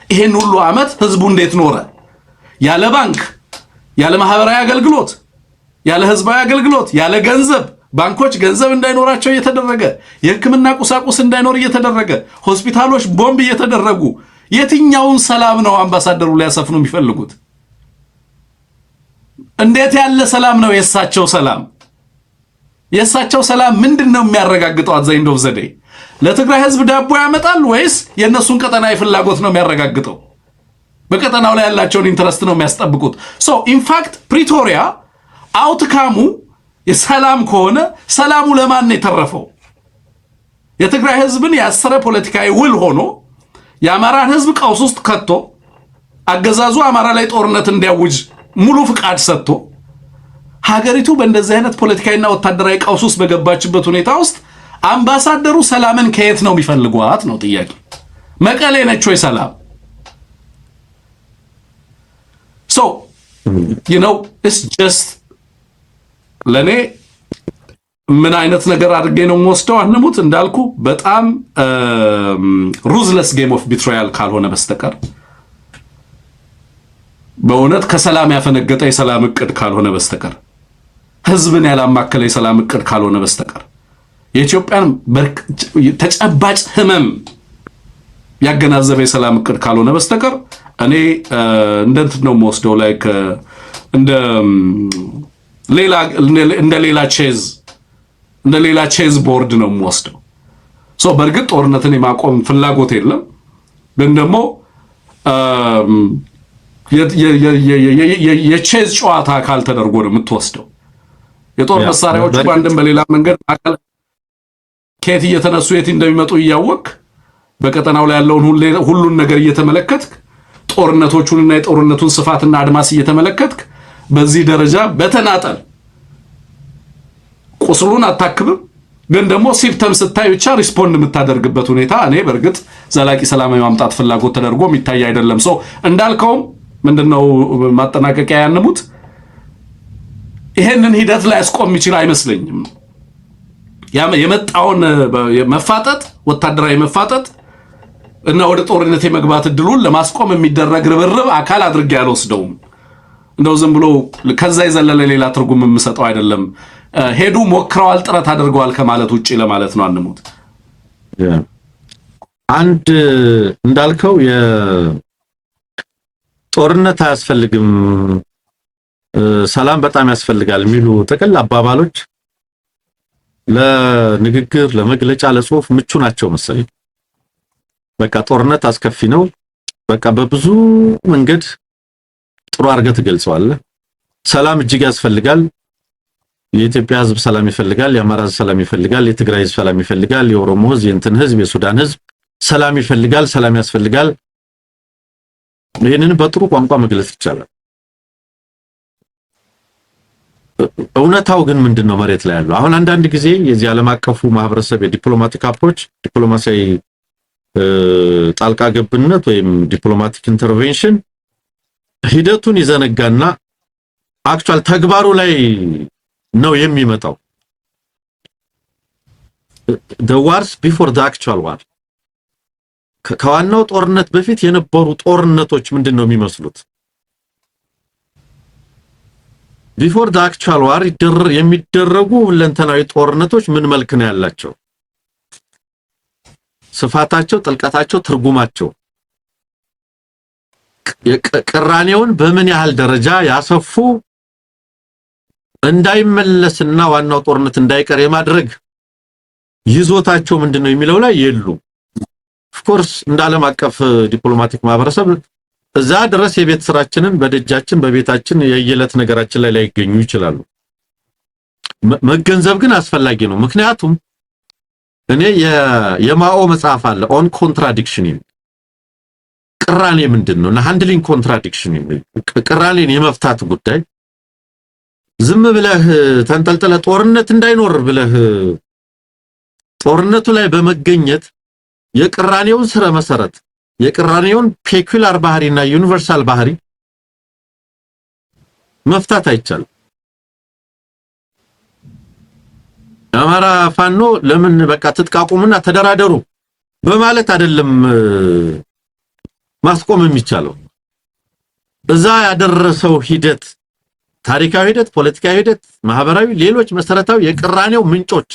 ይሄን ሁሉ ዓመት ህዝቡ እንዴት ኖረ? ያለ ባንክ፣ ያለ ማህበራዊ አገልግሎት፣ ያለ ህዝባዊ አገልግሎት፣ ያለ ገንዘብ፣ ባንኮች ገንዘብ እንዳይኖራቸው እየተደረገ፣ የህክምና ቁሳቁስ እንዳይኖር እየተደረገ፣ ሆስፒታሎች ቦምብ እየተደረጉ የትኛውን ሰላም ነው አምባሳደሩ ሊያሰፍኑ የሚፈልጉት? እንዴት ያለ ሰላም ነው የሳቸው ሰላም? የሳቸው ሰላም ምንድነው የሚያረጋግጠው? አዛይንዶ ዘዴ ለትግራይ ህዝብ ዳቦ ያመጣል ወይስ የነሱን ቀጠናዊ ፍላጎት ነው የሚያረጋግጠው? በቀጠናው ላይ ያላቸውን ኢንተረስት ነው የሚያስጠብቁት? ኢን ፋክት ፕሪቶሪያ አውትካሙ የሰላም ከሆነ ሰላሙ ለማን ነው የተረፈው? የትግራይ ህዝብን ያሰረ ፖለቲካዊ ውል ሆኖ የአማራን ህዝብ ቀውስ ውስጥ ከቶ አገዛዙ አማራ ላይ ጦርነት እንዲያውጅ ሙሉ ፍቃድ ሰጥቶ ሀገሪቱ በእንደዚህ አይነት ፖለቲካዊና ወታደራዊ ቀውስ ውስጥ በገባችበት ሁኔታ ውስጥ አምባሳደሩ ሰላምን ከየት ነው የሚፈልጓት ነው ጥያቄ። መቀሌ ነች ወይ ሰላም? it's just ለኔ ምን አይነት ነገር አድርጌ ነው የምወስደው? አንሙት እንዳልኩ በጣም ሩዝለስ ጌም ኦፍ ቢትራያል ካልሆነ በስተቀር በእውነት ከሰላም ያፈነገጠ የሰላም እቅድ ካልሆነ በስተቀር ህዝብን ያላማከለ የሰላም እቅድ ካልሆነ በስተቀር የኢትዮጵያን ተጨባጭ ህመም ያገናዘበ የሰላም እቅድ ካልሆነ በስተቀር እኔ እንደንት ነው የምወስደው ላይክ እንደ ሌላ ቼዝ ቦርድ ነው የምወስደው። በእርግጥ ጦርነትን የማቆም ፍላጎት የለም፣ ግን ደግሞ የቼዝ ጨዋታ አካል ተደርጎ ነው የምትወስደው። የጦር መሳሪያዎቹ በአንድም በሌላ መንገድ አካል ከየት እየተነሱ የት እንደሚመጡ እያወቅ በቀጠናው ላይ ያለውን ሁሉን ነገር እየተመለከትክ ጦርነቶቹንና የጦርነቱን ስፋትና አድማስ እየተመለከትክ በዚህ ደረጃ በተናጠል ቁስሉን አታክብም፣ ግን ደግሞ ሲምፕተም ስታይ ብቻ ሪስፖንድ የምታደርግበት ሁኔታ እኔ በርግጥ ዘላቂ ሰላማዊ ማምጣት ፍላጎት ተደርጎ የሚታይ አይደለም። ሰው እንዳልከውም ምንድነው ማጠናቀቂያ ያንሙት ይሄንን ሂደት ላይ ያስቆም ይችላል አይመስለኝም። የመጣውን መፋጠጥ ወታደራዊ መፋጠጥ እና ወደ ጦርነት የመግባት እድሉን ለማስቆም የሚደረግ ርብርብ አካል አድርጌ ያልወስደውም። እንደው ዝም ብሎ ከዛ የዘለለ ሌላ ትርጉም የምሰጠው አይደለም። ሄዱ ሞክረዋል፣ ጥረት አድርገዋል ከማለት ውጪ ለማለት ነው። አንሙት አንድ እንዳልከው የጦርነት አያስፈልግም ሰላም በጣም ያስፈልጋል የሚሉ ጥቅል አባባሎች ለንግግር ለመግለጫ ለጽሁፍ ምቹ ናቸው መሰለኝ። በቃ ጦርነት አስከፊ ነው፣ በቃ በብዙ መንገድ ጥሩ አድርገህ ትገልጸዋለህ። ሰላም እጅግ ያስፈልጋል፣ የኢትዮጵያ ህዝብ ሰላም ይፈልጋል፣ የአማራ ህዝብ ሰላም ይፈልጋል፣ የትግራይ ህዝብ ሰላም ይፈልጋል፣ የኦሮሞ ህዝብ፣ የእንትን ህዝብ፣ የሱዳን ህዝብ ሰላም ይፈልጋል፣ ሰላም ያስፈልጋል። ይሄንን በጥሩ ቋንቋ መግለጽ ይቻላል። እውነታው ግን ምንድነው መሬት ላይ ያለው? አሁን አንዳንድ ጊዜ የዚህ ዓለም አቀፉ ማህበረሰብ የዲፕሎማቲክ አፕሮች ዲፕሎማሲያዊ ጣልቃ ገብነት ወይም ዲፕሎማቲክ ኢንተርቬንሽን ሂደቱን ይዘነጋና አክቹዋል ተግባሩ ላይ ነው የሚመጣው። the wars before the actual war ከዋናው ጦርነት በፊት የነበሩ ጦርነቶች ምንድነው የሚመስሉት? before the actual war የሚደረጉ ሁለንተናዊ ጦርነቶች ምን መልክ ነው ያላቸው? ስፋታቸው፣ ጥልቀታቸው፣ ትርጉማቸው ቅራኔውን በምን ያህል ደረጃ ያሰፉ እንዳይመለስና ዋናው ጦርነት እንዳይቀር የማድረግ ይዞታቸው ምንድነው የሚለው ላይ የሉ። ኦፍ ኮርስ እንደ ዓለም አቀፍ ዲፕሎማቲክ ማህበረሰብ እዛ ድረስ የቤት ስራችንን በደጃችን በቤታችን የየለት ነገራችን ላይ ይገኙ ይችላሉ። መገንዘብ ግን አስፈላጊ ነው። ምክንያቱም እኔ የማኦ መጽሐፍ አለ ኦን ኮንትራዲክሽን ቅራኔ ምንድነው እና ሃንድሊንግ ኮንትራዲክሽን ቅራኔን የመፍታት ጉዳይ ዝም ብለህ ተንጠልጥለ ጦርነት እንዳይኖር ብለህ ጦርነቱ ላይ በመገኘት የቅራኔውን ስረ መሰረት የቅራኔውን ፔኩላር ባህሪና ዩኒቨርሳል ባህሪ መፍታት አይቻልም። አማራ ፋኖ ለምን በቃ ትጥቃቁምና ተደራደሩ በማለት አይደለም ማስቆም የሚቻለው። እዛ ያደረሰው ሂደት ታሪካዊ ሂደት፣ ፖለቲካዊ ሂደት፣ ማህበራዊ ሌሎች መሰረታዊ የቅራኔው ምንጮች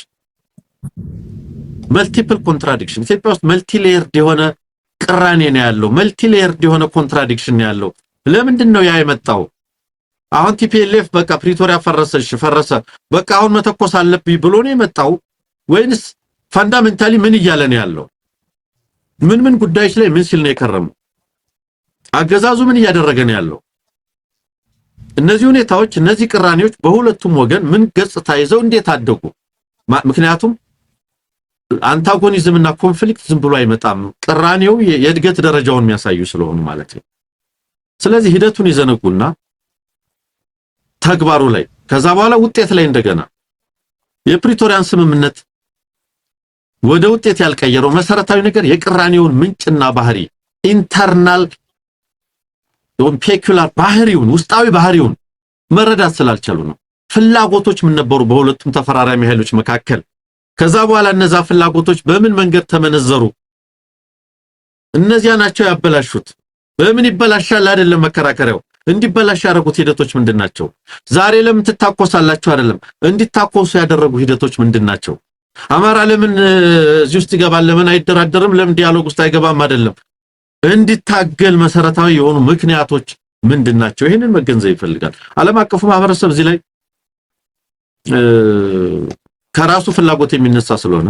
መልቲፕል ኮንትራዲክሽን ኢትዮጵያ ውስጥ መልቲ ሌየርድ የሆነ ቅራኔ ነው ያለው። መልቲ ሌየርድ የሆነ ኮንትራዲክሽን ነው ያለው። ለምንድን ነው ያ የመጣው? አሁን ቲፒኤልኤፍ በቃ ፕሪቶሪያ ፈረሰ በቃ አሁን መተኮስ አለብኝ ብሎ ነው የመጣው ወይንስ ፋንዳሜንታሊ ምን እያለ ነው ያለው? ምን ጉዳዮች ላይ ምን ሲል ነው የከረመው? አገዛዙ ምን እያደረገ ነው ያለው? እነዚህ ሁኔታዎች እነዚህ ቅራኔዎች በሁለቱም ወገን ምን ገጽታ ይዘው እንዴት አደጉ? ምክንያቱም አንታጎኒዝም እና ኮንፍሊክት ዝም ብሎ አይመጣም። ቅራኔው የእድገት ደረጃውን የሚያሳዩ ስለሆኑ ማለት ነው። ስለዚህ ሂደቱን ይዘነጉና ተግባሩ ላይ ከዛ በኋላ ውጤት ላይ እንደገና የፕሪቶሪያን ስምምነት ወደ ውጤት ያልቀየረው መሰረታዊ ነገር የቅራኔውን ምንጭና ባህሪ ኢንተርናል ፔኩላር ባህሪውን ውስጣዊ ባህሪውን መረዳት ስላልቻሉ ነው። ፍላጎቶች ምን ነበሩ በሁለቱም ተፈራራሚ ኃይሎች መካከል? ከዛ በኋላ እነዛ ፍላጎቶች በምን መንገድ ተመነዘሩ? እነዚያ ናቸው ያበላሹት። በምን ይበላሻል አይደለም መከራከሪያው። እንዲበላሽ ያደረጉት ሂደቶች ምንድናቸው? ዛሬ ለምን ትታኮሳላችሁ አይደለም እንዲታኮሱ ያደረጉ ሂደቶች ምንድናቸው? አማራ ለምን እዚህ ውስጥ ይገባል ለምን አይደራደርም ለምን ዲያሎግ ውስጥ አይገባም አይደለም እንዲታገል መሰረታዊ የሆኑ ምክንያቶች ምንድናቸው? ይሄንን መገንዘብ ይፈልጋል ዓለም አቀፉ ማህበረሰብ። እዚህ ላይ ከራሱ ፍላጎት የሚነሳ ስለሆነ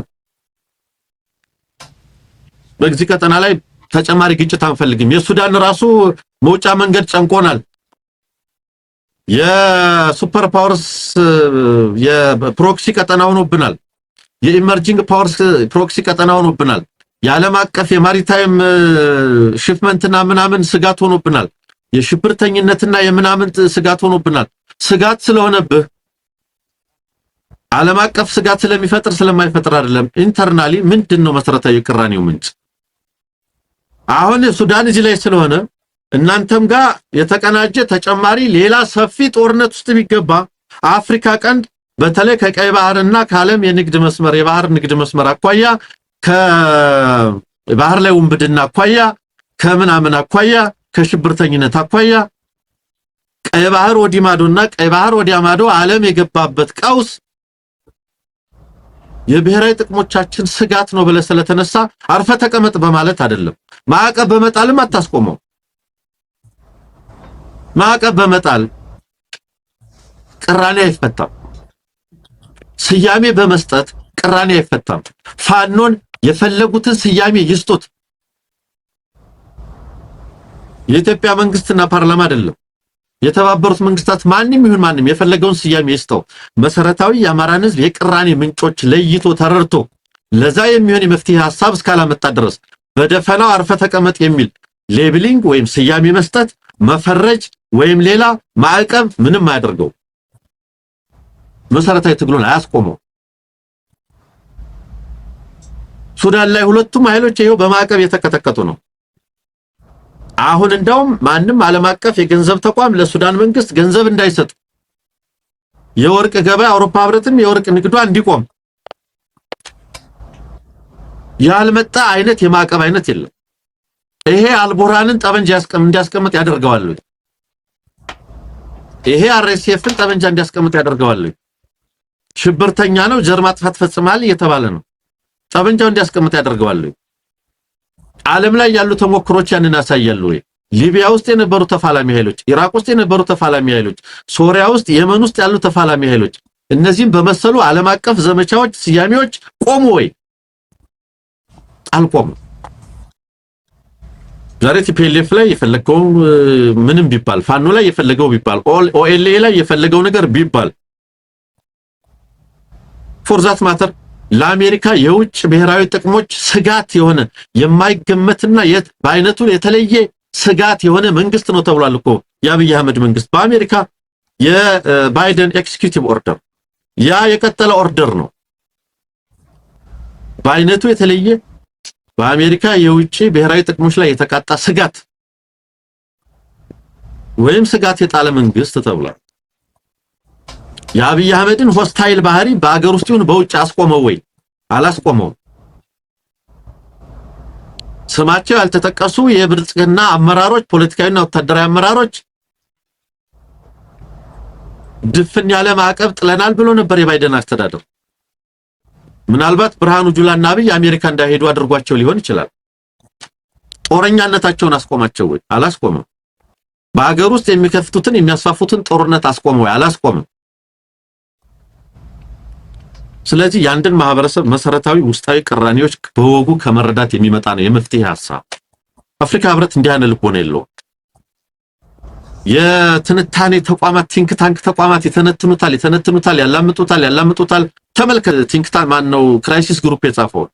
በዚህ ቀጠና ላይ ተጨማሪ ግጭት አንፈልግም። የሱዳን ራሱ መውጫ መንገድ ጨንቆናል። የሱፐር ፓወርስ የፕሮክሲ ቀጠና ሆኖብናል። የኢመርጂንግ ፓወርስ ፕሮክሲ ቀጠና ሆኖብናል። የዓለም አቀፍ የማሪታይም ሽፍመንትና ምናምን ስጋት ሆኖብናል። የሽብርተኝነትና የምናምን ስጋት ሆኖብናል። ስጋት ስለሆነብህ ዓለም አቀፍ ስጋት ስለሚፈጥር ስለማይፈጥር አይደለም። ኢንተርናሊ ምንድነው መሰረታዊ ቅራኔው ምንጭ? አሁን ሱዳን እዚህ ላይ ስለሆነ እናንተም ጋር የተቀናጀ ተጨማሪ ሌላ ሰፊ ጦርነት ውስጥ ቢገባ አፍሪካ ቀንድ በተለይ ከቀይ ባህርና ከዓለም የንግድ መስመር የባህር ንግድ መስመር አኳያ ከባህር ላይ ውንብድና አኳያ ከምናምን አኳያ ከሽብርተኝነት አኳያ ቀይ ባህር ወዲህ ማዶና ቀይ ባህር ወዲያ ማዶ ዓለም የገባበት ቀውስ የብሔራዊ ጥቅሞቻችን ስጋት ነው ብለ ስለተነሳ አርፈ ተቀመጥ በማለት አይደለም። ማዕቀብ በመጣልም አታስቆመው። ማዕቀብ በመጣል ቅራኔ አይፈታም። ስያሜ በመስጠት ቅራኔ አይፈታም። ፋኖን የፈለጉትን ስያሜ ይስጡት። የኢትዮጵያ መንግስትና ፓርላማ አይደለም። የተባበሩት መንግስታት ማንንም ይሁን ማንንም የፈለገውን ስያሜ ይስጠው። መሰረታዊ የአማራን ህዝብ የቅራኔ ምንጮች ለይቶ ተረርቶ ለዛ የሚሆን የመፍትሄ ሐሳብ እስካላመጣ ድረስ በደፈናው አርፈ ተቀመጥ የሚል ሌብሊንግ ወይም ስያሜ መስጠት መፈረጅ ወይም ሌላ ማዕቀብ ምንም አያደርገው። መሰረታዊ ትግሉን አያስቆመው። ሱዳን ላይ ሁለቱም ኃይሎች ይሄው በማዕቀብ የተከተከቱ ነው። አሁን እንደውም ማንም ዓለም አቀፍ የገንዘብ ተቋም ለሱዳን መንግስት ገንዘብ እንዳይሰጥ የወርቅ ገበያ አውሮፓ ህብረትም የወርቅ ንግዷ እንዲቆም ያልመጣ አይነት የማዕቀብ አይነት የለም። ይሄ አልቡርሃንን ጠበንጃ እንዲያስቀምጥ ያደርገዋል። ይሄ አርኤስኤፍን ጠበንጃ እንዲያስቀምጥ ያደርገዋል። ሽብርተኛ ነው፣ ዘር ማጥፋት ፈጽሟል እየተባለ ነው። ጠበንጃው እንዲያስቀምጥ ያደርገዋል። ዓለም ላይ ያሉ ተሞክሮች ያንን ያሳያሉ። ሊቢያ ውስጥ የነበሩ ተፋላሚ ኃይሎች፣ ኢራቅ ውስጥ የነበሩ ተፋላሚ ኃይሎች፣ ሶሪያ ውስጥ፣ የመን ውስጥ ያሉ ተፋላሚ ኃይሎች እነዚህም በመሰሉ ዓለም አቀፍ ዘመቻዎች ስያሜዎች ቆሙ ወይ? አልቆሙ። ዛሬ ቲፒኤልኤፍ ላይ የፈለገው ምንም ቢባል፣ ፋኖ ላይ የፈለገው ቢባል፣ ኦኤልኤ ላይ የፈለገው ነገር ቢባል ፎርዛት ማተር ለአሜሪካ የውጭ ብሔራዊ ጥቅሞች ስጋት የሆነ የማይገመትና በአይነቱ የተለየ ስጋት የሆነ መንግስት ነው ተብሏል እኮ የአብይ አህመድ መንግስት። በአሜሪካ የባይደን ኤክስኪዩቲቭ ኦርደር ያ የቀጠለ ኦርደር ነው። በአይነቱ የተለየ በአሜሪካ የውጭ ብሔራዊ ጥቅሞች ላይ የተቃጣ ስጋት ወይም ስጋት የጣለ መንግስት ተብሏል። የአብይ አህመድን ሆስታይል ባህሪ በአገር ውስጥ ይሁን በውጭ አስቆመው ወይ? አላስቆመው። ስማቸው ያልተጠቀሱ የብልጽግና አመራሮች፣ ፖለቲካዊና ወታደራዊ አመራሮች ድፍን ያለ ማዕቀብ ጥለናል ብሎ ነበር የባይደን አስተዳደር። ምናልባት ብርሃኑ ጁላና አብይ አሜሪካ እንዳይሄዱ አድርጓቸው ሊሆን ይችላል። ጦረኛነታቸውን አስቆማቸው ወይ? አላስቆመም። በአገር ውስጥ የሚከፍቱትን የሚያስፋፉትን ጦርነት አስቆመው ወይ? አላስቆመም። ስለዚህ የአንድን ማህበረሰብ መሰረታዊ ውስጣዊ ቅራኔዎች በወጉ ከመረዳት የሚመጣ ነው የመፍትሄ ሐሳብ። አፍሪካ ህብረት እንዲህ አይነት ልቦና የለውም። የትንታኔ ተቋማት ቲንክ ታንክ ተቋማት ይተነትኑታል፣ ያላምጡታል። ተመልከት፣ ቲንክ ታንክ ማን ነው ክራይሲስ ግሩፕ የጻፈው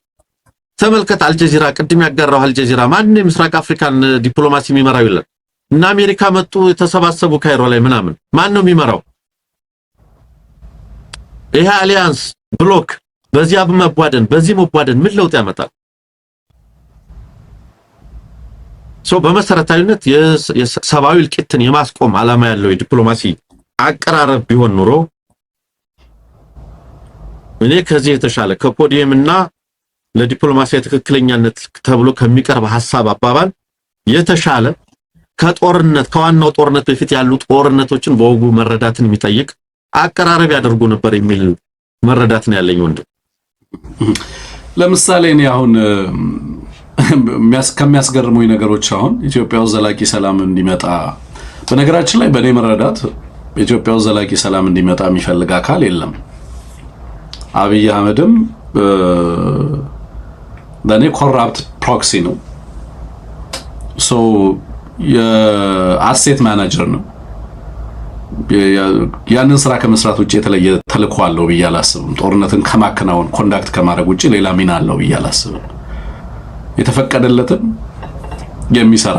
ተመልከት። አልጀዚራ ቅድም ያጋራው አልጀዚራ ማን ምስራቅ አፍሪካን ዲፕሎማሲ የሚመራው ይላል እና አሜሪካ መጡ የተሰባሰቡ ካይሮ ላይ ምናምን ማን ነው የሚመራው? ይሄ አሊያንስ ብሎክ በዚያ በመቧደን በዚህ መቧደን ምን ለውጥ ያመጣል? በመሰረታዊነት የሰብአዊ እልቂትን የማስቆም ዓላማ ያለው የዲፕሎማሲ አቀራረብ ቢሆን ኑሮ እኔ ከዚህ የተሻለ ከፖዲየምና ለዲፕሎማሲያዊ ትክክለኛነት ተብሎ ከሚቀርብ ሐሳብ አባባል የተሻለ ከጦርነት ከዋናው ጦርነት በፊት ያሉ ጦርነቶችን በወጉ መረዳትን የሚጠይቅ አቀራረብ ያደርጉ ነበር የሚል መረዳት ነው ያለኝ ወንድም። ለምሳሌ እኔ አሁን ከሚያስገርሙኝ ነገሮች አሁን ኢትዮጵያ ውስጥ ዘላቂ ሰላም እንዲመጣ በነገራችን ላይ በኔ መረዳት ኢትዮጵያ ውስጥ ዘላቂ ሰላም እንዲመጣ የሚፈልግ አካል የለም። አብይ አህመድም በኔ ኮራፕት ፕሮክሲ ነው። የአሴት ማናጀር ነው። ያንን ስራ ከመስራት ውጪ የተለየ ተልዕኮ አለው ብዬ አላስብም። ጦርነትን ከማከናወን ኮንዳክት ከማድረግ ውጪ ሌላ ሚና አለው ብዬ አላስብም። የተፈቀደለትን የሚሰራ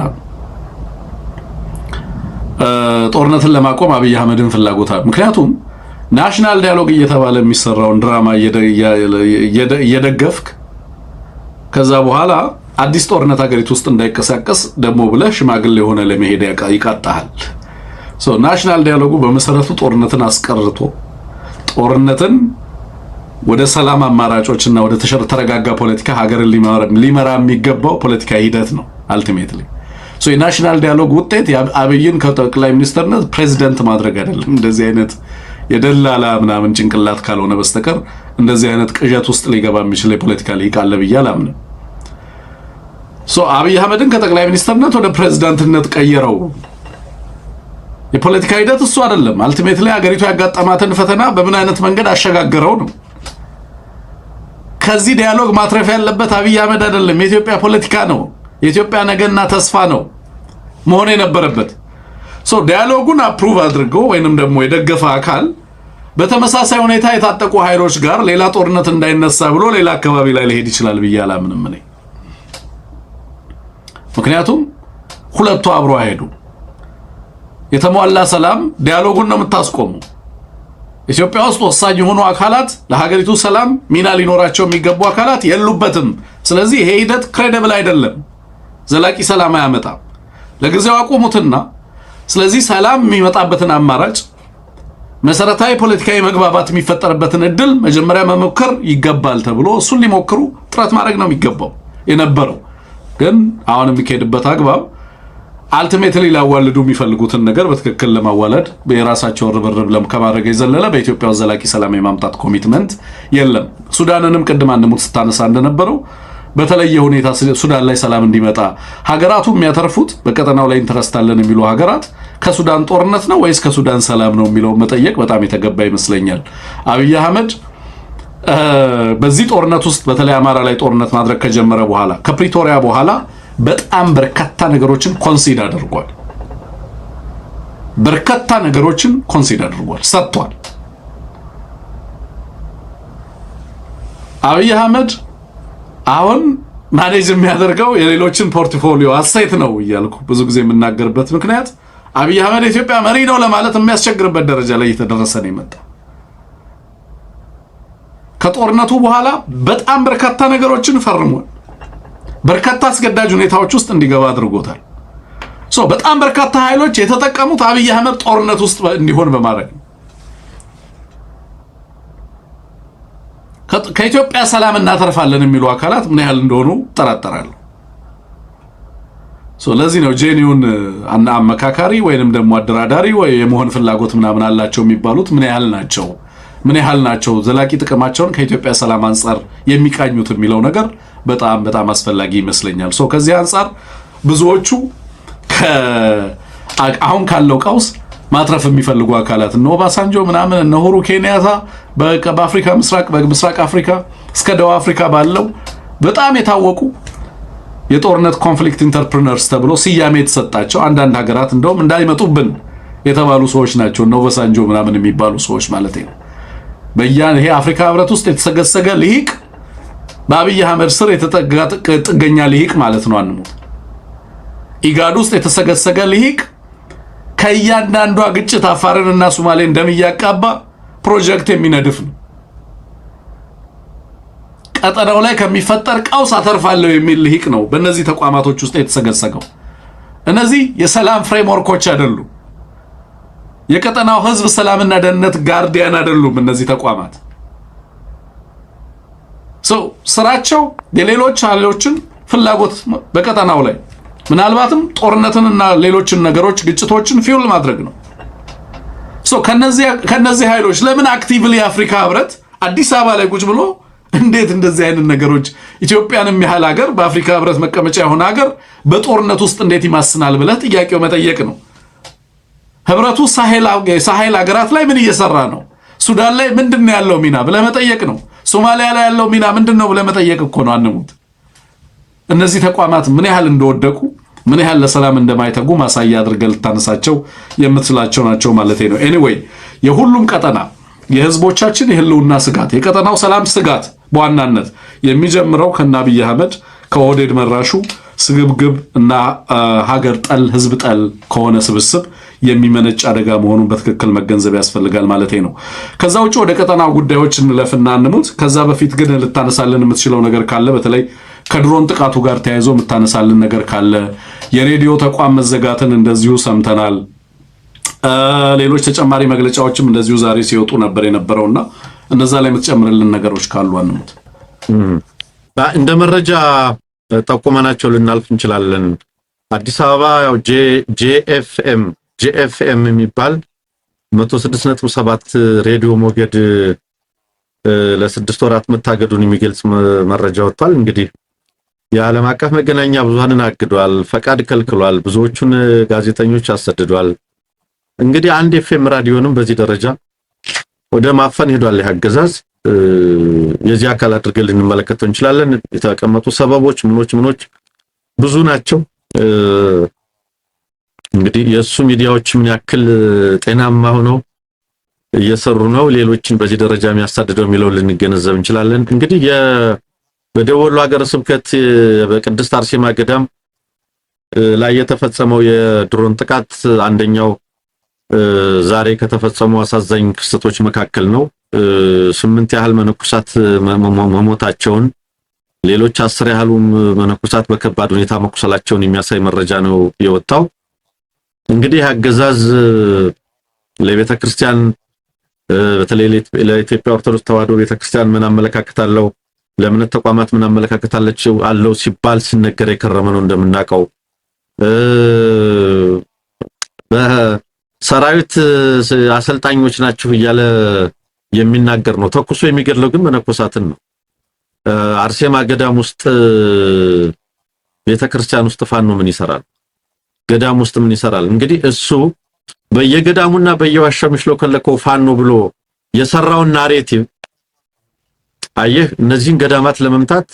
ጦርነትን ለማቆም አብይ አህመድን ፍላጎት አለ። ምክንያቱም ናሽናል ዳያሎግ እየተባለ የሚሰራውን ድራማ እየደገፍክ ከዛ በኋላ አዲስ ጦርነት ሀገሪቱ ውስጥ እንዳይቀሳቀስ ደግሞ ብለህ ሽማግሌ የሆነ ለመሄድ ይቃጣሃል። ናሽናል ዳያሎጉ በመሰረቱ ጦርነትን አስቀርቶ ጦርነትን ወደ ሰላም አማራጮችና ወደ ተረጋጋ ፖለቲካ ሀገርን ሊመራ የሚገባው ፖለቲካ ሂደት ነው። አልቲሜትሊ የናሽናል ዳያሎግ ውጤት አብይን ከጠቅላይ ሚኒስትርነት ፕሬዚደንት ማድረግ አይደለም። እንደዚህ አይነት የደላላ ምናምን ጭንቅላት ካልሆነ በስተቀር እንደዚህ አይነት ቅዠት ውስጥ ሊገባ የሚችል የፖለቲካ ሊቅ አለ ብዬ አላምንም። አብይ አህመድን ከጠቅላይ ሚኒስትርነት ወደ ፕሬዚዳንትነት ቀየረው። የፖለቲካ ሂደት እሱ አይደለም። አልቲሜትሊ ሀገሪቱ ያጋጠማትን ፈተና በምን አይነት መንገድ አሸጋገረው ነው። ከዚህ ዲያሎግ ማትረፍ ያለበት አብይ አህመድ አይደለም፣ የኢትዮጵያ ፖለቲካ ነው። የኢትዮጵያ ነገና ተስፋ ነው መሆን የነበረበት። ዲያሎጉን አፕሩቭ አድርገው ወይንም ደግሞ የደገፈ አካል በተመሳሳይ ሁኔታ የታጠቁ ኃይሎች ጋር ሌላ ጦርነት እንዳይነሳ ብሎ ሌላ አካባቢ ላይ ሊሄድ ይችላል ብዬ አላምንም እኔ። ምክንያቱም ሁለቱ አብሮ አይሄዱ። የተሟላ ሰላም ዲያሎጉን ነው የምታስቆሙ። ኢትዮጵያ ውስጥ ወሳኝ የሆኑ አካላት ለሀገሪቱ ሰላም ሚና ሊኖራቸው የሚገቡ አካላት የሉበትም። ስለዚህ ይሄ ሂደት ክሬዲብል አይደለም፣ ዘላቂ ሰላም አያመጣም። ለጊዜው አቁሙትና ስለዚህ ሰላም የሚመጣበትን አማራጭ መሰረታዊ ፖለቲካዊ መግባባት የሚፈጠርበትን እድል መጀመሪያ መሞከር ይገባል ተብሎ እሱን ሊሞክሩ ጥረት ማድረግ ነው የሚገባው የነበረው። ግን አሁን የሚካሄድበት አግባብ አልቲሜትሊ ሊያዋልዱ የሚፈልጉትን ነገር በትክክል ለማዋለድ የራሳቸውን ርብርብ ከማድረግ የዘለለ በኢትዮጵያ ውስጥ ዘላቂ ሰላም የማምጣት ኮሚትመንት የለም። ሱዳንንም ቅድም አንሙት ስታነሳ እንደነበረው በተለየ ሁኔታ ሱዳን ላይ ሰላም እንዲመጣ ሀገራቱ የሚያተርፉት በቀጠናው ላይ ኢንተረስት አለን የሚሉ ሀገራት ከሱዳን ጦርነት ነው ወይስ ከሱዳን ሰላም ነው የሚለው መጠየቅ በጣም የተገባ ይመስለኛል። አብይ አህመድ በዚህ ጦርነት ውስጥ በተለይ አማራ ላይ ጦርነት ማድረግ ከጀመረ በኋላ ከፕሪቶሪያ በኋላ በጣም በርካታ ነገሮችን ኮንሲድ አድርጓል። በርካታ ነገሮችን ኮንሲድ አድርጓል፣ ሰጥቷል። አብይ አህመድ አሁን ማኔጅ የሚያደርገው የሌሎችን ፖርትፎሊዮ አሴት ነው እያልኩ ብዙ ጊዜ የምናገርበት ምክንያት አብይ አህመድ የኢትዮጵያ መሪ ነው ለማለት የሚያስቸግርበት ደረጃ ላይ እየተደረሰ ነው የመጣው። ከጦርነቱ በኋላ በጣም በርካታ ነገሮችን ፈርሟል። በርካታ አስገዳጅ ሁኔታዎች ውስጥ እንዲገባ አድርጎታል። በጣም በርካታ ኃይሎች የተጠቀሙት አብይ አህመድ ጦርነት ውስጥ እንዲሆን በማድረግ ነው። ከኢትዮጵያ ሰላም እናተርፋለን የሚሉ አካላት ምን ያህል እንደሆኑ ጠራጠራለሁ። ለዚህ ነው ጄኒውን አመካካሪ ወይንም ደግሞ አደራዳሪ ወይ የመሆን ፍላጎት ምናምን አላቸው የሚባሉት ምን ያህል ናቸው ዘላቂ ጥቅማቸውን ከኢትዮጵያ ሰላም አንፃር የሚቃኙት የሚለው ነገር በጣም በጣም አስፈላጊ ይመስለኛል። ከዚህ አንፃር ብዙዎቹ አሁን ካለው ቀውስ ማትረፍ የሚፈልጉ አካላት እነ ኦባሳንጆ ምናምን እነ ኡሁሩ ኬንያታ በአፍሪካ በምስራቅ አፍሪካ እስከ ደቡብ አፍሪካ ባለው በጣም የታወቁ የጦርነት ኮንፍሊክት ኢንተርፕረነርስ ተብሎ ስያሜ የተሰጣቸው አንዳንድ ሀገራት እንደውም እንዳይመጡብን የተባሉ ሰዎች ናቸው። እነ ኦባሳንጆ ምናምን የሚባሉ ሰዎች ማለት ነው። ይሄ አፍሪካ ህብረት ውስጥ የተሰገሰገ ልሂቅ በአብይ አህመድ ስር የተጠጋ ጥገኛ ልሂቅ ማለት ነው። አንሙት ኢጋድ ውስጥ የተሰገሰገ ልሂቅ ከእያንዳንዷ ግጭት አፋርንና ሶማሌን እንደሚያቃባ ፕሮጀክት የሚነድፍ ነው። ቀጠናው ላይ ከሚፈጠር ቀውስ አተርፋለሁ የሚል ልሂቅ ነው በእነዚህ ተቋማቶች ውስጥ የተሰገሰገው። እነዚህ የሰላም ፍሬምወርኮች አይደሉም። የቀጠናው ህዝብ ሰላምና ደህንነት ጋርዲያን አይደሉም። እነዚህ ተቋማት ስራቸው የሌሎች ኃይሎችን ፍላጎት በቀጠናው ላይ ምናልባትም ጦርነትንና ሌሎችን ነገሮች ግጭቶችን ፊውል ማድረግ ነው። ከነዚህ ኃይሎች ለምን አክቲቭሊ የአፍሪካ ህብረት አዲስ አበባ ላይ ቁጭ ብሎ እንዴት እንደዚህ አይነት ነገሮች ኢትዮጵያንም ያህል ሀገር በአፍሪካ ህብረት መቀመጫ የሆነ ሀገር በጦርነት ውስጥ እንዴት ይማስናል ብለህ ጥያቄው መጠየቅ ነው። ህብረቱ ሳሄል ሀገራት ላይ ምን እየሰራ ነው? ሱዳን ላይ ምንድነው ያለው ሚና ብለህ መጠየቅ ነው። ሶማሊያ ላይ ያለው ሚና ምንድነው ብለህ መጠየቅ እኮ ነው። አንሙት እነዚህ ተቋማት ምን ያህል እንደወደቁ ምን ያህል ለሰላም እንደማይተጉ ማሳያ አድርገህ ልታነሳቸው የምትችላቸው ናቸው ማለት ነው። ኤኒዌይ የሁሉም ቀጠና የህዝቦቻችን የህልውና ስጋት፣ የቀጠናው ሰላም ስጋት በዋናነት የሚጀምረው ከአብይ አህመድ ከኦህዴድ መራሹ ስግብግብ እና ሀገር ጠል ህዝብ ጠል ከሆነ ስብስብ የሚመነጭ አደጋ መሆኑን በትክክል መገንዘብ ያስፈልጋል ማለት ነው። ከዛ ውጭ ወደ ቀጠናው ጉዳዮች እንለፍና እንሙት። ከዛ በፊት ግን ልታነሳልን የምትችለው ነገር ካለ በተለይ ከድሮን ጥቃቱ ጋር ተያይዞ የምታነሳልን ነገር ካለ፣ የሬዲዮ ተቋም መዘጋትን እንደዚሁ ሰምተናል። ሌሎች ተጨማሪ መግለጫዎችም እንደዚሁ ዛሬ ሲወጡ ነበር የነበረውና እነዛ ላይ የምትጨምርልን ነገሮች ካሉ አንሙት። እንደ መረጃ ጠቁመናቸው ልናልፍ እንችላለን። አዲስ አበባ ያው ጄኤፍኤም የሚባል 106.7 ሬዲዮ ሞገድ ለ6 ወራት መታገዱን የሚገልጽ መረጃ ወጥቷል። እንግዲህ የዓለም አቀፍ መገናኛ ብዙሃንን አግዷል፣ ፈቃድ ከልክሏል፣ ብዙዎቹን ጋዜጠኞች አሰድዷል። እንግዲህ አንድ ኤፍኤም ራዲዮንም በዚህ ደረጃ ወደ ማፈን ሄዷል። ያገዛዝ የዚህ አካል አድርገን ልንመለከተው እንችላለን። የተቀመጡ ሰበቦች ምኖች ብዙ ናቸው። እንግዲህ የሱ ሚዲያዎች ምን ያክል ጤናማ ሆነው እየሰሩ ነው ሌሎችን በዚህ ደረጃ የሚያሳድደው የሚለው ልንገነዘብ እንችላለን። እንግዲህ በደቡብ ወሎ ሀገረ ስብከት በቅድስት አርሴማ ገዳም ላይ የተፈጸመው የድሮን ጥቃት አንደኛው ዛሬ ከተፈጸሙ አሳዛኝ ክስተቶች መካከል ነው። 8 ያህል መነኮሳት መሞታቸውን፣ ሌሎች 10 ያህሉ መነኮሳት በከባድ ሁኔታ መቁሰላቸውን የሚያሳይ መረጃ ነው የወጣው። እንግዲህ አገዛዝ ለቤተ ክርስቲያን በተለይ ለኢትዮጵያ ኦርቶዶክስ ተዋሕዶ ቤተክርስቲያን ምን አመለካከት አለው፣ ለእምነት ተቋማት ምን አመለካከት አለው ሲባል ሲነገር የከረመ ነው። እንደምናውቀው በሰራዊት አሰልጣኞች ናችሁ እያለ የሚናገር ነው። ተኩሶ የሚገድለው ግን መነኮሳትን ነው። አርሴማ ገዳም ውስጥ ቤተክርስቲያን ውስጥ ፋኖ ምን ይሰራል? ገዳም ውስጥ ምን ይሰራል? እንግዲህ እሱ በየገዳሙና በየዋሻው የሚሽለከለከው ፋኖ ብሎ የሰራውን ናሬቲቭ አየህ። እነዚህን ገዳማት ለመምታት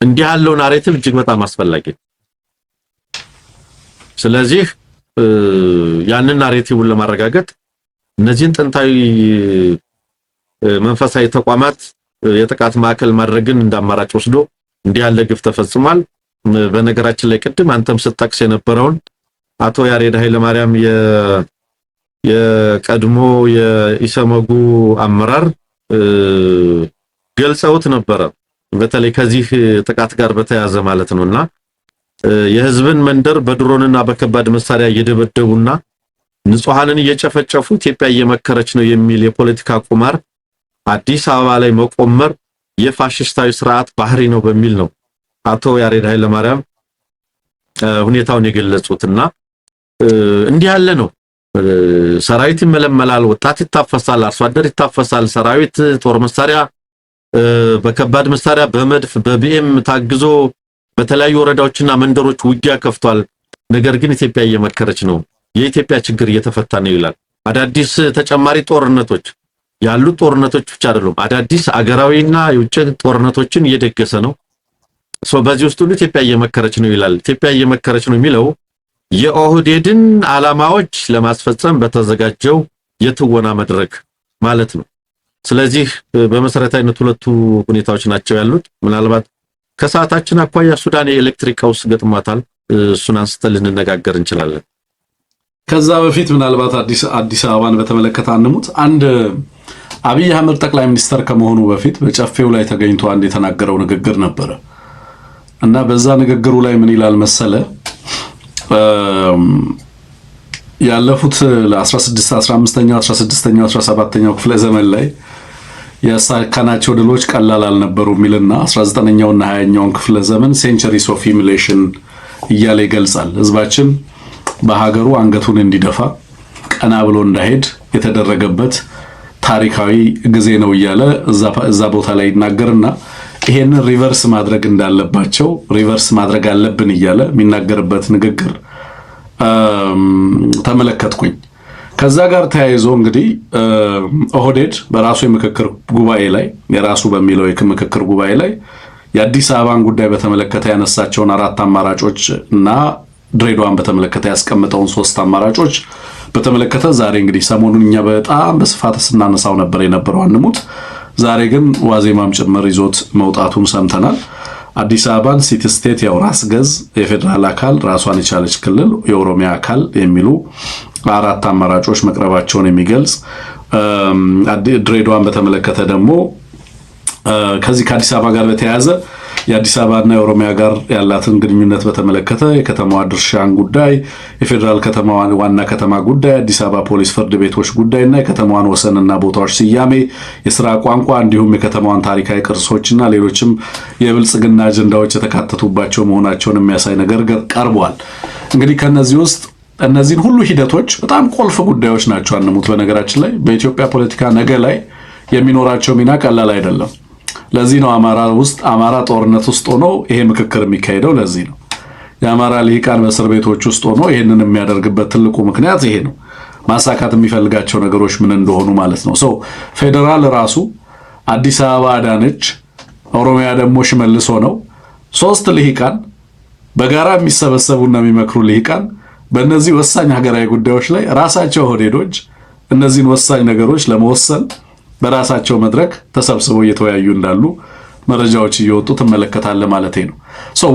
እንዲህ ያለው ናሬቲቭ እጅግ በጣም አስፈላጊ። ስለዚህ ያንን ናሬቲቭን ለማረጋገጥ እነዚህን ጥንታዊ መንፈሳዊ ተቋማት የጥቃት ማዕከል ማድረግን እንዳማራጭ ወስዶ እንዲህ ያለ ግፍ ተፈጽሟል። በነገራችን ላይ ቅድም አንተም ስትጠቅስ የነበረውን አቶ ያሬድ ኃይለማርያም የቀድሞ የኢሰመጉ አመራር ገልጸውት ነበረ። በተለይ ከዚህ ጥቃት ጋር በተያያዘ ማለት ነውና የህዝብን መንደር በድሮንና በከባድ መሳሪያ እየደበደቡና ንጹሃንን እየጨፈጨፉ ኢትዮጵያ እየመከረች ነው የሚል የፖለቲካ ቁማር አዲስ አበባ ላይ መቆመር የፋሽስታዊ ስርዓት ባህሪ ነው በሚል ነው አቶ ያሬድ ኃይለማርያም ሁኔታውን የገለጹትና እንዲህ ያለ ነው። ሰራዊት ይመለመላል፣ ወጣት ይታፈሳል፣ አርሶ አደር ይታፈሳል። ሰራዊት ጦር መሳሪያ በከባድ መሳሪያ በመድፍ በቢኤም ታግዞ በተለያዩ ወረዳዎችና መንደሮች ውጊያ ከፍቷል። ነገር ግን ኢትዮጵያ እየመከረች ነው፣ የኢትዮጵያ ችግር እየተፈታ ነው ይላል። አዳዲስ ተጨማሪ ጦርነቶች ያሉት ጦርነቶች ብቻ አይደሉም፣ አዳዲስ አገራዊና የውጭ ጦርነቶችን እየደገሰ ነው። በዚህ ውስጥ ሁሉ ኢትዮጵያ እየመከረች ነው ይላል። ኢትዮጵያ እየመከረች ነው የሚለው የኦህዴድን ዓላማዎች ለማስፈጸም በተዘጋጀው የትወና መድረክ ማለት ነው። ስለዚህ በመሰረታዊነት ሁለቱ ሁኔታዎች ናቸው ያሉት። ምናልባት ከሰዓታችን አኳያ ሱዳን የኤሌክትሪክ ቀውስ ገጥሟታል። እሱን አንስተን ልንነጋገር እንችላለን። ከዛ በፊት ምናልባት አዲስ አበባን በተመለከተ አንሙት። አንድ አብይ አህመድ ጠቅላይ ሚኒስተር ከመሆኑ በፊት በጨፌው ላይ ተገኝቶ አንድ የተናገረው ንግግር ነበረ እና በዛ ንግግሩ ላይ ምን ይላል መሰለ? ያለፉት ለ16 15ኛው 16ኛው 17ኛው ክፍለ ዘመን ላይ ያሳካናቸው ድሎች ቀላል አልነበሩም ሚልና 19ኛውና 20ኛውን ክፍለ ዘመን ሴንቸሪስ ኦፍ ሂሚሌሽን እያለ ይገልጻል። ህዝባችን በሀገሩ አንገቱን እንዲደፋ ቀና ብሎ እንዳይሄድ የተደረገበት ታሪካዊ ጊዜ ነው እያለ እዛ ቦታ ላይ ይናገርና ይሄንን ሪቨርስ ማድረግ እንዳለባቸው ሪቨርስ ማድረግ አለብን እያለ የሚናገርበት ንግግር ተመለከትኩኝ። ከዛ ጋር ተያይዞ እንግዲህ ኦህዴድ በራሱ የምክክር ጉባኤ ላይ የራሱ በሚለው የምክክር ጉባኤ ላይ የአዲስ አበባን ጉዳይ በተመለከተ ያነሳቸውን 4 አማራጮች እና ድሬዳዋን በተመለከተ ያስቀመጠውን 3 አማራጮች በተመለከተ ዛሬ እንግዲህ ሰሞኑን እኛ በጣም በስፋት ስናነሳው ነበር የነበረው አንሙት። ዛሬ ግን ዋዜማም ጭምር ይዞት መውጣቱን ሰምተናል። አዲስ አበባን ሲቲ ስቴት ያው ራስ ገዝ የፌደራል አካል ራሷን የቻለች ክልል የኦሮሚያ አካል የሚሉ 4 አማራጮች መቅረባቸውን የሚገልጽ ድሬዳዋን በተመለከተ ደግሞ ከዚህ ከአዲስ አበባ ጋር በተያያዘ የአዲስ አበባና የኦሮሚያ ጋር ያላትን ግንኙነት በተመለከተ የከተማዋ ድርሻን ጉዳይ፣ የፌደራል ከተማዋን ዋና ከተማ ጉዳይ፣ አዲስ አበባ ፖሊስ ፍርድ ቤቶች ጉዳይና የከተማዋን ወሰንና ቦታዎች ስያሜ፣ የስራ ቋንቋ እንዲሁም የከተማዋን ታሪካዊ ቅርሶችና ሌሎችም የብልጽግና አጀንዳዎች የተካተቱባቸው መሆናቸውን የሚያሳይ ነገር ቀርቧል። እንግዲህ ከነዚህ ውስጥ እነዚህን ሁሉ ሂደቶች በጣም ቁልፍ ጉዳዮች ናቸው አንሙት። በነገራችን ላይ በኢትዮጵያ ፖለቲካ ነገ ላይ የሚኖራቸው ሚና ቀላል አይደለም። ለዚህ ነው አማራ ጦርነት ውስጥ ሆኖ ይሄ ምክክር የሚካሄደው። ለዚህ ነው የአማራ ልሂቃን በእስር ቤቶች ውስጥ ሆኖ ይሄንን የሚያደርግበት ትልቁ ምክንያት ይሄ ነው። ማሳካት የሚፈልጋቸው ነገሮች ምን እንደሆኑ ማለት ነው። ፌደራል ራሱ አዲስ አበባ አዳነች፣ ኦሮሚያ ደግሞ ሽመልስ ሆነው 3 ልሂቃን በጋራ የሚሰበሰቡና የሚመክሩ ልሂቃን በእነዚህ ወሳኝ ሀገራዊ ጉዳዮች ላይ ራሳቸው ኦህዴዶች እነዚህን ወሳኝ ነገሮች ለመወሰን በራሳቸው መድረክ ተሰብስበው እየተወያዩ እንዳሉ መረጃዎች እየወጡ ትመለከታለህ ማለት ነው።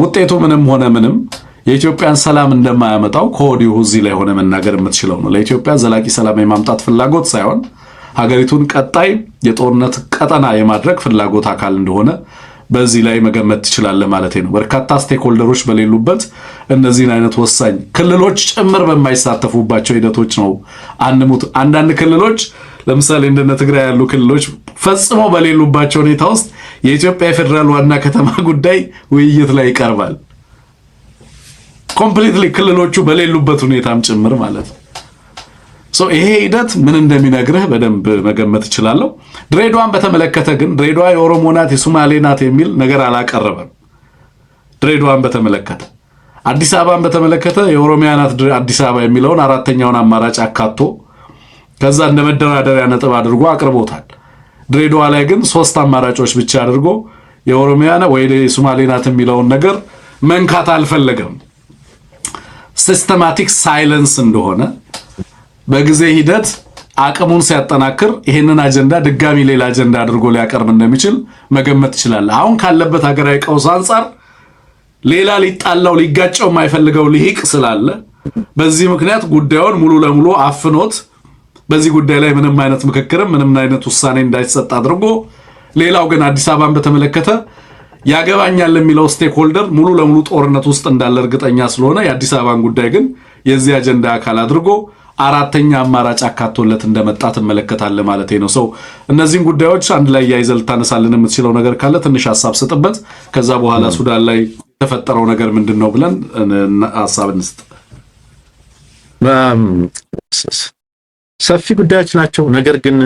ውጤቱ ምንም ሆነ ምንም የኢትዮጵያን ሰላም እንደማያመጣው ከወዲሁ እዚህ ላይ ሆነ መናገር የምትችለው ነው። ለኢትዮጵያ ዘላቂ ሰላም የማምጣት ፍላጎት ሳይሆን ሀገሪቱን ቀጣይ የጦርነት ቀጠና የማድረግ ፍላጎት አካል እንደሆነ በዚህ ላይ መገመት ትችላለህ ማለት ነው። በርካታ ስቴክሆልደሮች በሌሉበት እነዚህን አይነት ወሳኝ ክልሎች ጭምር በማይሳተፉባቸው ሂደቶች ነው አንሙት። አንዳንድ ክልሎች ለምሳሌ እንደነ ትግራይ ያሉ ክልሎች ፈጽሞ በሌሉባቸው ሁኔታ ውስጥ የኢትዮጵያ የፌደራል ዋና ከተማ ጉዳይ ውይይት ላይ ይቀርባል። ኮምፕሊትሊ ክልሎቹ በሌሉበት ሁኔታም ጭምር ማለት ነው። ይሄ ሂደት ምን እንደሚነግርህ በደንብ መገመት እችላለሁ። ድሬዳዋን በተመለከተ ግን ድሬዳዋ የኦሮሞ ናት የሶማሌ ናት የሚል ነገር አላቀረበም። ድሬዳዋን በተመለከተ አዲስ አበባን በተመለከተ የኦሮሚያ ናት አዲስ አበባ የሚለውን 4ኛውን አማራጭ አካቶ ከዛ እንደ መደራደሪያ ነጥብ አድርጎ አቅርቦታል። ድሬዳዋ ላይ ግን 3 አማራጮች ብቻ አድርጎ የኦሮሚያ ወይ የሶማሌ ናት የሚለውን ነገር መንካት አልፈለገም። ሲስተማቲክ ሳይለንስ እንደሆነ በጊዜ ሂደት አቅሙን ሲያጠናክር ይሄንን አጀንዳ ድጋሚ ሌላ አጀንዳ አድርጎ ሊያቀርብ እንደሚችል መገመት ይችላል። አሁን ካለበት ሀገራዊ ቀውስ አንጻር ሌላ ሊጣላው ሊጋጨው የማይፈልገው ልሂቅ ስላለ በዚህ ምክንያት ጉዳዩን ሙሉ ለሙሉ አፍኖት በዚህ ጉዳይ ላይ ምንም አይነት ምክክርም ምንም አይነት ውሳኔ እንዳይሰጥ አድርጎ ሌላው ግን አዲስ አበባን በተመለከተ ያገባኛል የሚለው ስቴክሆልደር ሙሉ ለሙሉ ጦርነት ውስጥ እንዳለ እርግጠኛ ስለሆነ የአዲስ አበባን ጉዳይ ግን የዚህ አጀንዳ አካል አድርጎ 4ኛ አማራጭ አካቶለት እንደመጣ ትመለከታለህ ማለት ነው። እነዚህን ጉዳዮች አንድ ላይ ያይዘህ ልታነሳልን የምትችለው ነገር ካለ ትንሽ ሐሳብ ስጥበት። ከዛ በኋላ ሱዳን ላይ የተፈጠረው ነገር ምንድነው ብለን ሐሳብ እንስጥ። ሰፊ ጉዳዮች ናቸው። ነገር ግን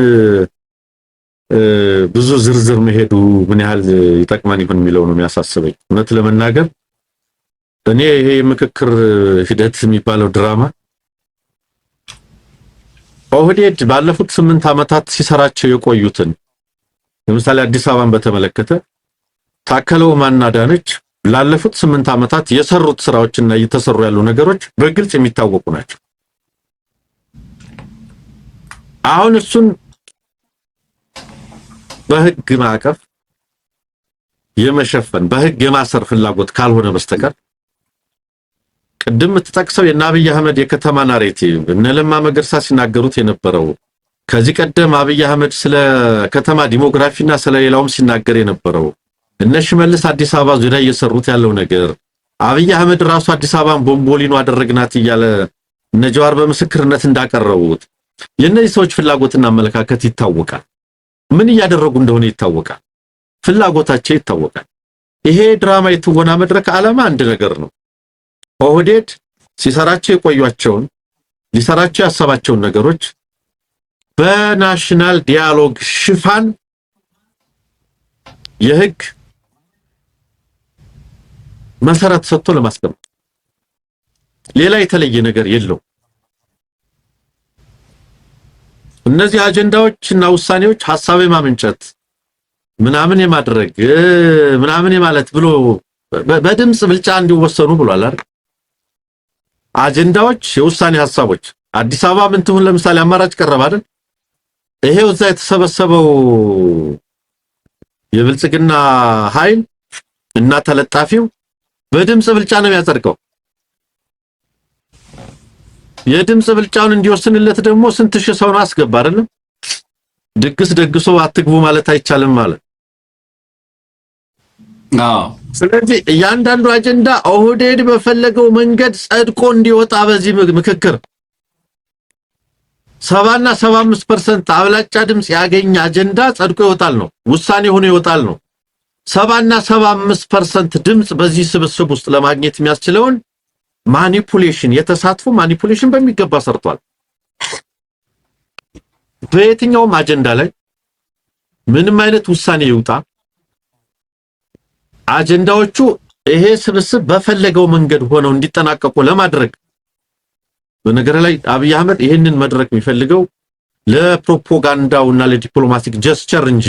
ብዙ ዝርዝር መሄዱ ምን ያህል ይጠቅማን ይሆን የሚለው ነው የሚያሳስበኝ። እውነት ለመናገር እኔ ይሄ ምክክር ሂደት የሚባለው ድራማ ኦህዴድ ባለፉት 8 ዓመታት ሲሰራቸው የቆዩትን ለምሳሌ አዲስ አበባን በተመለከተ ታከለ ኡማና ዳነች ላለፉት 8 ዓመታት የሰሩት ስራዎችና እየተሰሩ ያሉ ነገሮች በግልጽ የሚታወቁ ናቸው። አሁን እሱን በህግ ማዕቀፍ የመሸፈን በህግ የማሰር ፍላጎት ካልሆነ በስተቀር ቅድም ተጠቅሰው የአብይ አህመድ የከተማ ናሬቲቭ እነ ለማ መገርሳ ሲናገሩት የነበረው ከዚህ ቀደም አብይ አህመድ ስለ ከተማ ዲሞግራፊና ስለ ሌላውም ሲናገር የነበረው እነ ሽመልስ አዲስ አበባ ዙሪያ እየሰሩት ያለው ነገር አብይ አህመድ ራሱ አዲስ አበባን ቦምቦሊኖ አደረግናት እያለ እነ ጀዋር በምስክርነት እንዳቀረቡት የነዚህ ሰዎች ፍላጎትና አመለካከት ይታወቃል። ምን እያደረጉ እንደሆነ ይታወቃል። ፍላጎታቸው ይታወቃል። ይሄ ድራማ የትወና መድረክ ዓላማ አንድ ነገር ነው። ኦህዴድ ሲሰራቸው የቆዩቸውን ሊሰራቸው ያሰባቸውን ነገሮች በናሽናል ዲያሎግ ሽፋን የህግ መሰረት ሰጥቶ ለማስቀመጥ ሌላ የተለየ ነገር የለው። እነዚህ አጀንዳዎችና ውሳኔዎች ሐሳብ ማመንጨት ምናምን የማድረግ ምናምን የማለት ብሎ በድምጽ ብልጫ እንዲወሰኑ ብሏል አይደል? አጀንዳዎች፣ የውሳኔ ሐሳቦች አዲስ አበባ ምን ትሁን ለምሳሌ አማራጭ ቀረበ አይደል? ይሄው እዛ የተሰበሰበው የብልጽግና ኃይል እና ተለጣፊው በድምጽ ብልጫ ነው የሚያጸድቀው። የድምጽ ብልጫውን እንዲወስንለት ደግሞ ስንት ሺህ ሰው ነው አስገባ አይደለም? ድግስ ደግሶ አትግቡ ማለት አይቻልም ማለት። ስለዚህ እያንዳንዱ አጀንዳ ኦህዴድ በፈለገው መንገድ ጸድቆ እንዲወጣ በዚህ ምክክር 70 እና 75% አብላጫ ድምጽ ያገኘ አጀንዳ ጸድቆ ይወጣል ነው፣ ውሳኔ ሆኖ ይወጣል ነው። 70 እና 75% ድምጽ በዚህ ስብስብ ውስጥ ለማግኘት የሚያስችለውን ማኒፑሌሽን የተሳትፎ ማኒፑሌሽን በሚገባ ሰርቷል። በየትኛውም አጀንዳ ላይ ምንም አይነት ውሳኔ ይውጣ አጀንዳዎቹ ይሄ ስብስብ በፈለገው መንገድ ሆነው እንዲጠናቀቁ ለማድረግ በነገር ላይ አብይ አህመድ ይሄንን መድረክ የሚፈልገው ለፕሮፓጋንዳውና ለዲፕሎማቲክ ጀስቸር እንጂ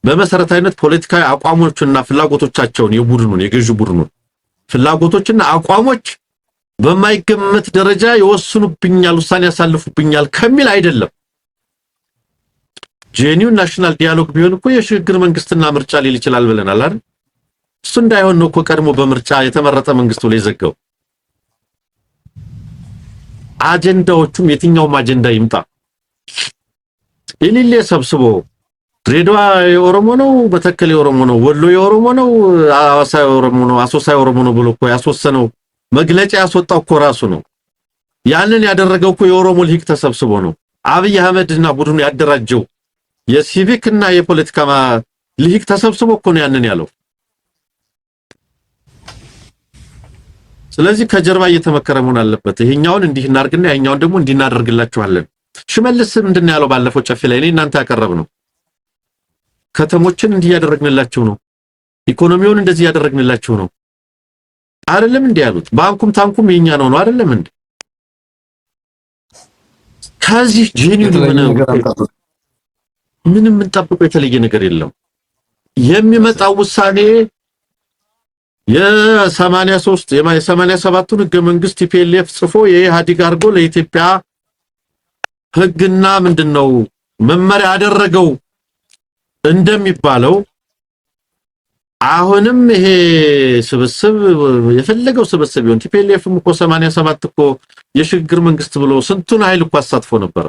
በመሰረታዊነት ፖለቲካዊ አቋሞችና ፍላጎቶቻቸውን የቡድኑን የገዢ ቡድኑን ፍላጎቶችና አቋሞች በማይገመት ደረጃ ይወስኑብኛል፣ ውሳኔ ያሳልፉብኛል ከሚል አይደለም። ጄኒው ናሽናል ዲያሎግ ቢሆን እኮ የሽግግር መንግስትና ምርጫ ሊል ይችላል ብለናል አይደል? እሱ እንዳይሆን ነው እኮ ቀድሞ በምርጫ የተመረጠ መንግስት ላይ ዘጋው። አጀንዳዎቹም የትኛውም አጀንዳ ይምጣ ኢሊሌ ሰብስቦ ድሬዳዋ የኦሮሞ ነው፣ በተከለ የኦሮሞ ነው፣ ወሎ የኦሮሞ ነው፣ አዋሳ የኦሮሞ ነው፣ አሶሳ የኦሮሞ ነው ብሎ እኮ ያስወሰነው መግለጫ ያስወጣው እኮ ራሱ ነው። ያንን ያደረገው እኮ የኦሮሞ ልሂቅ ተሰብስቦ ነው። አብይ አህመድና ቡድኑ ያደራጀው የሲቪክ እና የፖለቲካ ልሂቅ ተሰብስቦ እኮ ነው ያንን ያለው። ስለዚህ ከጀርባ እየተመከረ መሆን አለበት። ይሄኛውን እንዲህ እናርግና ያኛውን ደግሞ እንዲናደርግላችኋለን። ሽመልስ ምንድነው ያለው ባለፈው ጨፌ ላይ እናንተ ያቀረብነው ከተሞችን እንዲህ ያደረግንላችሁ ነው፣ ኢኮኖሚውን እንደዚህ ያደረግንላችሁ ነው አይደለም እንዴ ያሉት? ባንኩም ታንኩም የኛ ነው አይደለም እንዴ? ከዚህ ጄኒው ምንም እንጠብቀው የተለየ ነገር የለም። የሚመጣው ውሳኔ የ83 የ87ቱን ህገ መንግስት ቲፒኤልኤፍ ጽፎ የኢህአዴግ አድርጎ ለኢትዮጵያ ህግና ምንድነው መመሪያ ያደረገው እንደሚባለው አሁንም ይሄ ስብስብ የፈለገው ስብስብ ይሁን ቲፒኤልኤፍም እኮ 87 እኮ የሽግግር መንግስት ብሎ ስንቱን ኃይል እኮ አሳትፎ ነበር።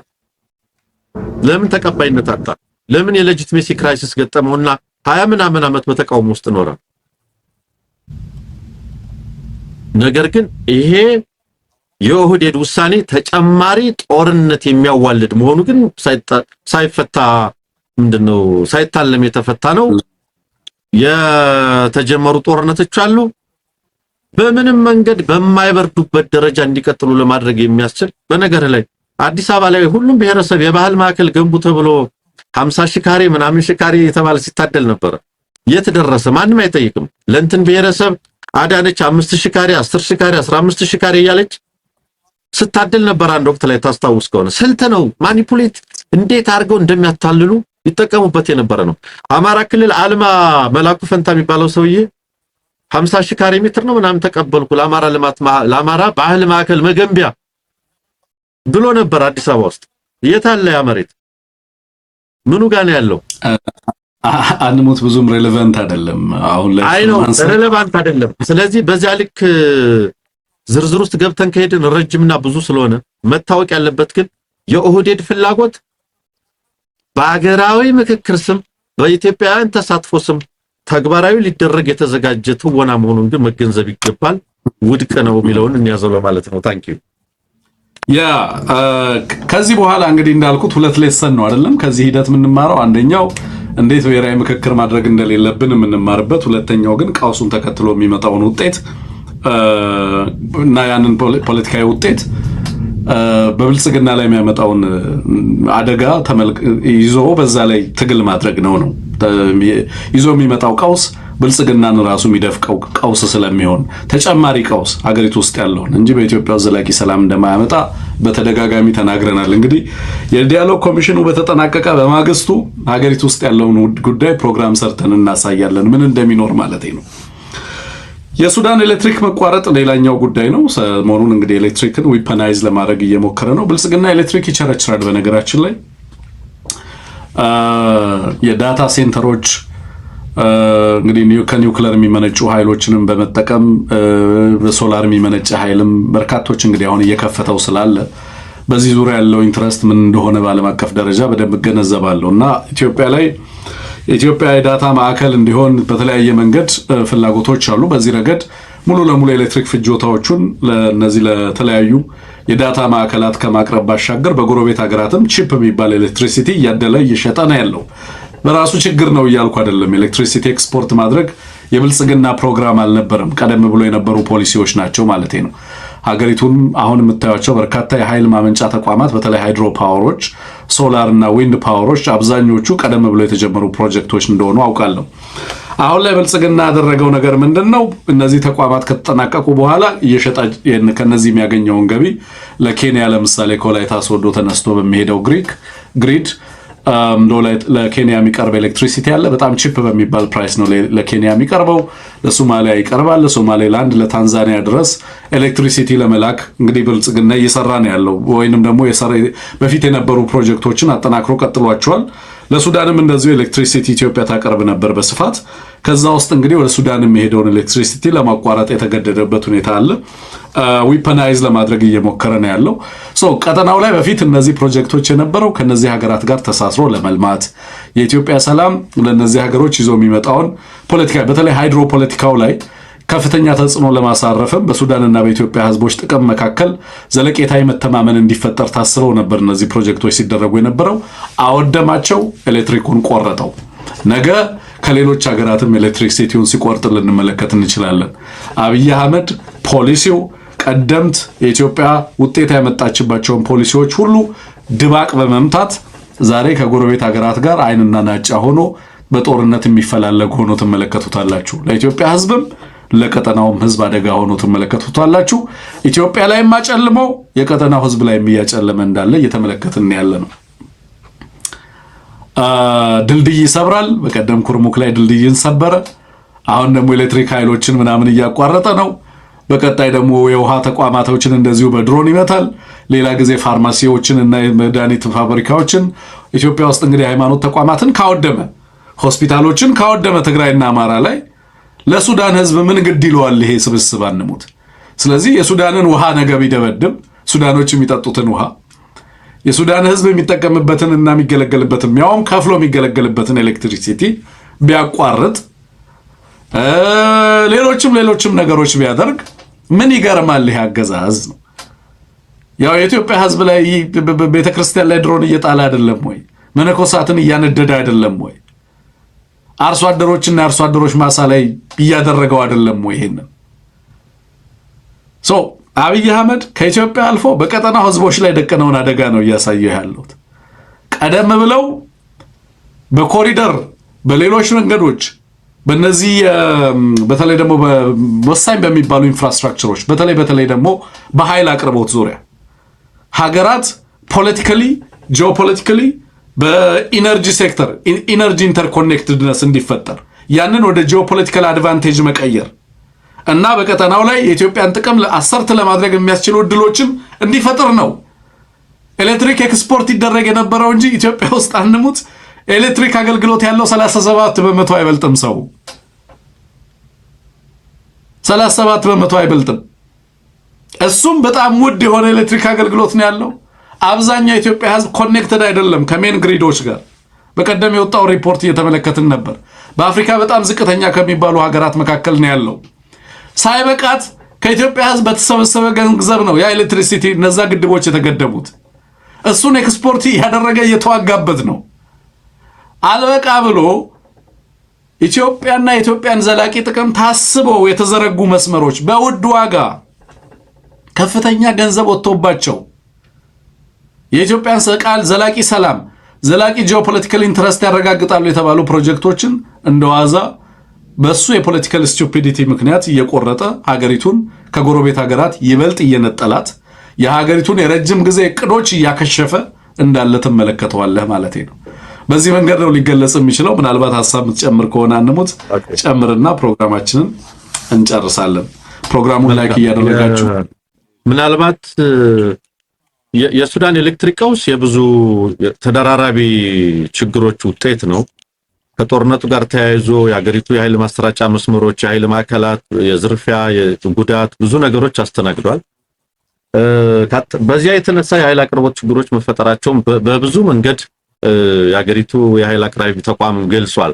ለምን ተቀባይነት አጣ? ለምን የሌጂቲሜሲ ክራይሲስ ገጠመውና 20 ምናምን ዓመት በተቃውሞ ውስጥ ኖረ? ነገር ግን ይሄ የኦህዴድ ውሳኔ ተጨማሪ ጦርነት የሚያዋልድ መሆኑ ግን ሳይፈታ ምንድነው ሳይታለም የተፈታ ነው። የተጀመሩ ጦርነቶች አሉ በምንም መንገድ በማይበርዱበት ደረጃ እንዲቀጥሉ ለማድረግ የሚያስችል። በነገር ላይ አዲስ አበባ ላይ ሁሉም ብሔረሰብ የባህል ማዕከል ገንቡ ተብሎ 50 ሺህ ካሬ ምናምን ሺህ ካሬ የተባለ ሲታደል ነበር። የት ደረሰ? ማንም አይጠይቅም። ለእንትን ብሔረሰብ አዳነች 5000 ካሬ 10000 ካሬ 15000 ካሬ እያለች ስታደል ነበር አንድ ወቅት ላይ ታስታውስ ከሆነ። ስልት ነው ማኒፑሌት እንዴት አድርገው እንደሚያታልሉ ይጠቀሙበት የነበረ ነው። አማራ ክልል አልማ መላኩ ፈንታ የሚባለው ሰውዬ 50000 ካሬ ሜትር ነው ምናምን ተቀበልኩ ለአማራ ልማት ለአማራ ባህል ማዕከል መገንቢያ ብሎ ነበር አዲስ አበባ ውስጥ። የት አለ ያ መሬት? ምኑ ጋር ነው ያለው? አንሙት ብዙም ሬሌቫንት አይደለም አሁን ላይ አይ ነው ሬሌቫንት አይደለም። ስለዚህ በዚያ ልክ ዝርዝር ውስጥ ገብተን ከሄድን ረጅምና ብዙ ስለሆነ መታወቅ ያለበት ግን የኦህዴድ ፍላጎት በአገራዊ ምክክር ስም በኢትዮጵያውያን ተሳትፎ ስም ተግባራዊ ሊደረግ የተዘጋጀ ትወና መሆኑን ግን መገንዘብ ይገባል። ውድቅ ነው የሚለውን እንያዘው ለማለት ነው። ታንኪዩ። ያ ከዚህ በኋላ እንግዲህ እንዳልኩት ሁለት ሌሰን ነው አይደለም ከዚህ ሂደት የምንማረው። አንደኛው እንዴት ብሔራዊ ምክክር ማድረግ እንደሌለብን የምንማርበት፣ ሁለተኛው ግን ቀውሱን ተከትሎ የሚመጣውን ውጤት እና ያንን ፖለቲካዊ ውጤት በብልጽግና ላይ የሚያመጣውን አደጋ ይዞ በዛ ላይ ትግል ማድረግ ነው። ይዞ የሚመጣው ቀውስ ብልጽግናን ራሱ የሚደፍቀው ቀውስ ስለሚሆን ተጨማሪ ቀውስ አገሪቱ ውስጥ ያለውን እንጂ በኢትዮጵያ ዘላቂ ሰላም እንደማያመጣ በተደጋጋሚ ተናግረናል። እንግዲህ የዲያሎግ ኮሚሽኑ በተጠናቀቀ በማግስቱ ሀገሪቱ ውስጥ ያለውን ጉዳይ ፕሮግራም ሰርተን እናሳያለን፣ ምን እንደሚኖር ማለት ነው። የሱዳን ኤሌክትሪክ መቋረጥ ሌላኛው ጉዳይ ነው። ሰሞኑን እንግዲህ ኤሌክትሪክን ዊፐናይዝ ለማድረግ እየሞከረ ነው። ብልጽግና ኤሌክትሪክ ይቸረችራል። በነገራችን ላይ የዳታ ሴንተሮች እንግዲህ ከኒውክለር የሚመነጩ ኃይሎችንም በመጠቀም በሶላር የሚመነጭ ኃይልም በርካቶች እንግዲህ አሁን እየከፈተው ስላለ በዚህ ዙሪያ ያለው ኢንትረስት ምን እንደሆነ በዓለም አቀፍ ደረጃ በደንብ እገነዘባለሁ እና ኢትዮጵያ ላይ የኢትዮጵያ የዳታ ማዕከል እንዲሆን በተለያየ መንገድ ፍላጎቶች አሉ። በዚህ ረገድ ሙሉ ለሙሉ ኤሌክትሪክ ፍጆታዎቹን ለነዚህ ለተለያዩ የዳታ ማዕከላት ከማቅረብ ባሻገር በጎረቤት ሀገራትም ቺፕ የሚባል ኤሌክትሪሲቲ እያደለ እየሸጠ ነው ያለው። በራሱ ችግር ነው እያልኩ አይደለም። ኤሌክትሪሲቲ ኤክስፖርት ማድረግ የብልጽግና ፕሮግራም አልነበረም። ቀደም ብሎ የነበሩ ፖሊሲዎች ናቸው ማለት ነው። ሀገሪቱን አሁን የምታዩቸው በርካታ የኃይል ማመንጫ ተቋማት በተለይ ሃይድሮ ፓወሮች፣ ሶላር እና ዊንድ ፓወሮች አብዛኞቹ ቀደም ብሎ የተጀመሩ ፕሮጀክቶች እንደሆኑ አውቃለሁ። አሁን ላይ ብልጽግና ያደረገው ነገር ምንድነው? እነዚህ ተቋማት ከተጠናቀቁ በኋላ እየሸጠ ከነዚህ የሚያገኘውን ገቢ ለኬንያ ለምሳሌ ከወላይታ ሶዶ ተነስቶ በሚሄደው ግሪድ ለኬንያ የሚቀርብ ኤሌክትሪሲቲ አለ። በጣም ቺፕ በሚባል ፕራይስ ነው ለኬንያ የሚቀርበው። ለሶማሊያ ይቀርባል። ለሶማሌላንድ፣ ለታንዛኒያ ድረስ ኤሌክትሪሲቲ ለመላክ እንግዲህ ብልጽግና እየሰራ ነው ያለው። ወይንም ደግሞ በፊት የነበሩ ፕሮጀክቶችን አጠናክሮ ቀጥሏቸዋል። ለሱዳንም እንደዚሁ ኤሌክትሪሲቲ ኢትዮጵያ ታቀርብ ነበር በስፋት። ከዛ ውስጥ እንግዲህ ወደ ሱዳን የሚሄደውን ኤሌክትሪሲቲ ለማቋረጥ የተገደደበት ሁኔታ አለ። ዊፐናይዝ ለማድረግ እየሞከረ ነው ያለው። ቀጠናው ላይ በፊት እነዚህ ፕሮጀክቶች የነበረው ከነዚህ ሀገራት ጋር ተሳስሮ ለመልማት የኢትዮጵያ ሰላም ለነዚህ ሀገሮች ይዞ የሚመጣውን ፖለቲካ በተለይ ሃይድሮ ፖለቲካው ላይ ከፍተኛ ተጽዕኖ ለማሳረፍም በሱዳንና በኢትዮጵያ ሕዝቦች ጥቅም መካከል ዘለቄታዊ መተማመን እንዲፈጠር ታስበው ነበር እነዚህ ፕሮጀክቶች ሲደረጉ የነበረው። አወደማቸው፣ ኤሌክትሪኩን ቆረጠው። ነገ ከሌሎች ሀገራትም ኤሌክትሪሲቲውን ሲቆርጥ ልንመለከት እንችላለን። አብይ አህመድ ፖሊሲው ቀደምት የኢትዮጵያ ውጤት ያመጣችባቸውን ፖሊሲዎች ሁሉ ድባቅ በመምታት ዛሬ ከጎረቤት ሀገራት ጋር አይንና ናጫ ሆኖ በጦርነት የሚፈላለግ ሆኖ ትመለከቱታላችሁ። ለኢትዮጵያ ሕዝብም ለቀጠናውም ሕዝብ አደጋ ሆኖ ትመለከቱታላችሁ። ኢትዮጵያ ላይም አጨልመው የቀጠናው ሕዝብ ላይም እያጨለመ እንዳለ እየተመለከትን ያለ ነው። ድልድይ ይሰብራል። በቀደም ኩርሙክ ላይ ድልድይን ሰበረ። አሁን ደግሞ ኤሌክትሪክ ኃይሎችን ምናምን እያቋረጠ ነው። በቀጣይ ደግሞ የውሃ ተቋማቶችን እንደዚሁ በድሮን ይመታል። ሌላ ጊዜ ፋርማሲዎችን እና የመድኃኒት ፋብሪካዎችን ኢትዮጵያ ውስጥ እንግዲህ ሃይማኖት ተቋማትን ካወደመ፣ ሆስፒታሎችን ካወደመ ትግራይና አማራ ላይ ለሱዳን ህዝብ ምን ግድ ይለዋል? ይሄ ስብስብ አንሙት። ስለዚህ የሱዳንን ውሃ ነገ ቢደበድብ ሱዳኖች የሚጠጡትን ውሃ የሱዳን ህዝብ የሚጠቀምበትን እና የሚገለገልበትን ያውም ከፍሎ የሚገለገልበትን ኤሌክትሪሲቲ ቢያቋርጥ ሌሎችም ነገሮች ቢያደርግ ምን ይገርማል? ይሄ አገዛዝ ነው። ያው የኢትዮጵያ ህዝብ ላይ ቤተክርስቲያን ላይ ድሮን እየጣለ አይደለም ወይ? መነኮሳትን እያነደደ አይደለም ወይ? አርሶ አደሮችና የአርሶ አደሮች ማሳ ላይ እያደረገው አይደለም ወይ? ይሄንን አብይ አህመድ ከኢትዮጵያ አልፎ በቀጠናው ህዝቦች ላይ ደቀነውን አደጋ ነው እያሳየው ያለው። ቀደም ብለው በኮሪደር በሌሎች መንገዶች በእነዚህ በተለይ ደግሞ ወሳኝ በሚባሉ ኢንፍራስትራክቸሮች በተለይ ደግሞ በኃይል አቅርቦት ዙሪያ ሀገራት ፖለቲካሊ ጂኦፖለቲካሊ በኢነርጂ ሴክተር ኢነርጂ ኢንተርኮኔክትድነስ እንዲፈጠር ያንን ወደ ጂኦፖለቲካል አድቫንቴጅ መቀየር እና በቀጠናው ላይ የኢትዮጵያን ጥቅም ለአሰርት ለማድረግ የሚያስችሉ እድሎችን እንዲፈጥር ነው። ኤሌክትሪክ ኤክስፖርት ይደረግ የነበረው እንጂ ኢትዮጵያ ውስጥ አንሙት ኤሌክትሪክ አገልግሎት ያለው 37% አይበልጥም። ሰው 37% አይበልጥም። እሱም በጣም ውድ የሆነ ኤሌክትሪክ አገልግሎት ነው ያለው። አብዛኛው የኢትዮጵያ ህዝብ ኮኔክትድ አይደለም ከሜን ግሪዶች ጋር። በቀደም የወጣው ሪፖርት እየተመለከትን ነበር። በአፍሪካ በጣም ዝቅተኛ ከሚባሉ ሀገራት መካከል ነው ያለው። ሳይበቃት ከኢትዮጵያ ህዝብ በተሰበሰበ ገንዘብ ነው ያ ኤሌክትሪሲቲ እነዛ ግድቦች የተገደቡት። እሱን ኤክስፖርት ያደረገ እየተዋጋበት ነው። አልበቃ ብሎ ኢትዮጵያና የኢትዮጵያን ዘላቂ ጥቅም ታስበው የተዘረጉ መስመሮች በውድ ዋጋ ከፍተኛ ገንዘብ ወጥቶባቸው የኢትዮጵያን ሰቃል ዘላቂ ሰላም ዘላቂ ጂኦፖለቲካል ኢንተረስት ያረጋግጣሉ የተባሉ ፕሮጀክቶችን እንደዋዛ በሱ የፖለቲካል ስቱፒዲቲ ምክንያት እየቆረጠ ሀገሪቱን ከጎረቤት ሀገራት ይበልጥ እየነጠላት የሀገሪቱን የረጅም ጊዜ እቅዶች እያከሸፈ እንዳለ ትመለከተዋለህ ማለት ነው። በዚህ መንገድ ነው ሊገለጽ የሚችለው። ምናልባት ሐሳብ የምትጨምር ከሆነ አንሙት ጨምርና ፕሮግራማችንን እንጨርሳለን። ፕሮግራሙን ላይክ እያደረጋችሁ ምናልባት የሱዳን ኤሌክትሪክ ቀውስ የብዙ ተደራራቢ ችግሮች ውጤት ነው። ከጦርነቱ ጋር ተያይዞ የሀገሪቱ የኃይል ማሰራጫ መስመሮች፣ የኃይል ማዕከላት፣ የዝርፊያ፣ የጉዳት ብዙ ነገሮች አስተናግዷል። በዚያ የተነሳ የኃይል አቅርቦት ችግሮች መፈጠራቸውን በብዙ መንገድ የሀገሪቱ የኃይል አቅራቢ ተቋም ገልጿል።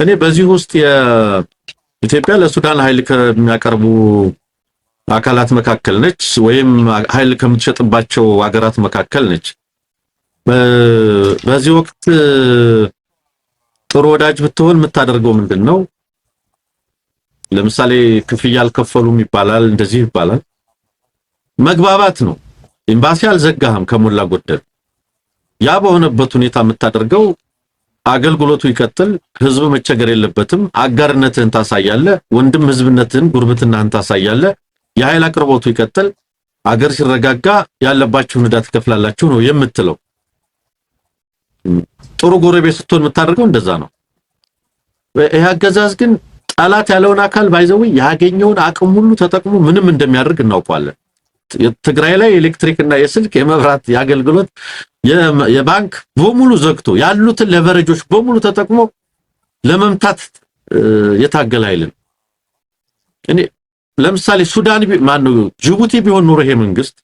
እኔ በዚህ ውስጥ የኢትዮጵያ ለሱዳን ኃይል ከሚያቀርቡ አካላት መካከል ነች ወይም ኃይል ከምትሸጥባቸው ሀገራት መካከል ነች። በዚህ ወቅት ጥሩ ወዳጅ ብትሆን የምታደርገው ምንድነው? ለምሳሌ ክፍያ አልከፈሉም ይባላል፣ እንደዚህ ይባላል። መግባባት ነው። ኤምባሲ አልዘጋህም ከሞላ ጎደል። ያ በሆነበት ሁኔታ የምታደርገው አገልግሎቱ ይቀጥል፣ ህዝብ መቸገር የለበትም፣ አጋርነትህን ታሳያለህ፣ ወንድም ህዝብነትህን ጉርብትናህን ታሳያለህ፣ የኃይል አቅርቦቱ ይቀጥል፣ አገር ሲረጋጋ ያለባችሁን ዕዳ ትከፍላላችሁ ነው የምትለው። ጥሩ ጎረቤት ስትሆን የምታደርገው እንደዛ ነው። ይሄ አገዛዝ ግን ጠላት ያለውን አካል ባይዘው ያገኘውን አቅም ሁሉ ተጠቅሞ ምንም እንደሚያደርግ እናውቃለን። ትግራይ ላይ ኤሌክትሪክና የስልክ የመብራት የአገልግሎት የባንክ በሙሉ ዘግቶ ያሉትን ለቨሬጆች በሙሉ ተጠቅሞ ለመምታት የታገለ ኃይል ነው። እኔ ለምሳሌ ሱዳን ማነው ጅቡቲ ቢሆን ኑሮ ይሄ መንግስት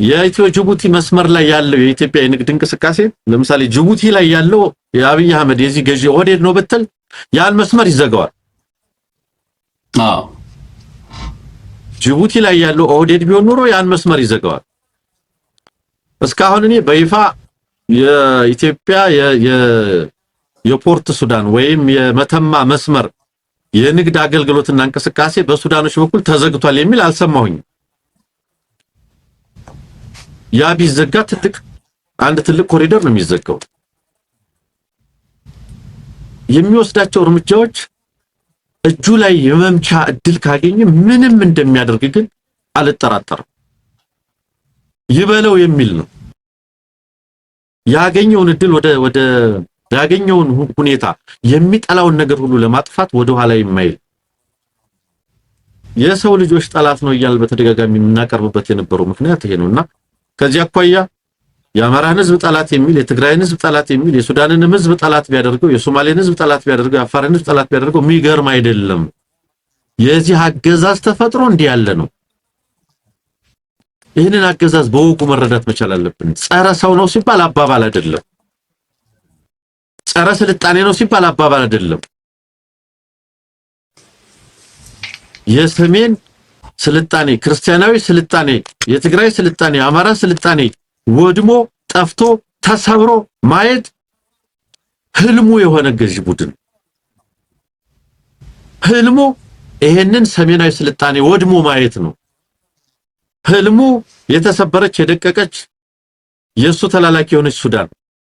የኢትዮ ጅቡቲ መስመር ላይ ያለው የኢትዮጵያ የንግድ እንቅስቃሴ ለምሳሌ ጅቡቲ ላይ ያለው የአብይ አህመድ የዚህ ገዢ ኦህዴድ ነው ብትል ያን መስመር ይዘጋዋል። ጅቡቲ ላይ ያለው ኦህዴድ ቢሆን ኑሮ ያን መስመር ይዘጋዋል። እስካሁን እኔ በይፋ የኢትዮጵያ የፖርት ሱዳን ወይም የመተማ መስመር የንግድ አገልግሎትና እንቅስቃሴ በሱዳኖች በኩል ተዘግቷል የሚል አልሰማሁኝም። ያ ቢዘጋ አንድ ትልቅ ኮሪደር ነው የሚዘጋው። የሚወስዳቸው እርምጃዎች እጁ ላይ የመምቻ እድል ካገኘ ምንም እንደሚያደርግ ግን አልጠራጠርም። ይበለው የሚል ነው። ያገኘውን እድል ወደ ያገኘውን ሁኔታ የሚጠላውን ነገር ሁሉ ለማጥፋት ወደ ኋላ የማይል የሰው ልጆች ጠላት ነው እያል በተደጋጋሚ የምናቀርብበት የነበረው ምክንያት ይሄ ነውና ከዚህ አኳያ የአማራን ህዝብ ጠላት የሚል የትግራይን ህዝብ ጠላት የሚል የሱዳንን ህዝብ ጠላት ቢያደርገው የሶማሌን ህዝብ ጠላት ቢያደርገው የአፋርን ህዝብ ጠላት ቢያደርገው የሚገርም አይደለም። የዚህ አገዛዝ ተፈጥሮ እንዲህ ያለ ነው። ይህንን አገዛዝ በወቁ መረዳት መቻል አለብን። ጸረ ሰው ነው ሲባል አባባል አይደለም። ጸረ ስልጣኔ ነው ሲባል አባባል አይደለም። የሰሜን ስልጣኔ፣ ክርስቲያናዊ ስልጣኔ፣ የትግራይ ስልጣኔ፣ የአማራ ስልጣኔ ወድሞ ጠፍቶ ተሰብሮ ማየት ህልሙ የሆነ ገዢ ቡድን ህልሙ ይሄንን ሰሜናዊ ስልጣኔ ወድሞ ማየት ነው። ህልሙ የተሰበረች የደቀቀች የሱ ተላላኪ የሆነች ሱዳን፣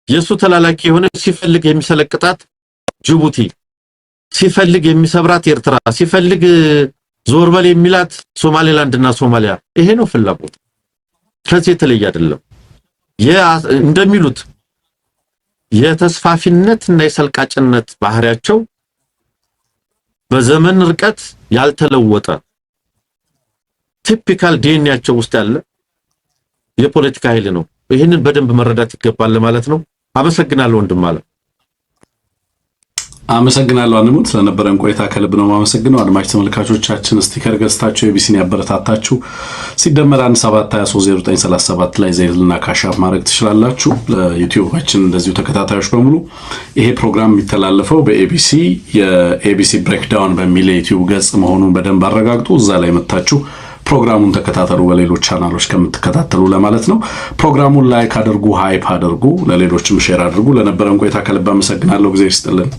የሱ ተላላኪ የሆነች ሲፈልግ የሚሰለቅጣት ጅቡቲ፣ ሲፈልግ የሚሰብራት ኤርትራ፣ ሲፈልግ ዞርበል የሚላት ሶማሌላንድና ሶማሊያ። ይሄ ነው ፍላጎት፣ ከዚህ የተለየ አይደለም። እንደሚሉት የተስፋፊነትና የሰልቃጭነት ባህሪያቸው በዘመን ርቀት ያልተለወጠ ቲፒካል ዲኤንኤያቸው ውስጥ ያለ የፖለቲካ ኃይል ነው። ይሄንን በደንብ መረዳት ይገባል ማለት ነው። አመሰግናለሁ ወንድም አለ። አመሰግናለሁ አንሙት ስለነበረን ቆይታ ከልብ ነው ማመሰግነው። አድማጭ ተመልካቾቻችን ስቲከር ገዝታችሁ ኤቢሲን ያበረታታችሁ ሲደመር 17230937 ላይ ዘይልና ካሻፍ ማድረግ ትችላላችሁ። ለዩቲዩባችን እንደዚሁ ተከታታዮች በሙሉ ይሄ ፕሮግራም የሚተላለፈው በኤቢሲ የኤቢሲ ብሬክዳውን በሚል የዩቲዩብ ገጽ መሆኑን በደንብ አረጋግጡ። እዛ ላይ መታችሁ ፕሮግራሙን ተከታተሉ፣ በሌሎች ቻናሎች ከምትከታተሉ ለማለት ነው። ፕሮግራሙን ላይክ አድርጉ፣ ሃይፕ አድርጉ፣ ለሌሎችም ሼር አድርጉ። ለነበረን ቆይታ ከልብ አመሰግናለሁ። ጊዜ ይስጥልን።